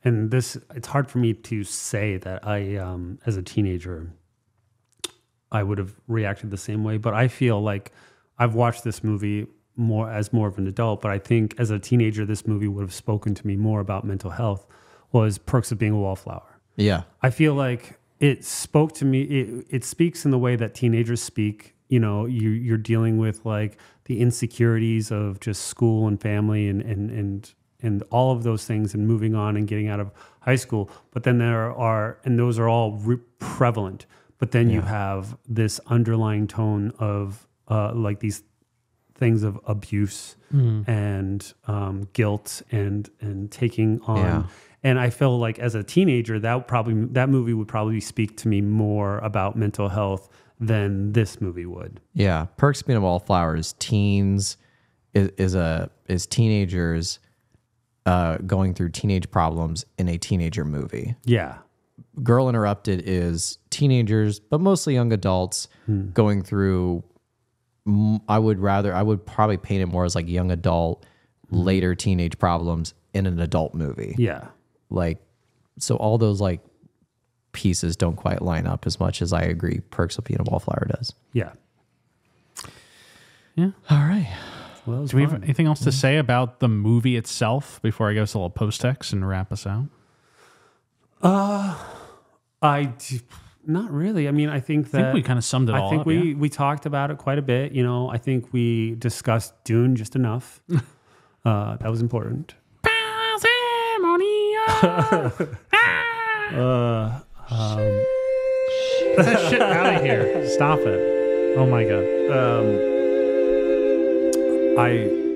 and this, it's hard for me to say that I, as a teenager, I would have reacted the same way, but I feel like I've watched this movie more of an adult, but I think as a teenager, this movie would have spoken to me more about mental health, was Perks of Being a Wallflower. Yeah. I feel like it spoke to me. It speaks in the way that teenagers speak. You know, you're dealing with like the insecurities of just school and family and all of those things and moving on and getting out of high school. But then those are all prevalent. But then you have this underlying tone of like these things of abuse and guilt and taking on. Yeah. And I feel like as a teenager, that movie would probably speak to me more about mental health than this movie would. Yeah. Perks of Being a Wallflower is teens, is teenagers going through teenage problems in a teenager movie. Yeah. Girl Interrupted is teenagers, but mostly young adults going through. I would probably paint it more as like young adult, later teenage problems in an adult movie. Yeah. Like, so all those like pieces don't quite line up as much as I agree Perks of Being a Wallflower does. Yeah. Yeah. All right. Well, Do we have anything else to say about the movie itself before I give us a little post-text and wrap us out? Not really. I mean, I think I think we kind of summed it all I think up. we talked about it quite a bit. You know, I think we discussed Dune just enough. That was important. Get that shit out of here. Stop it. Oh my God. I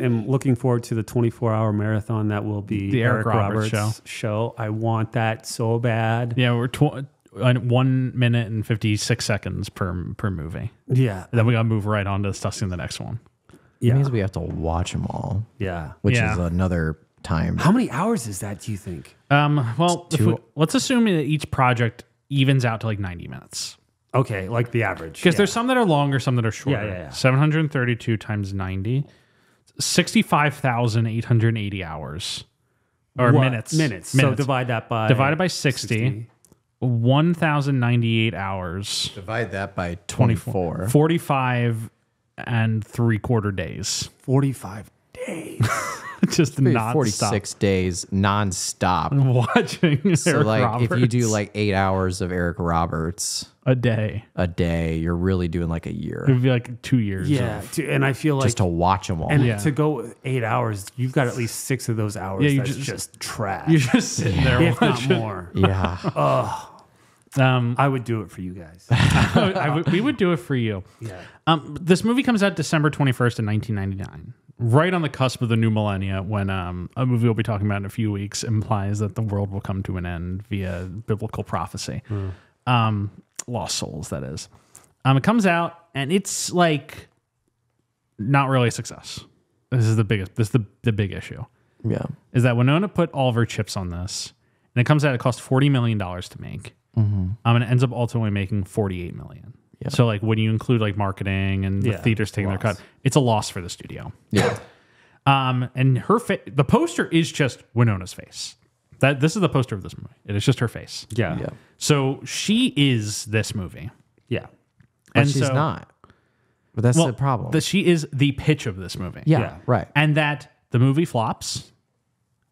am looking forward to the 24-hour marathon that will be The Eric Roberts show. I want that so bad. Yeah, we're 1 minute and 56 seconds per movie. Yeah. Then we got to move right on to discussing the next one. It means we have to watch them all, Yeah. which Yeah. is another time. How many hours is that, do you think? Well, let's assume that each project evens out to like 90 minutes. Okay, like the average. Because there's some that are longer, some that are shorter. Yeah. 732 times 90, 65,880 hours. Or minutes. Minutes. So divide that by... Divided by 60. 1,098 hours. Divide that by 24. 45 and 3/4 days. 45 days. Just not 46 days nonstop. watching So Eric like Roberts if you do like 8 hours of Eric Roberts a day, you're really doing like a year it would be like 2 years. Yeah. And I feel like... just to watch them all. And Yeah. to go 8 hours, you've got at least 6 of those hours Yeah, you that's just- just trash. You're just sitting there if not watching. more. Yeah. I would do it for you guys. We would do it for you. Yeah. This movie comes out December 21st in 1999, right on the cusp of the new millennia, when a movie we'll be talking about in a few weeks implies that the world will come to an end via biblical prophecy. Lost Souls, that is. It comes out and it's like not really a success. This is the big issue. Yeah. Is that Winona put all of her chips on this, and it comes out, it cost $40 million to make. And it ends up ultimately making $48 million. Yeah. So like when you include like marketing and the Yeah, theaters taking their cut, it's a loss for the studio. Yeah. And her the poster is just Winona's face. This is the poster of this movie. It is just her face. Yeah. Yeah. So she is this movie. Yeah. But And she's so- not. But that's the problem. That she is the pitch of this movie. yeah, right. And that the movie flops,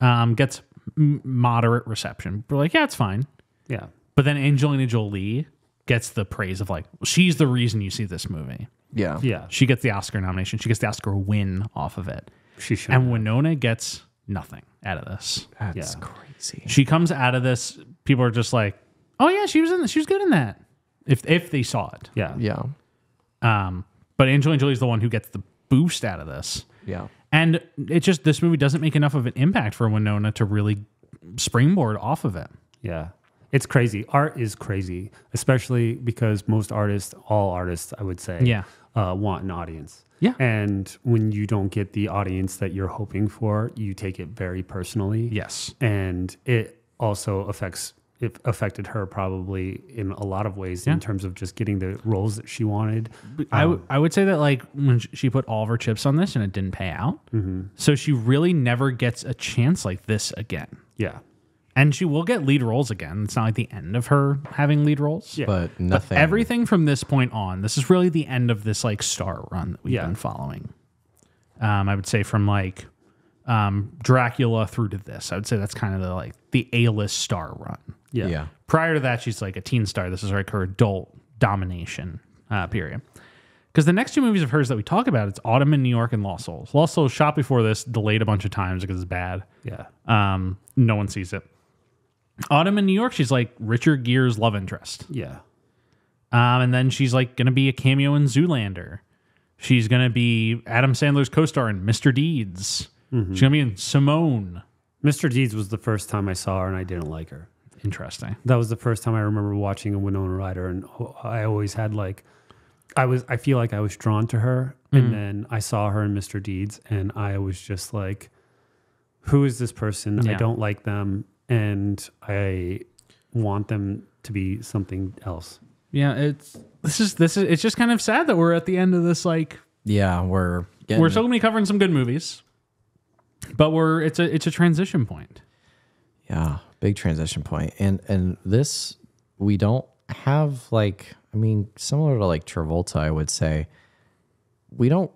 gets moderate reception. We're like, yeah, it's fine. Yeah. But then Angelina Jolie gets the praise of like, she's the reason you see this movie. Yeah. Yeah. She gets the Oscar nomination. She gets the Oscar win off of it. She should. And Winona gets nothing out of this. That's crazy. She comes out of this. People are just like, oh yeah, she was in this. She was good in that. If they saw it. Yeah. Yeah. But Angelina Jolie's the one who gets the boost out of this. Yeah. And it just, this movie doesn't make enough of an impact for Winona to really springboard off of it. Yeah. It's crazy. Art is crazy, especially because most artists, all artists, I would say, want an audience. Yeah. And when you don't get the audience that you're hoping for, you take it very personally. Yes. And it also affected her probably in a lot of ways in terms of just getting the roles that she wanted. I would say that like when she put all of her chips on this and it didn't pay out. So she really never gets a chance like this again. Yeah. And she will get lead roles again. It's not like the end of her having lead roles. Yeah. But nothing. Everything from this point on, this is really the end of this like star run that we've been following. I would say from like Dracula through to this. I would say that's kind of the A-list star run. Yeah. Yeah. Prior to that, she's like a teen star. This is like her adult domination period. Because the next two movies of hers that we talk about, it's Autumn in New York and Lost Souls. Lost Souls shot before this, delayed a bunch of times because it's bad. Yeah. No one sees it. Autumn in New York, she's like Richard Gere's love interest. Yeah. And then she's like going to be a cameo in Zoolander. She's going to be Adam Sandler's co-star in Mr. Deeds. She's going to be in Simone. Mr. Deeds was the first time I saw her and I didn't like her. Interesting. That was the first time I remember watching a Winona Ryder, and I always had I feel like I was drawn to her, and then I saw her in Mr. Deeds, and I was just like, who is this person? Yeah. I don't like them, and I want them to be something else. Yeah, it's just kind of sad that we're at the end of this. Like, Yeah. We're we're still gonna be covering some good movies, but it's a transition point. Yeah, big transition point. And this, we don't have similar to like Travolta, I would say, we don't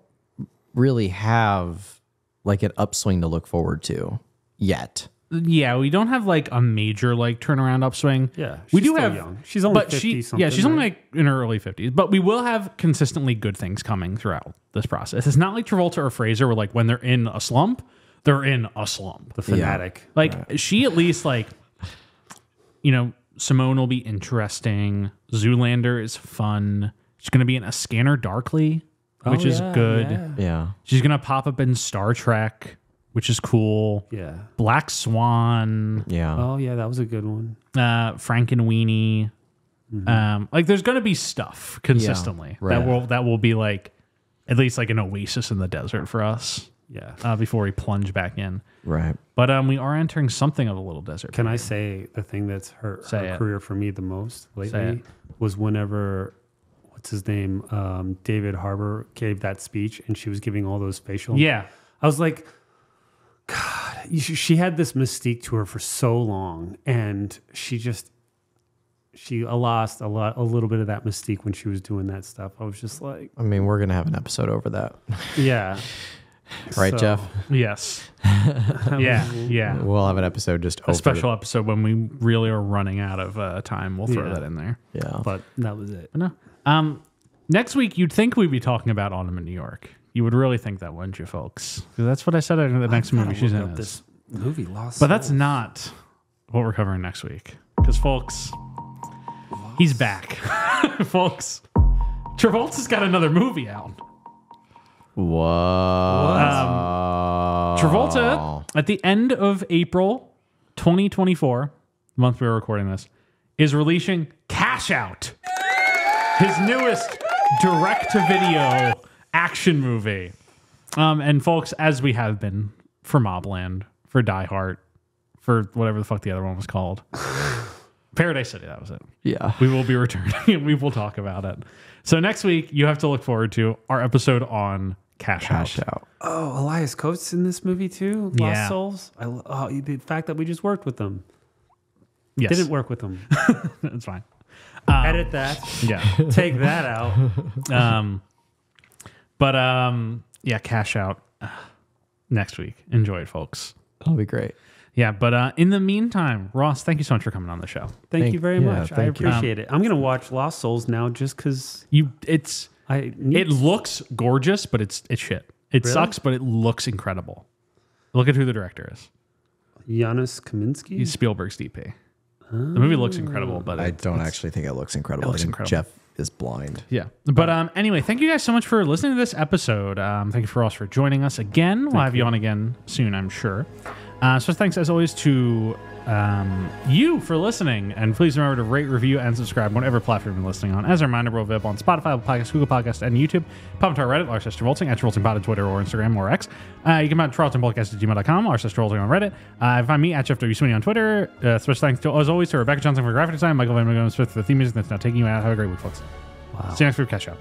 really have like an upswing to look forward to yet. Yeah, we don't have like a major like turnaround upswing. Yeah, we she's do still have young. She's only 50 something. Yeah, she's only right? like in her early 50s. But we will have consistently good things coming throughout this process. It's not like Travolta or Fraser where like when they're in a slump, they're in a slump. The fanatic. Like she at least like, Simone will be interesting. Zoolander is fun. She's gonna be in A Scanner Darkly, which is good. Yeah. She's gonna pop up in Star Trek, which is cool. Yeah. Black Swan. Yeah. Oh yeah, that was a good one. Frankenweenie. Like there's gonna be stuff consistently right. that will be like at least like an oasis in the desert for us. Yeah. Before we plunge back in. Right. But we are entering something of a little desert. Can I say the thing that's hurt Say her it. career for me the most Say lately it. was whenever, what's his name, David Harbour gave that speech and she was giving all those facial. Yeah. I was like, God, she had this mystique to her for so long, and she lost a little bit of that mystique when she was doing that stuff. I was just like, I mean, we're going to have an episode over that. yeah. Right, So, Jeff? Yes. Yeah. We'll have an episode just A over special episode when we really are running out of time. We'll throw Yeah. that in there. Yeah. But that was it. But no. Next week, you'd think we'd be talking about Autumn in New York. You would really think that, wouldn't you, folks? Because that's what I said in the next movie she's in. This movie Lost But that's Souls. not what we're covering next week. Because, folks, he's back. Folks, Travolta's got another movie out. What? Travolta, at the end of April 2024, the month we were recording this, is releasing Cash Out, his newest direct-to-video action movie. And folks, as we have been for Mobland, for Die Hard, for whatever the fuck the other one was called, Paradise City, that was it. Yeah. We will be returning and we will talk about it. So next week, you have to look forward to our episode on Cash Out. Oh, Elias Coates in this movie too. Lost Yeah. Souls. The fact that we just worked with them. Yes. Didn't work with them. It's fine. Edit that. Yeah. Take that out. But yeah, Cash Out next week. Enjoy it, folks. That'll be great. Yeah, but in the meantime, Ross, thank you so much for coming on the show. Thank you very much. I thank you. appreciate it. I'm gonna watch Lost Souls now just because It looks gorgeous, but it's shit. It sucks, but it looks incredible. Look at who the director is. Janusz Kaminski. He's Spielberg's DP. The movie looks incredible, but I don't actually think it looks incredible. It looks I think incredible. Jeff is blind. Yeah. But anyway, thank you guys so much for listening to this episode. Thank you for Ross for joining us again. We'll have you on again soon, I'm sure. So thanks as always to you for listening, and please remember to rate, review, and subscribe whatever platform you're listening on. As a reminder, we're available on Spotify, Apple Podcasts, Google Podcasts, and YouTube. Pop into our Reddit, /Travolting, at Travolting on Twitter or Instagram or X. You can find TravoltingPodcast@gmail.com, /Travolting on Reddit. Find me at Jeff W. Sweeney on Twitter. Special thanks to, as always, to Rebecca Johnson for graphic design, Michael Van McGowan Smith for the theme music that's now taking you out. Have a great week, folks. Wow. See you next week. Catch up.